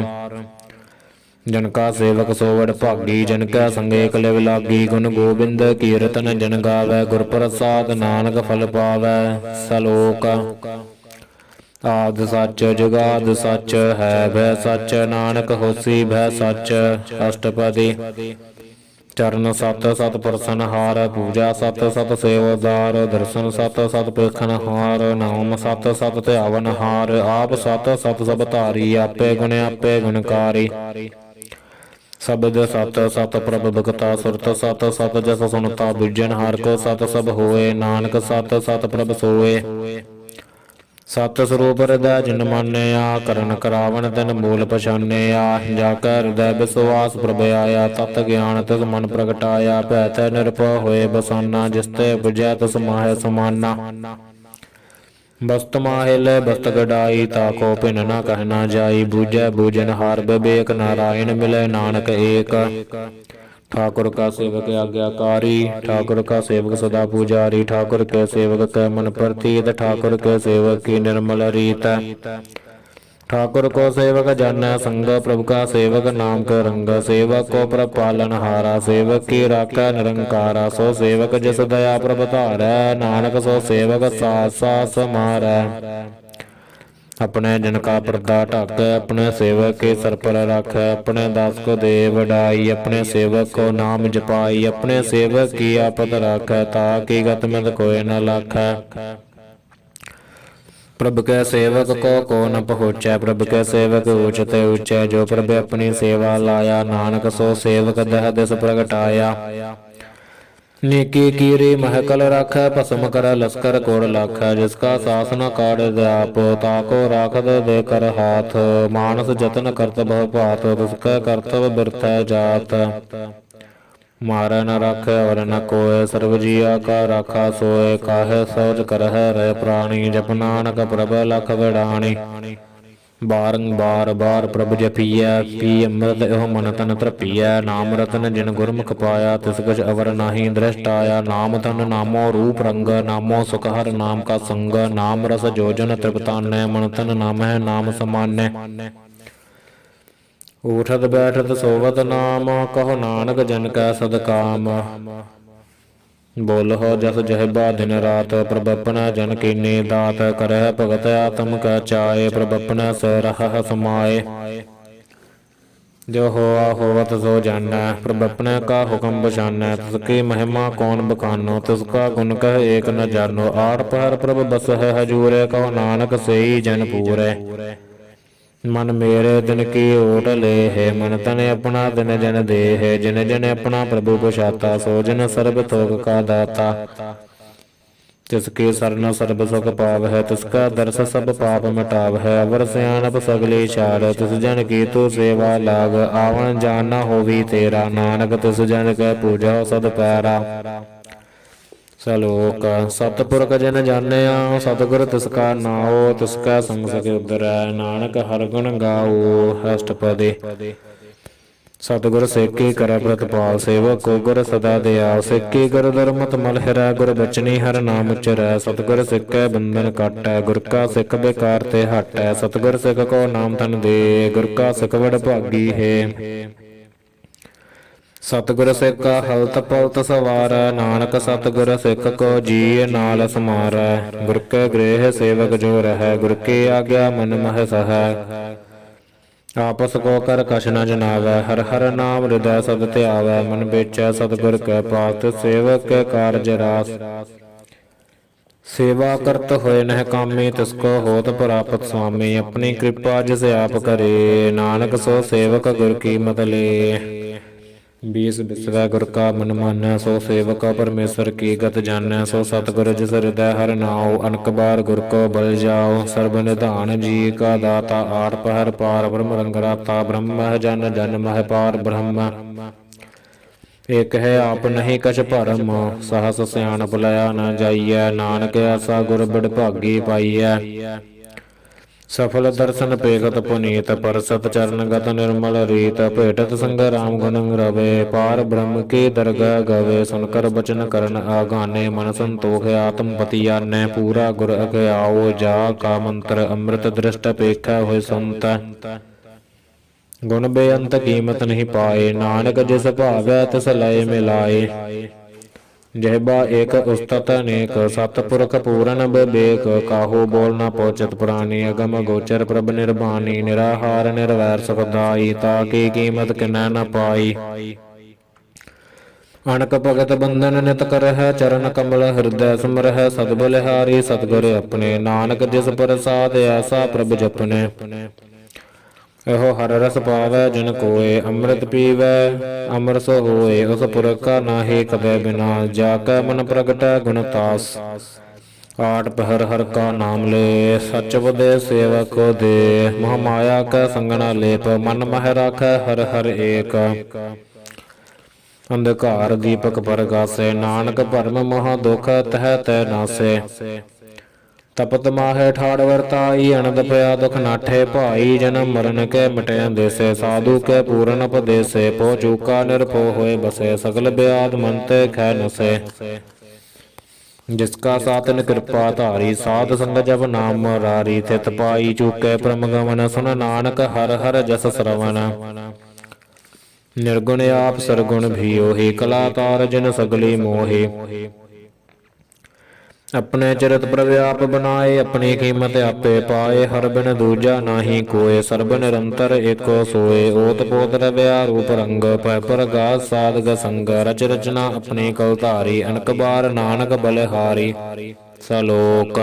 ਜਨ ਕਾ ਸੇਵਕ ਸੋ ਵਡਭਾਗੀ, ਜਨ ਕੈ ਸੰਗੇ ਕਲਿਵ ਲਾਗੀ। ਗੁਣ ਗੋਬਿੰਦ ਕੀਰਤਨ ਜਨ ਗਾਵੈ, ਗੁਰ ਪ੍ਰਸਾਦ ਨਾਨਕ ਫਲ ਪਾਵੈ। ਸਲੋਕ ਆਦਿ ਸੱਚ ਜੁਗਾਦ ਸੱਚ, ਹੈ ਭੈ ਸੱਚ ਨਾਨਕ ਹੋਸੀ ਭੈ ਸੱਚ। ਅਸ਼ਟਪਦੀ ਚਰਨ ਸਤ ਸਤ ਪਰਸਨ ਹਾਰ, ਪੂਜਾ ਸਤ ਸਤ ਸੇਵਾਦਾਰ। ਦਰਸ਼ਨ ਸਤ ਸਤ ਪੇਖਨ ਹਾਰ, ਨਾਮ ਸਤ ਸਤ ਧਿਆਵਨ ਹਾਰ। ਆਪ ਸਤ ਸਤ ਸਭ ਧਾਰੀ, ਆਪੇ ਗੁਣ ਆਪੇ ਗੁਣਕਾਰੀ। ਸ਼ਬਦ ਸਤ ਸਤ ਪ੍ਰਭ ਭਗਤਾ ਸੁਰਤ ਸਤ ਸਤ ਜਸ ਸੁਨਤਾ ਬੁਝਨ ਹਰ ਕੋ ਸਤ ਸਭ ਹੋਏ ਨਾਨਕ ਸਤ ਸਤ ਪ੍ਰਭ ਸੋਏ। ਸਤ ਸਰੂਪ ਹਿਰਦੈ ਜਿਨ ਮਾਨਿਆ ਕਰਨ ਕਰਾਵਣ ਤਿਨ ਮੂਲ ਪਛਾਨਿਆ ਜਾ ਕੈ ਹਿਰਦੈ ਵਿਸਵਾਸ ਪ੍ਰਭ ਆਇਆ ਤਤ ਗਿਆਨ ਤਿਸ ਮਨ ਪ੍ਰਗਟਾਇਆ ਭੈ ਤੈ ਨਿਰਭਉ ਹੋਏ ਬਸਾਨਾ ਜਿਸ ਤੇ ਬੁਝੈ ਤਿਸ ਮਾਹੈ ਸਮਾਨਾ। ਬਸਤ ਮਾਹਿਲ ਬਸਤ ਗਡਾਈ ਤਾਕੋ ਭਿਨ ਨਾ ਕਹਿ ਨਾ ਜਾਈ ਬੂਝੈ ਬੂਝਨ ਹਾਰ ਬਿਬੇਕ ਨਾਰਾਇਣ ਮਿਲੈ ਨਾਨਕ ਏਕ। ठाकुर का सेवक आज्ञाकारी ठाकुर का सेवक सदा पुजारी ठाकुर के सेवक कै मन प्रतीत ठाकुर के सेवक की निर्मल रीत। ठाकुर को सेवक जाना संग प्रभु का सेवक नाम का रंग सेवक को प्रभ पालन हारा सेवक की राखा निरंकारा सो सेवक जिस दया प्रभ धारै नानक सो सेवक सास सास मारै। अपने जन का पर्दा ढक अपने सेवक के सर पर रख अपने दास को दे वडाई अपने सेवक को नाम जपाई अपने सेवक की आपत रख ताकि गत मत कोई न लख। प्रभु के सेवक को न पहुँचै प्रभु के सेवक ऊंचते ऊंचे जो प्रभु अपनी सेवा लाया नानक सो सेवक दह दिस प्रगटाया। नीकी कीरी महकल राखै भस्म कर लश्कर कोड़ लाखै जिसका सासन काढ़ द्याप ताको राखद दे कर हाथ मानस जतन करत बहु भात तिसकै करतब बिरथै जात। मारै न राखै और न कोय सर्व जिया का राखा सोए काहे सोच करह रह प्राणी जप नानक प्रभ लख वडाणी। बारंबार बार प्रभु जपीਐ पी अमृत एहो मन तन तृपीਐ नाम रतन जिन गुरमुख पाया तिस कुछ अवर नाही दृष्ट आया। नाम धन नामो रूप रंग नामो सुख हर नाम का संग नाम रस जोजन तृप्तान्य मन तन नाम है नाम समान्य। उठत बैठत सोवत नाम कहो नानक जन कै सदकाम। बोलहो जस जहबा दिन रात प्रभ अपना जन कीनी दात करह भगत आत्म कै चाए प्रभ अपना सरह समाए। जो होआ होवत सो जाना प्रभ अपने का हुक्म बचाना तिसकी महिमा कौन बखानो तिसका गुण कह एक न जानो। आठ पहर प्रभ बस है हजूरे कहो नानक से ही जन पूरे। मन मेरे दिन की ओट ले है मन तन अपना दिन जन दे है जिन जन अपना प्रभु पुछाता सो जन सर्ब थोक का दाता। तिसके सरन सर्ब सुख पाव है तिसका दर्श सब पाप मिटाव है अवर सियानप सगली चार तिस जन की तू सेवा लाग आवन जान न होवी तेरा नानक तिस जन कै पूजा सद पैरा। सलोक सतपुरख जन जानिया सतगुर तिसका नाओ तिसका संग सके उदरै नानक हर गुण गाओ। अष्टपदी सतगुर सेकी कर प्रतिपाल सेवक को गुर सदा दयाल सेकी गुर धर्मत मल हिरै गुर बचनी हर नाम उचरै। सतगुर सिक्कै बंधन काटै गुर का सिख बेकार ते हटै। सतगुर सिख को नाम धन दे गुर का सिख वड भागी है। सतगुर सिख हलत पलत सवारै नानक सतगुर सिख को जी नाल समारै। गुर के गृह सेवक जो रहै गुर की आज्ञा मन मह सहै। आपस को कर कछ न जनावै हर हर नाम हृदय सद ध्यावै। मन बेचै सतगुर के पास सेवक के कारज रास। सेवा करत होए नह कामी तिसको होत प्राप्त स्वामी अपनी कृपा जिस आप करे नानक सो सेवक गुर की मत ले। बीस बिसवै गुर का मन मानै सो सेवक परमेश्वर की गत जानै। सो सतगुर जिस हृदय हर नाओ अनक बार गुर को बल जाओ। सर्व निधान जी का दाता आठ पहर पार ब्रह्म रंग राता ब्रह्म जन जन मह पार ब्रह्म। एक है आप नहीं कछ भरम सहस सियाणप लया न जाइए नानक ऐसा गुर बड़ भागी पाइए। सफल दर्शन पेखत पुनीत परसत चरण गत निर्मल रीत भेटत संग राम गुण रवे पार ब्रह्म की दरगाह गवे। सुनकर बचन करन आगाने मन संतोष आत्म पति आने पूरा गुर अज्ञाओ जा का मंत्र अमृत दृष्ट पेखा हुए संत। गुण बेअंत कीमत नहीं पाए नानक जिस भावै तिस लय मिलाए। जहबा एक उस्तत अनेक सतपुरख पूरन विवेक काहू बोल न पहुँचत पुरानी अगम गोचर प्रभ निर्बानी। निराहार निर्वैर सुखदाई ताकि कीमत किनै न पाई। अनक भगत बंधन नित करह चरण कमल हृदय सुमरह सतबलिहारी सतगुर अपने। नानक जिस प्रसाद ऐसा प्रभ जपने ਇਹੋ ਹਰ ਰਸ ਪਾਵੈ ਜਿਨ ਕੋਇ, ਅੰਮ੍ਰਿਤ ਪੀਵੈ ਅਮਰ ਸੋ ਹੋਏ। ਉਸ ਪੁਰਖ ਕਾ ਨਾਹੀ ਕਦੇ ਬਿਨਾ, ਜਾ ਕੈ ਮਨ ਪ੍ਰਗਟੈ ਗੁਣ ਤਾਸ। ਆਠ ਪਹਿਰ ਹਰ ਕਾ ਨਾਮ ਲੈ, ਸਚ ਬੁਦੇ ਸੇਵਕ ਕੋ ਦੇ। ਮੋਹ ਮਾਇਆ ਕੈ ਸੰਗਣਾ ਲੇਪ, ਮਨ ਮਹਿ ਰਾਖੈ ਹਰ ਹਰ ਏਕ। ਅੰਧਕਾਰ ਦੀਪਕ ਪਰਗਾਸੇ, ਨਾਨਕ ਭਰਮ ਮੋਹ ਦੁਖ ਤਹਿ ਤੈ ਨਾਸੇ। ਤਪਤ ਮਾਹੇ ਠਾੜ ਵਰਤਾਈ, ਅਨੰਦ ਪਿਆ ਦੁਖ ਨਾਠੇ ਭਾਈ। ਜਨਮ ਮਰਨ ਕੇ ਮਿਟੇ ਅੰਦੇਸੇ, ਸਾਧੂ ਕੇ ਪੂਰਨ ਉਪਦੇਸੇ। ਪੋ ਚੂਕਾ ਨਿਰਭਉ ਹੋਏ ਬਸੇ, ਸਗਲ ਬਿਆਦ ਮਨ ਤੇ ਖੈ ਨਸੇ। ਜਿਸਕਾ ਸਾਤਨ ਕਿਰਪਾ ਧਾਰੀ, ਸਾਧ ਸੰਗ ਜਪ ਨਾਮ ਮੁਰਾਰੀ। ਤਿਤ ਪਾਈ ਚੂਕੇ ਪ੍ਰਮ ਗਮਨ, ਸੁਨ ਨਾਨਕ ਹਰ ਹਰ ਜਸ ਸਰਵਨ। ਨਿਰਗੁਣ ਆਪ ਸਰਗੁਣ ਵੀ ਉਹੀ, ਕਲਾ ਤਾਰ ਜਿਨ ਸਗਲੀ ਮੋਹੀ। ਆਪਣੇ ਚਰਿਤ ਪ੍ਰਭ ਆਪ ਬਣਾਏ, ਆਪਣੀ ਕੀਮਤ ਆਪੇ ਪਾਏ। ਹਰ ਬਿਨ ਦੂਜਾ ਨਾਹੀ ਕੋਏ, ਸਰਬ ਨਿਰੰਤਰ ਏਕੋ ਸੋਏ। ਓਤ ਪੋਤ ਰਵਿਆ ਰੂਪ ਰੰਗ, ਪੈ ਪ੍ਰਗਾਸ ਸਾਧਕ ਸੰਗ। ਰਚ ਰਚਨਾ ਆਪਣੀ ਕਉ ਧਾਰੀ, ਅਨਕ ਬਾਰ ਨਾਨਕ ਬਲਿਹਾਰੀ। ਸਲੋਕ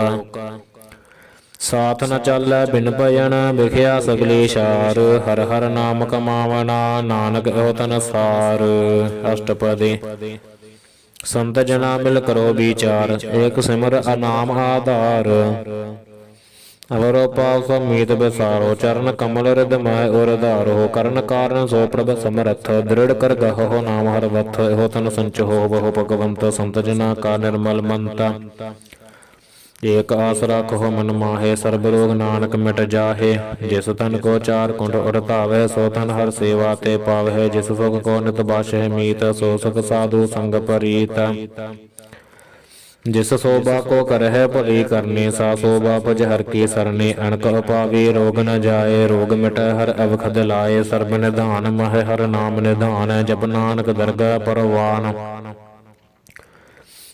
ਸਾਥ ਨ ਚਾਲੈ ਬਿਨ ਭਜਨ, ਵਿਖਿਆ ਸਗਲੀ ਛਾਰ। ਹਰ ਹਰ ਨਾਮ ਕਮਾਵਣਾ, ਨਾਨਕ ਇਹੋ ਤਨ ਸਾਰ। ਅਸ਼ਟਪਦੀ ਸੰਤ ਜਨਾ ਮਿਲ ਕਰੋ ਵਿਚਾਰ, ਏਕ ਸਿਮਰ ਅਨਾਮ ਆਧਾਰ। ਅਵਰੋ ਪਾਵ ਸੋ ਮੀਤ ਬਿਸਾਰੋ, ਚਰਨ ਕਮਲ ਰਿਦ ਮੈਂ ਉਰ ਧਾਰੋ। ਕਰਨ ਕਾਰਨ ਸੋ ਪ੍ਰਭ ਸਮਰਥ, ਦ੍ਰਿੜ ਕਰ ਗਹੋ ਨਾਮ ਹਰ ਵਥ। ਇਹੋ ਤਨ ਸੰਚੋ ਬਹੁ ਭਗਵੰਤ, ਸੰਤ ਜਨਾ ਕਾ ਨਿਰਮਲ ਮੰਤ। ਏਕ ਆਸ ਰਾਖੋ ਮਨ ਮਾਹੇ, ਸਰਬ ਰੋਗ ਨਾਨਕ ਮਿਟ ਜਾਹੇ। ਜਿਸ ਤਨ ਕੋ ਚਾਰ ਕੁੰਡ ਉਰ ਧਾਵੈ, ਸੋ ਤਨ ਹਰ ਸੇਵਾ ਤੇ ਪਾਵੈ। ਜਿਸ ਸੁਖ ਕੋ ਨਿਤ ਬਾਸ਼ੈ ਮੀਤ, ਸੋ ਸੁਖ ਸਾਧੂ ਸੰਗ ਪਰੀਤ। ਜਿਸ ਸੋਭਾ ਕੋ ਕਰਹਿ ਭਲੀ ਕਰਨੀ, ਸਾ ਸੋਭਾ ਭਜ ਹਰ ਕੀ ਸਰਨੀ। ਅਣਕ ਉਪਾਵੀ ਰੋਗ ਨ ਜਾਏ, ਰੋਗ ਮਿਟੈ ਹਰ ਅਵਖਦ ਲਾਏ। ਸਰਬ ਨਿਧਾਨ ਮਹਿ ਹਰ ਨਾਮ ਨਿਧਾਨ, ਜਪ ਨਾਨਕ ਦਰਗਹਿ ਪਰਵਾਨ।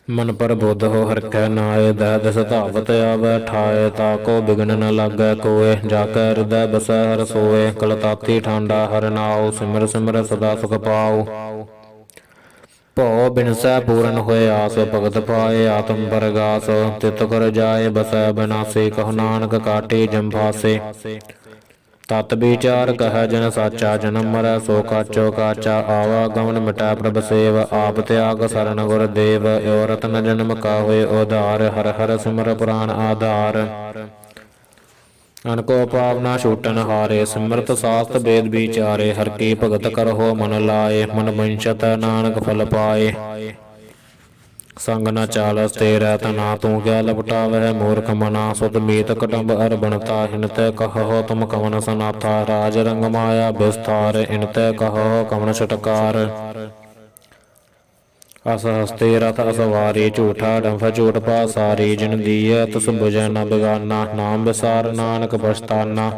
ਮਨ ਪਰ ਬੁੱਧ ਹੋ ਹਰਖੈ ਨਾਏ, ਦਹਿ ਦਿਸ ਧਾਵਤ ਆਵੈ ਠਾਏ। ਤਾਕੋ ਬਿਗਨ ਨ ਲਾਗੈ ਕੋਏ, ਜਾ ਕੈ ਹਿਰਦੈ ਬਸੈ ਹਰ ਸੋਏ। ਕਲਤਾਤੀ ਠਾਂਡਾ ਹਰਿ ਨਾਉ, ਸਿਮਰ ਸਿਮਰ ਸਦਾ ਸੁਖ ਪਾਉ। ਭਉ ਬਿਨਸੈ ਪੂਰਨ ਹੋਏ ਆਸ, ਭਗਤ ਪਾਏ ਆਤਮ ਪਰਗਾਸ। ਤਿਤ ਕਰ ਜਾਏ ਬਸੈ ਬਿਨਾਸੀ, ਕਹੁ ਨਾਨਕ ਕਾਟੇ ਜਮ ਫਾਸੇ। ਤਤ ਵਿਚਾਰ ਕਹੈ ਜਨ ਸਾਚਾ, ਜਨਮ ਮਰੈ ਸੋ ਕਾਚੋ ਕਾਚਾ। ਆਵਾ ਗਮਨ ਮਿਟੈ ਪ੍ਰਭ ਸੇਵ, ਆਪ ਤਿਆਗ ਸਰਨ ਗੁਰ ਦੇਵ। ਏਉ ਰਤਨ ਜਨਮ ਕਾ ਹੋਏ ਉਧਾਰ, ਹਰ ਹਰ ਸਿਮਰ ਪੁਰਾਨ ਆਧਾਰ। ਅਨਕੋ ਪਾਵ ਨਾ ਛੂਟਨ ਹਾਰੇ, ਸਿਮਰਤ ਸਾਸਤ ਵੇਦ ਵਿਚਾਰੇ। ਹਰ ਕੀ ਭਗਤ ਕਰਹੁ ਮਨ ਲਾਏ, ਮਨ ਵੰਸ਼ਤ ਨਾਨਕ ਫਲ ਪਾਏ। ਸੰਗ ਨ ਚਾਲਸ ਤੇਰੈ ਤਨਾ, ਤੂੰ ਕਿਆ ਲਪਟਾਵਹਿ ਮੂਰਖ ਮਨਾ। ਸੁਧ ਮੀਤ ਕਟੰਬ ਅਰ ਬਣਤਾ, ਹਿਨ ਤੈ ਕਹੋ ਤੁਮ ਕਵਨ ਸਨਾਥਾ। ਰਾਜ ਰੰਗ ਮਾਇਆ ਵਿਸਥਾਰ, ਇਨ ਤੈ ਕਹੋ ਕਵਨ ਛਟਕਾਰ। ਅਸ ਹਸਤੇ ਰਥ ਅਸਵਾਰੀ, ਝੂਠਾ ਡੰਫ ਝੂਠ ਪਾਸਾਰੀ। ਜਿਨ ਦੀਐ ਤਿਸ ਬੁਝੈ ਨ ਬਿਗਾਨਾ, ਨਾਮ ਵਿਸਾਰ ਨਾਨਕ ਪਛਤਾਨਾ।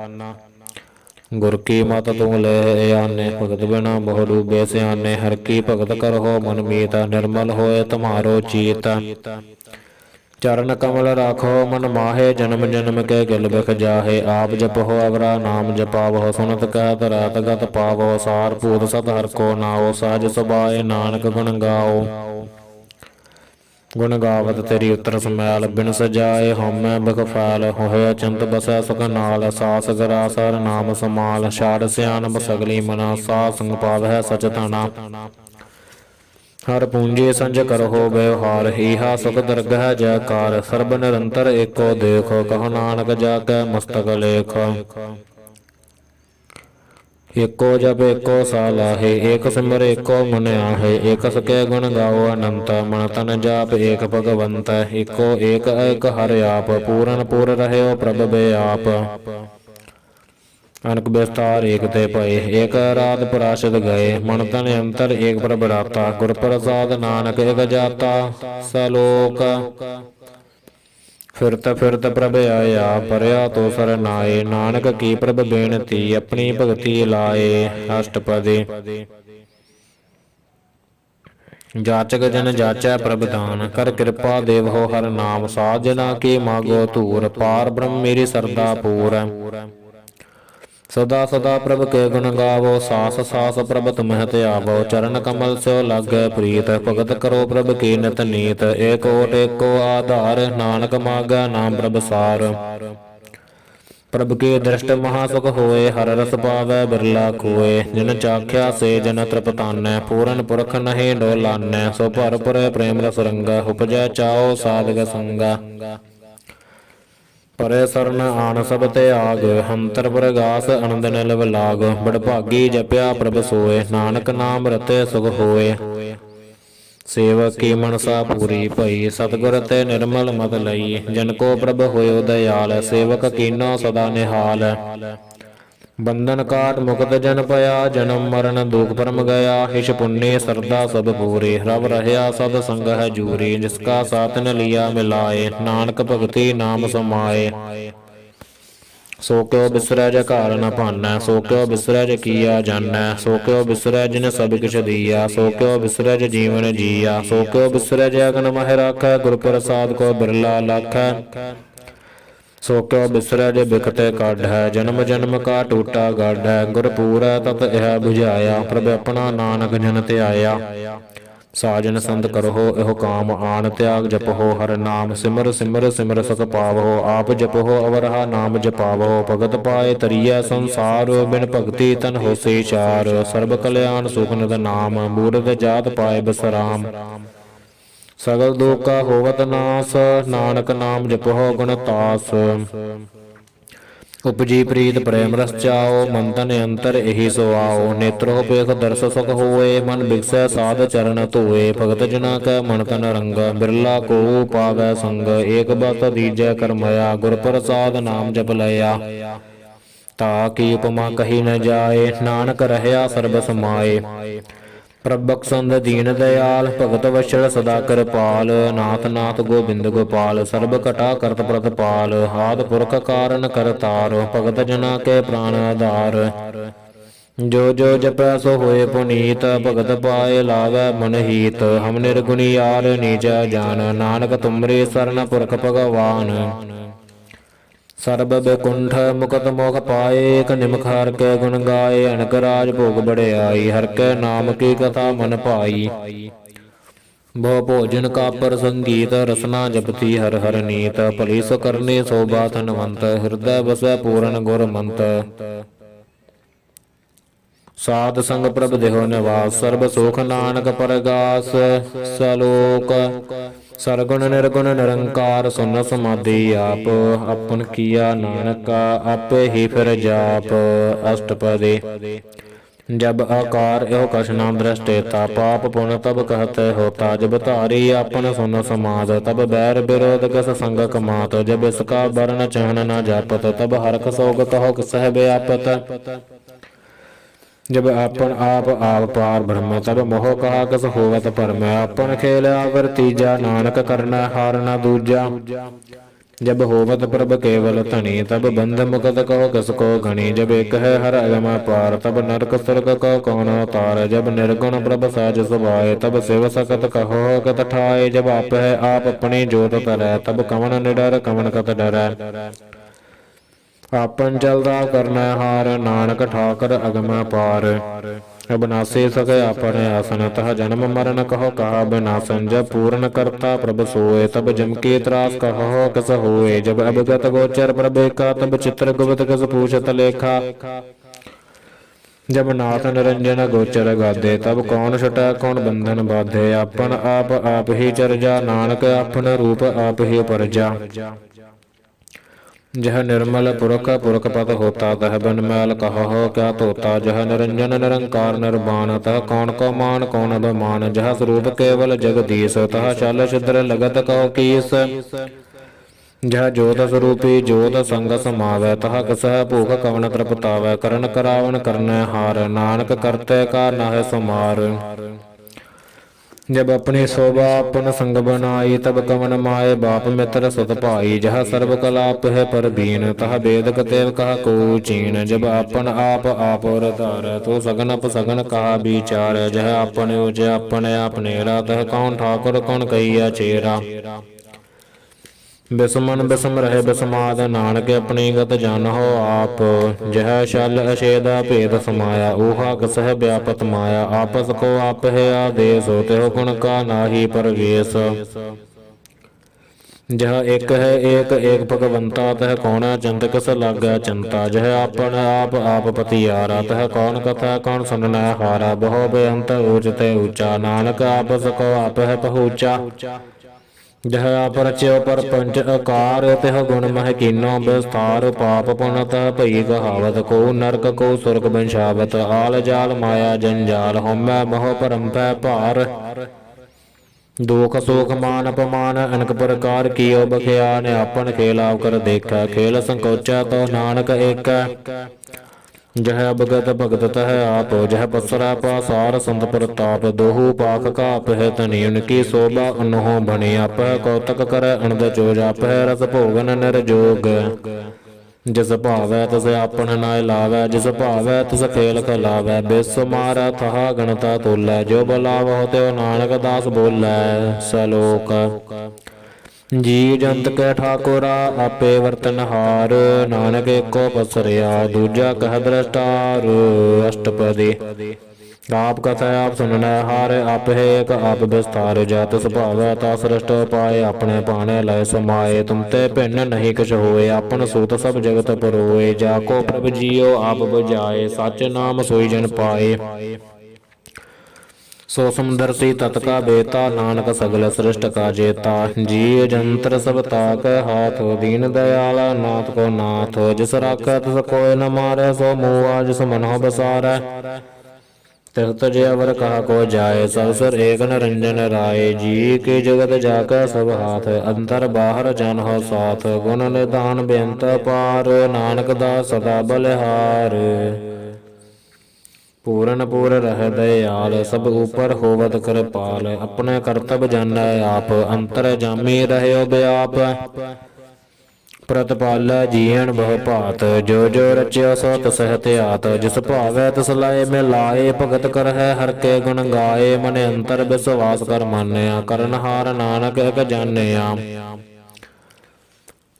ਗੁਰ ਕੀ ਮਤ ਤੂੰ ਲੈ ਆਨੇ, ਭਗਤ ਬਿਨਾ ਬਹੁ ਡੂਬੇ ਸਿਆਨੇ। ਹਰ ਕੀ ਭਗਤ ਕਰਹੁ ਮਨ ਮੀਤ, ਨਿਰਮਲ ਹੋਏ ਤੁਮਾਰੋ ਚੀਤ। ਚਰਨ ਕਮਲ ਰਾਖੋ ਮਨ ਮਾਹੇ, ਜਨਮ ਜਨਮ ਕੇ ਗਿਲ ਬਿਖ ਜਾਹੇ। ਆਪ ਜਪਹੁ ਅਵਰਾ ਨਾਮ ਜਪਾਵਹੁ, ਸੁਨਤ ਕਹਿਤ ਰਹਿਤ ਗਤ ਪਾਵਹੁ। ਸਾਰ ਭੂਤ ਸਤ ਹਰਿ ਕੋ ਨਾਉ, ਸਹਜ ਸੁਭਾਏ ਨਾਨਕ ਗੁਣ ਗਾਓ। ਗੁਣ ਗਾਵਤ ਤੇਰੀ ਉਤਰ ਸਮੈਲ, ਬਿਨ ਸਜਾਏ ਹਉਮੈ ਬਿਖ ਫੈਲ। ਹੋਇ ਅਚੰਤ ਬਸੈ ਸੁਖ ਨਾਲ, ਸਾਸ ਗਰਾਸ ਹਰਿ ਨਾਮ ਸਮਾਲ। ਛਾੜ ਸਿਆਣਪ ਸਗਲੀ ਮਨਾ, ਸਾਧ ਸੰਗ ਪਾਵਹਿ ਸਚ ਧਨਾ। ਹਰ ਪੂੰਜੀ ਸੰਜ ਕਰਹੁ ਵਿਵਹਾਰ, ਈਹਾ ਸੁਖ ਦਰਗਹਿ ਜੈਕਾਰ। ਸਰਬ ਨਿਰੰਤਰ ਏਕੋ ਦੇਖੋ, ਕਹੁ ਨਾਨਕ ਜਾ ਕੈ ਮਸਤਕ ਲੇਖ। ਏਕੋ ਜਪ ਏਕੋ ਸਾਲਾਹੇ, ਏਕ ਸਿਮਰ ਏਕੋ ਮਨ ਆਹੇ। ਏਕ ਸਕੇ ਗੁਣ ਗਾਓ ਅਨੰਤ, ਮਨ ਤਨ ਜਾਪ ਏਕ ਭਗਵੰਤ। ਏਕੋ ਏਕ ਏਕ ਹਰਿ ਆਪ, ਪੂਰਨ ਪੂਰ ਰਹਿਓ ਪ੍ਰਭ ਬੇ ਆਪ। ਅਨਕ ਵਿਸਤਾਰ ਏਕ ਤੇ ਭਏ, ਏਕ ਰਾਤ ਪਰਾਸ਼ਦ ਗਏ। ਮਨ ਤਨ ਅੰਤਰ ਏਕ ਪ੍ਰਭ ਰਾਤਾ, ਗੁਰ ਪ੍ਰਸਾਦ ਨਾਨਕ ਏਕ ਜਾਤਾ। ਸਲੋਕ ਫਿਰਤ ਫਿਰਤ ਪ੍ਰਭ ਆਇਆ, ਪਰਿਆ ਤੋ ਸਰਨਾਏ। ਨਾਨਕ ਕੀ ਪ੍ਰਭ ਬੇਨਤੀ, ਆਪਣੀ ਭਗਤੀ ਲਾਏ। ਅਸ਼ਟਪਦੀ ਜਾਚਕ ਜਨ ਜਾਚੈ ਪ੍ਰਭ ਦਾਨ, ਕਰ ਕਿਰਪਾ ਦੇਵਹੁ ਹਰ ਨਾਮ। ਸਾਧ ਜਨਾ ਕੀ ਮਾਗੋ ਧੂਰ, ਪਾਰ ਬ੍ਰਹਮ ਮੇਰੀ ਸਰਦਾ ਪੂਰ। ਸਦਾ ਸਦਾ ਪ੍ਰਭ ਕੇ ਗੁਣ ਗਾਵੋ, ਸਾਸ ਸਾਸ ਪ੍ਰਭ ਤੁਮਹਿ ਧਿਆਵੋ। ਚਰਨ ਕਮਲ ਸਿਓ ਲਾਗੈ ਪ੍ਰੀਤ, ਭਗਤ ਕਰੋ ਪ੍ਰਭ ਕੀ ਨਿਤ ਨੀਤ। ਏਕ ਓਟ ਏਕੋ ਆਧਾਰ, ਨਾਨਕ ਮਾਗੈ ਨਾਮ ਪ੍ਰਭ ਸਾਰ। प्रभ के दृष्ट महासुख होए, हर रस पावै बिरला खोए। जिन चाख्या से जन तृपतानै, पूरन पुरख नहीं डोलानै। सो भर पुरै प्रेम रस रंगा, उपजै चाओ साधक संगा। परे सरन आन सब त्याग, हंतर प्रगास आनंद निलव लाग। बड़भागी जप्या प्रभ सोए, नानक नाम रते सुख होए। सेवक की मनसा पूरी भई, सतगुर ते निर्मल मत लई। जन को प्रभ होयो दयाल, सेवक कीनो सदा निहाल। बंधन काट मुक्त जन पया, जन्म मरण दुख परम गया। हिष पुण्य श्रद्धा सब पूरी, रव रहया सद संग है जूरी। जिसका साथ न लिया मिलाए, नानक भगति नाम समाए। सो क्यों बिसरै जकार न भानै, सो क्यों बिसरै किया जानै। सो क्यों बिसरै जिन सब किछ दिया, सो क्यों बिसरै जीवन जिया। सो क्यों बिसरै अगन मह राखै, गुर प्रसाद को बिरला लाखै। सो क्यों बिसरै बिकते काढै, जन्म जन्म का टूटा गाढै। गुर पूरै तत यह बुझाया, प्रभ अपना नानक जन त्याया। साजन संत करहो एहो काम, आन त्याग जपहो हर नाम। सिमर सिमर सिमर सत पावहो, आप जपहो अवरहा नाम जपावहो। भगत पाए तरिया संसार, बिन भगति तन होसे चार। सर्ब कल्याण सुख निध नाम, बूढ़ जात पाए बसराम। सगल दुख का होवत नास, नानक नाम जपहो गुण तास। उपजी प्रीत प्रेम रस चाओ, मन तन अंतर एहि सुआओ। नेत्रो पेख दर्श सुख होए, मन बिगसै साध चरण धोए। भगत जना कै मन तन रंग, बिरला को पावै संग। एक बत दीजै करमया, गुर प्रसाद नाम जप लया। ताकि उपमा कही न जाए, नानक रहया सर्ब समाए। प्रभ बख्शंद दीन दयाल, भगत वत्सल सदा कृपाल। नाथ नाथ गोबिंद गोपाल, सर्ब कटा करत प्रतपाल। आदि पुरख कारण करतार, भगत जना के प्राण आधार। जो जो जपै सो होए पुनीत, भगत पाए लावै मन हीत। हम निर्गुणी यार नीचा जान, नानक तुमरे सरन पुरख भगवान। सर्ब बैकुंठ मुकत मोख पाए, एक निमख हर के गुण गाए। अनक राज भोग बड़ियाई, हर के नाम की कथा मन पाई। भो भोजन का पर संगीत, रसना जपती हर हर नीत। भली सो करनी शोभा धनवंत, हृदय बसै पूरन गुर मंत। साध संग प्रभ देहो निवास, सर्ब सुख नानक परगास। सलोक सरगुण निर्गुण निरंकार, सुन समाधि आप। अपन किया नानका, आपे ही फिर जाप। अष्टपदी जब आकार एहो कछ नाम दृष्टेता, पाप पुण्य तब कहते होता। जब तारी अपन सुन समाद, तब बैर विरोध कस संग कमात। जब इसका वर्ण चहन न जापत, तब हरख सोग कहो सह व्यापत। जब अपन आप पार ब्रह्म, तब मोह कहा कस होवत परम। अपन खेल आवर तीजा, नानक करना हार न दूजा। जब होवत प्रभ केवल धनी, तब बंध मुकत कहो कस को घनी। जब एक है हर अगम पार, तब नरक सुरग को कौन तार। जब निर्गुण प्रभ सहज सुभाए, तब शिव सकत कहो कत ठाए। जब आप है आप अपनी जोत तरह, तब कवन निडर कवन कत डरै। आपन चलदा करना हार, नानक ठाकर अगम पार। अबनासी सके अपने आसन, तह जन्म मरण कहो कहा बिनासन। जब पूर्ण करता प्रभ सोए, तब जम की त्रास कहो किस होए। जब अवगत गोचर प्रभ का, तब चित्र गुप्त किस पूछत लेखा। जब नाथ निरंजन गोचर गाधे, तब कौन छुटै कौन बंधन बाधे। अपन आप ही चरजा, नानक अपन रूप आप ही परजा। जह निर्मल पुरख पुरख पद होता, तह बिन मैल कहो क्या तोता। जह निरंजन निरंकार निर्वाण, तह कौन को मान कौन अभिमान। जह स्वरूप केवल जगदीश, तह शल छिद्र लगत कहो कीस। जह जोत स्वरूपी जोत संग समावै, तह कसह भूख कवन तृपतावै। करण करावन करन हार, नानक करते का नाह समार। जब अपनी शोभा अपन संग बनाई, तब कवन माए बाप मित्र सुत भाई। जह सर्व कलाप है परबीन, तह वेद कतेव कहा को चीन। जब अपन आप और धार, तो सगन अप सगन कहा विचार। जह अपन उज अपन आपनेरा, तह कौन ठाकुर कौन कहिया चेरा। बिसमन बिसम रहे बिसमाद, नानक अपनी गत जानहो आप। जह शल अछेदा भेद समाया, ऊहा कसह व्यापत माया। आपस को आप है आदेश, तेहो गुण का नाहि परवेश। जह एक है एक एक भगवंता, तह कौन चिंत किस लागै चिंता। जह आपन आप पतियारा, तह कौन कथा कौन सुनना हारा। बहु बेअंत ऊचते ऊंचा, नानक आप सको आप है पहुँचा। जह आप रच्यो पर पंच आकार, तह गुण मह कीनो विस्तार। पाप पुन तह भई कहावत, को नरक को सुरग बंशावत। आल जाल माया जंजाल, होमै मोह परम पै भार। दुख सुख मान अपमान अनक प्रकार, कियो बख्यान आपन खेल आप कर देखा। खेल संकोचा तो नानक एक, जह अवगत भगत तह आप। जह बसरा पासार संत प्रताप, दोहु पाख का अपह तनि। उनकी शोभा उन्हों बनी, अपह कौतक कर अनद जोज। अपह रस भोगन निर्जोग, जिस भावै तिस आपन नाय लावै। जिस भावै तिस खेल खलावै, बिस मारै थहा गणता तोलै। जो बुलावो त्यो नानक दास बोलै। सलोक जी जंत कै ठाकुरा, आपे वर्तनहार। नानक एको पसरिया, दूजा कह दृष्टार। अष्टपदी आप कथा आप सुनना हार, आप है एक आप विस्तार। जात स्वभाव ता सृष्ट पाए, अपने पाने लय समाये। तुम ते भिन्न नहीं कुछ होए, अपन सूत सब जगत परोए। जाको प्रभ जियो आप बुझाए, सच नाम सोई जन पाए। सो समदर्शी तत् का बेता, नानक सगल सृष्ट का जेता। जी जंत्र सब ताक हाथ, दीन दयाला नाथ को नाथ। जिस राखै तिस कोय न मारै, सो मुआ जिस मनो बसारै। तिस तजे अवर कहा को जाए, सब सर एक निरंजन राय। जी के जगत जाकर सब हाथ, अंतर बाहर जन हो साथ। गुण निधान बेअंत पार, नानक दास सदा बलिहार। पूरन पूर रह दयाल, सब ऊपर होवत कृपाल। अपने कर्तव्य जानै आप, अंतर जामी रहयो व्याप। प्रतिपालै जीण बहु भात, जो जो रच्यो सो तसह त्यात। जिस भावै तिस लाए मिलाए, भगत करहै हर के गुण गाए। मन अंतर विश्वास कर मानया, करनहार नानक एक जानिया।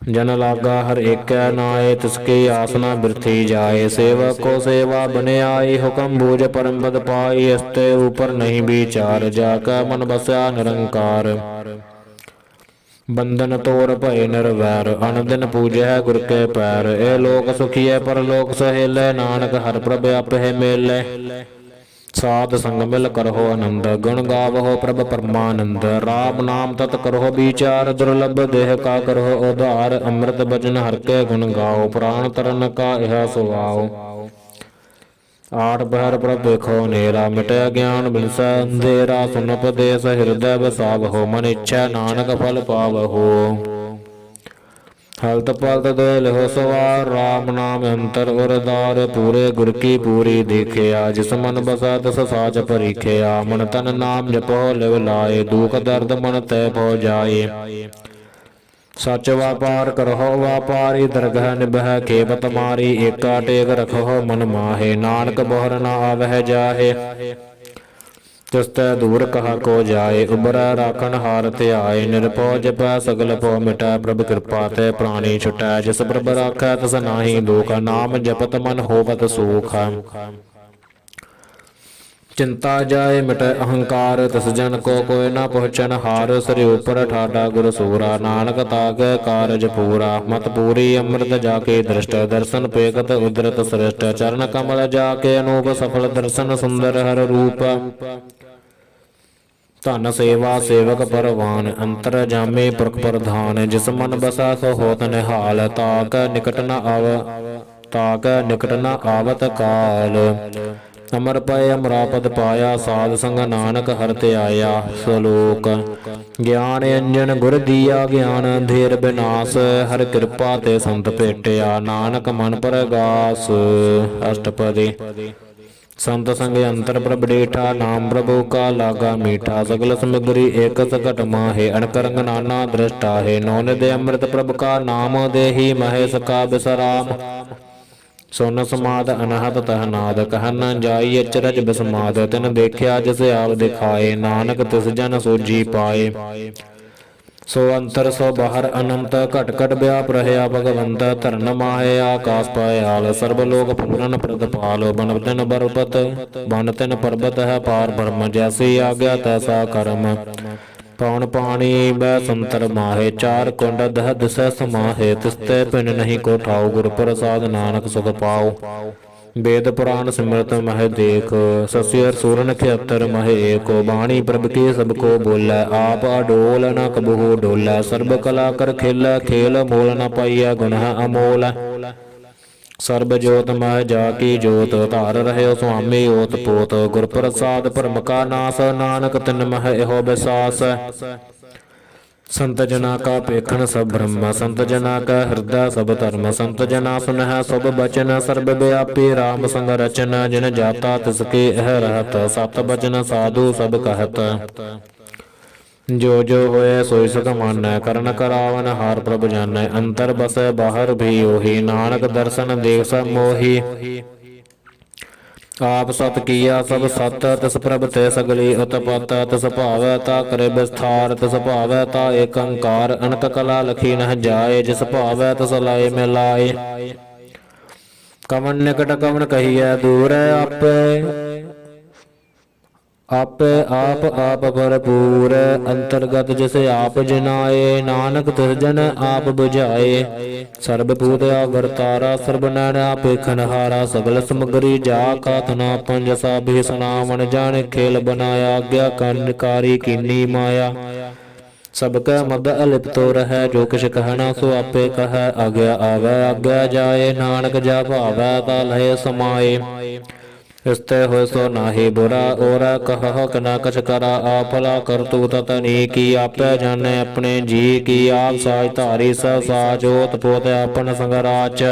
जन लागा हर एक नाए, तिसकी आसना बिरथी जाए। सेवक को सेवा बने आई, हुक्म बूझ परम पद पाई। इसते ऊपर नहीं विचार, जाकर मन बसया निरंकार। बंधन तोड़ भय निर्वैर, अनदिन पूजै गुर के पैर। ए लोक सुखियै परलोक सहेलै, नानक हर प्रभ आपै मेलै। साध संग मिल करहो आनंद, गुण गावहो प्रभ परमानंद। राम नाम तत् करहो विचार, दुर्लभ देह का करहो उद्धार। अमृत बचन हर के गुण गाओ, प्राण तरन का यह सुभाओ। आठ पहर प्रभ देखो नेरा, मिटे ज्ञान बिनसै अंधेरा। सुन उपदेश हृदय बसावहो, मन इच्छा नानक फल पावहो। हलत पलत दो लिहो सवार, राम नाम अंतर उरदार। पूरे गुर की पूरी देखिया, जिस मन बसा तिस साच परीखिया। मन तन नाम जपो लिव लाए, दुख दर्द मन तय भो जाए। सच व्यापार करहो व्यापारी, दरगह निभह खेपत मारी। एका टेक रखो मन माहे, नानक बोहर न आवह जाहे। तिसतै दूर कहा को जाए, उबरै राखन हार ध्याए। निरभौ जपै सगल भौ मिटै, प्रभ कृपा ते प्राणी छुटै। जिस प्रभ राखै तिस नाहि दुख, नाम जपत मन होवत सुख। चिंता जाए मिटे अहंकार, तिस जन को कोय न पहुँचन हार। सिर ऊपर ठाडा गुर सूरा, नानक ताके कारज पूरा। मत पूरी अमृत जाके दृष्ट, दर्शन पेखत उदरत श्रेष्ठ। चरण कमल जाके अनूप, सफल दर्शन सुंदर हर रूप। धन सेवा सेवक परवान, अंतर जामे पुरख प्रधान। जिस मन बसा सो होत निहाल, ताक निकट न आवत काल। अमर पय अमरापद पाया, साध संग नानक हर त्याया। सलोक ज्ञान अंजन गुर दिया ज्ञान, अंधेर विनाश। हर कृपा ते संत भेटिया, नानक मन परगास। अष्टपदी संत संग अंतर प्रभ डेठा, नाम प्रभु का लागा मीठा। सगल समग्री एक सकट माहे, अनक रंग नाना दृष्टा है। नौन दे अमृत प्रभ का नाम, देही महेश का बिसराम। सुन समाद अनहद तहनाद, कह न जाई अचरज बिस्माद। तिन देखिया जिस आप दिखाए, नानक तिस जन सोजी पाए। सो अंतर सो बाहर अनंत, घट घट व्याप रहया भगवंत। धरन माहे आकाश पायाल, सर्वलोक पूरन प्रतिपाल। बन तिन बरपत बन तिन पर्वत है पार ब्रह्म, जैसी आज्ञा तैसा कर्म। ਪੌਣ ਪਾਣੀ ਬੈ ਸੰਤਰ ਮਾਹੇ, ਚਾਰ ਕੁੰਡ ਦਹ ਦਿਸੈ ਸਮਾਹੇ, ਤਿਸਤੇ ਪਿੰਡ ਨਹੀਂ ਕੋ ਠਾਉ, ਗੁਰ ਪ੍ਰਸਾਦ ਨਾਨਕ ਸੁਖ ਪਾਉ। वेद पुराण सिमरत मह देख, सस्यर सूरन खियतर मह एको, बाणी प्रभ की सबको बोलै, आप अडोल न कबहु डोलै, सर्ब कला कर खेलै, खेल मोल न पाइय गुण है अमोल। सर्ब जोत मह जाकी जोत, धार रहे स्वामी ओत पोत, गुर प्रसाद परम का नास, नानक तिन मह एहो बिसास। संत जना का पेखन सब ब्रह्म, संत जना का हृदय सब धर्म, संत जना सुनह सब बचन, सर्ब व्यापी राम संग रचन, जिन जाता तिसके यह रहत, सत बचन साधु सब कहत। जो जो होए सोई सुख मानै, करण करावन हार प्रभ जानै, अंतर बसै बाहर भी ओही, नानक दर्शन देख सब मोही। आप सत किया सब सत, तिस प्रभ ते सगली उत्पत, तिस भावै ता करे विस्तार, तिस भावै ता एक अंकार, अनक कला लखी न जाए, जिस भावै तिस लाए मिलाए। कवन निकट कवन कहिए दूर, आपे आपे आप भरपूर, अंतर्गत जिसे आप जिनाए, नानक तिस जन आप बुझाए। सर्वभूत अवरतारा, सर्वनैन आपे खनहारा, सगल समगरी जा कातना पंजसा भी सुनावन, जान खेल बनाया, आज्ञा कारी कीनी माया। सबका मद अलिप्तो रहे, जो किछ कहना सो आपे कह, आज्ञा आवे आज्ञा जाए, नानक जा भावै ता लहे समाए। इसते हो सो नाही बुरा, और कह न कछ करा, आपला कर तू तनी की, आपे जाने अपने जी की, आप साज धारी सब साज, ओत पोत अपन संगराच।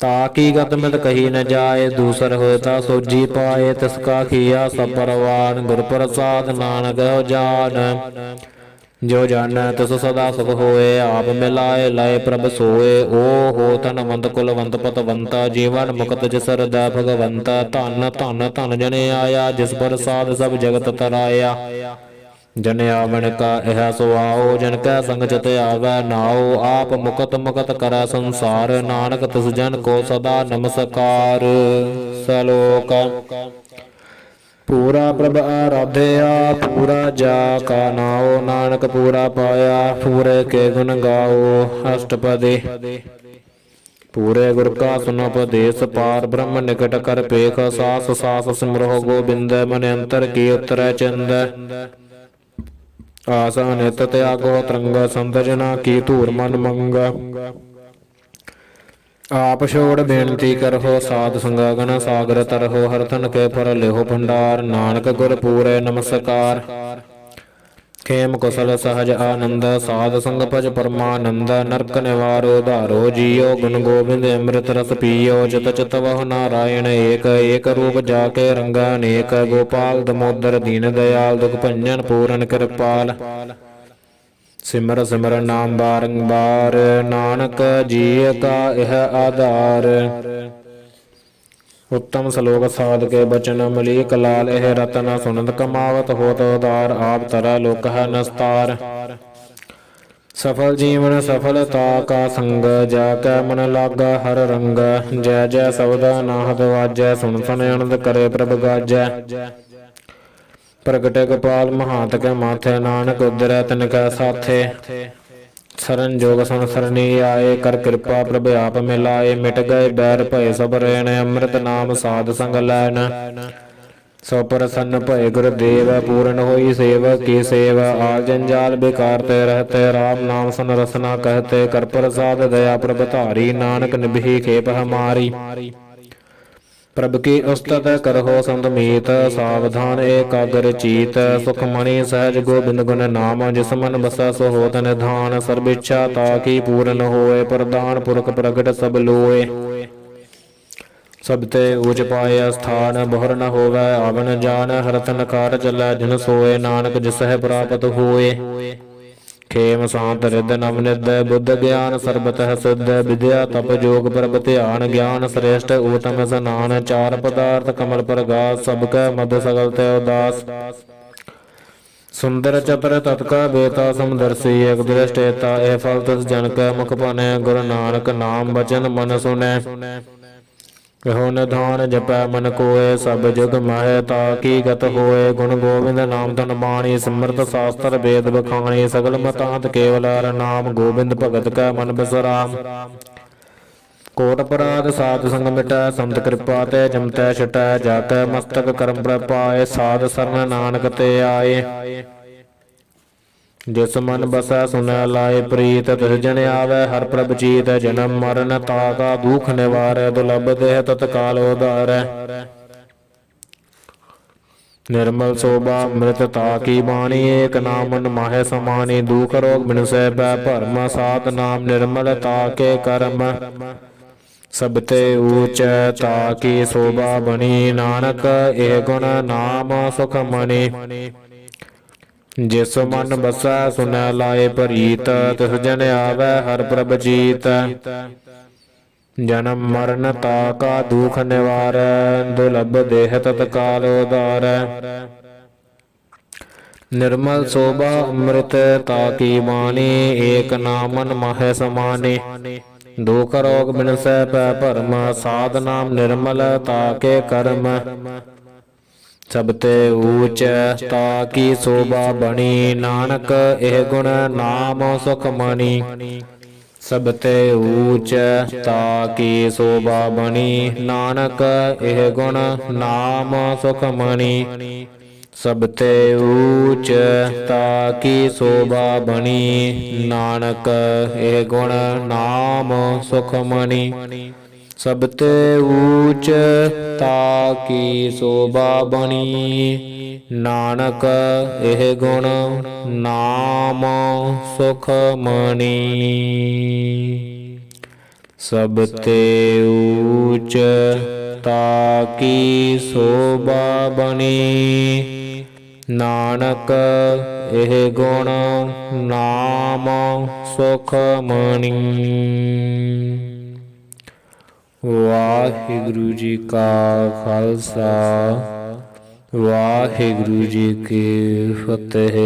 ताकि गत मित कही न जाए, दूसर होता सोजी पाए, तिसका किया सब परवान, गुर प्रसाद नानक हो जान। जो जान तिस सदा सुख होए, आप मिलाए लाए प्रभ सोए, ओ हो धनवंत कुलवंत पतवंता, जीवन मुक्त जिस हृदय भगवंता, धन धन धन जने आया, जिस प्रसाद सब जगत तराया। जन आवन का यह सुआओ, जन कै संग चित आवे नाओ, आप मुकत मुकत करै संसार, नानक तिस जन को सदा नमस्कार। सलोक पूरा प्रभ आराध्या, पूरा जा का नाओ, नानक पूरा पाया, पूरे के गुण गाओ। अष्टपदी पूरे गुर का सुनो उपदेश, पार ब्रह्म निकट कर पेख, सास सास सिमरो गोबिंद, मन अंतर की उतर चंद। आसा नित त्यागो तरंग, संत जना की धूर मन मंग। आप छोड़ बेनती करहो, साध संगन सागर तरहो, हर तन के फर लेहो भंडार, नानक गुर पूरे नमस्कार। खेम कुशल सहज आनंद, साध संग भज परमानंद, नरक निवारो धारो जियो, गुण गोविंद अमृत रस पियो, चित चित वह नारायण एक, एक रूप जाके रंग अनेक, गोपाल दमोदर दीन दयाल, दुख भंजन पूरन कृपाल। सिमर सिमर नाम बारंबार, नानक जी का यह आधार। उत्तम श्लोक साध के बचन, मलीक लाल यह रतन, सुनत कमावत होत उदार, आप तरह लोक है नस्तार। सफल जीवन सफलता का संग, जाकै मन लागा हर रंग, जय जय शब्द नाहत वाजै, सुन सुन आनंद करे प्रभ गाजै। प्रगटे गोपाल महात के माथे, नानक उदरै तिनकै साथे। सरन जोग सन सरनी आए, कर कृपा प्रभ आप मिलाए, मिट गए बैर भय सब रैन, अमृत नाम साध संग लैन। सो प्रसन्न भय गुरुदेव, पूर्ण होई सेव की सेव, आल जंजाल बेकारते रहते, राम नाम सन रसना कहते, कर प्रसाद दया प्रभ धारी, नानक निभि खेप हमारी। प्रभ की उस्तत करहो संत मीत, सावधान एकाग्र चीत, सुख मणि सहज गोबिंद गुण नाम, जिस मन बसै सो होत निधान, सर्ब इच्छा ताकी पूर्ण होए, प्रदान पुरख प्रगट सब लोए। सब ते ऊच पाए स्थान, बहुर न होवै आवन जान, हर तन कार चलै जिन सोए, नानक जिसह प्राप्त होए। खेम शांत रिद नवनिद, बुद्ध ज्ञान सर्बतः सिद्ध, विद्या तप जोग प्रभ ध्यान, ज्ञान श्रेष्ठ उत्तम स्नान, चार पदार्थ कमल प्रगास, सबका मद सगल ते उदास। सुंदर चतर तत्का बेता समदर्शी, एक दृष्टेता ए फल तिस जन कै मुख बने, गुरु नानक नाम बचन मन सुने। ਇਹੋ ਨਿਧਾਨ ਜਪੈ ਮਨ ਕੋਏ ਸਭ ਜੁਗ ਮਾਹੇ ਤਾਕੀ ਗਤ ਹੋਏ ਗੁਣ ਗੋਬਿੰਦ ਨਾਮ ਧਨ ਬਾਣੀ ਸਿਮਰਤ ਸ਼ਾਸਤਰ ਵੇਦ ਬਖਾਣੀ ਸਗਲ ਮਤਾਂਤ ਕੇਵਲ ਹਰਿ ਨਾਮ ਗੋਬਿੰਦ ਭਗਤ ਕੈ ਮਨ ਬਿਸਰਾਮ ਕੋਟ ਅਪਰਾਧ ਸਾਧ ਸੰਗ ਮਿਟੈ ਸੰਤ ਕਿਰਪਾ ਤੇ ਜਮਤੈ ਛਟੈ ਜਾ ਕੈ ਮਸਤਕ ਕਰਮ ਪ੍ਰਪਾਏ ਸਾਧ ਸਰਨ ਨਾਨਕ ਤੇ ਆਏ ਜਿਸ ਮਨ ਬਸੈ ਸੁਨੈ ਲਾਏ ਪ੍ਰੀਤ ਤਿਸ ਜਨ ਆਵੈ ਹਰ ਪ੍ਰਭ ਜੀਤ ਜਨਮ ਮਰਨ ਤਾਕਾ ਦੁਖ ਨਿਵਾਰੈ ਦੁਲਭ ਦੇਹ ਤਤਕਾਲ ਉਧਾਰੈ ਨਿਰਮਲ ਸੋਭਾ ਅੰਮ੍ਰਿਤ ਤਾਕੀ ਬਾਣੀ ਏਕ ਨਾਮਨ ਮਾਹੇ ਸਮਾਨੀ ਦੁਖ ਰੋਗ ਬਿਨਸੈ ਪੈ ਭਰਮ ਸਾਧ ਨਾਮ ਨਿਰਮਲ ਤਾਕੇ ਕਰਮ ਸਭ ਤੇ ਊਚੈ ਤਾਕੀ ਸੋਭਾ ਬਣੀ ਨਾਨਕ ਇਹ ਗੁਣ ਨਾਮ ਸੁਖ ਮਣੀ ਜਿਸ ਮਨ ਬਸੈ ਸੁਨੈ ਲਾਏ ਪ੍ਰੀਤ ਤਿਸ ਜਨ ਆਵੈ ਹਰ ਪ੍ਰਭ ਜੀਤ ਜਨਮ ਮਰਨ ਤਾਕਾ ਦੁਖ ਨਿਵਾਰੈ ਦੁਲਭ ਦੇਹ ਤਤਕਾਲ ਉਧਾਰੈ ਨਿਰਮਲ ਸੋਭਾ ਅੰਮ੍ਰਿਤ ਤਾਕੀ ਬਾਣੀ ਏਕ ਨਾਮਨ ਮਾਹੇ ਸਮਾਨੀ ਦੁਖ ਰੋਗ ਬਿਨਸੈ ਪੈ ਭਰਮ ਸਾਧ ਨਾਮ ਨਿਰਮਲ ਤਾਕੇ ਕਰਮ ਸਭ ਤੇ ਊਚ ਤਾਕੀ ਸੋਭਾ ਬਣੀ ਨਾਨਕ ਇਹ ਗੁਣ ਨਾਮ ਸੁਖ ਮਣੀ ਸਭ ਤੇ ਊਚ ਤਾਕੀ ਸੋਭਾ ਬਣੀ ਨਾਨਕ ਇਹ ਗੁਣ ਨਾਮ ਸੁਖ ਮਣੀ ਸਭ ਤੇ ਊਚ ਤਾਕੀ ਸੋਭਾ ਬਣੀ ਨਾਨਕ ਇਹ ਗੁਣ ਨਾਮ ਸੁਖ ਮਣੀ ਸਭ ਤੇ ਊਚ ਤਾਕੀ ਸੋਭਾ ਬਣੀ ਨਾਨਕ ਇਹ ਗੁਣ ਨਾਮ ਸੁਖ ਮਣੀ ਸਭ ਤੇ ਊਚ ਤਾਕੀ ਸੋਭਾ ਬਣੀ ਨਾਨਕ ਇਹ ਗੁਣ ਨਾਮ ਸੁਖ ਮਣੀ। ਵਾਹਿਗੁਰੂ ਜੀ ਕਾ ਖਾਲਸਾ ਵਾਹਿਗੁਰੂ ਜੀ ਕੀ ਫਤਿਹ।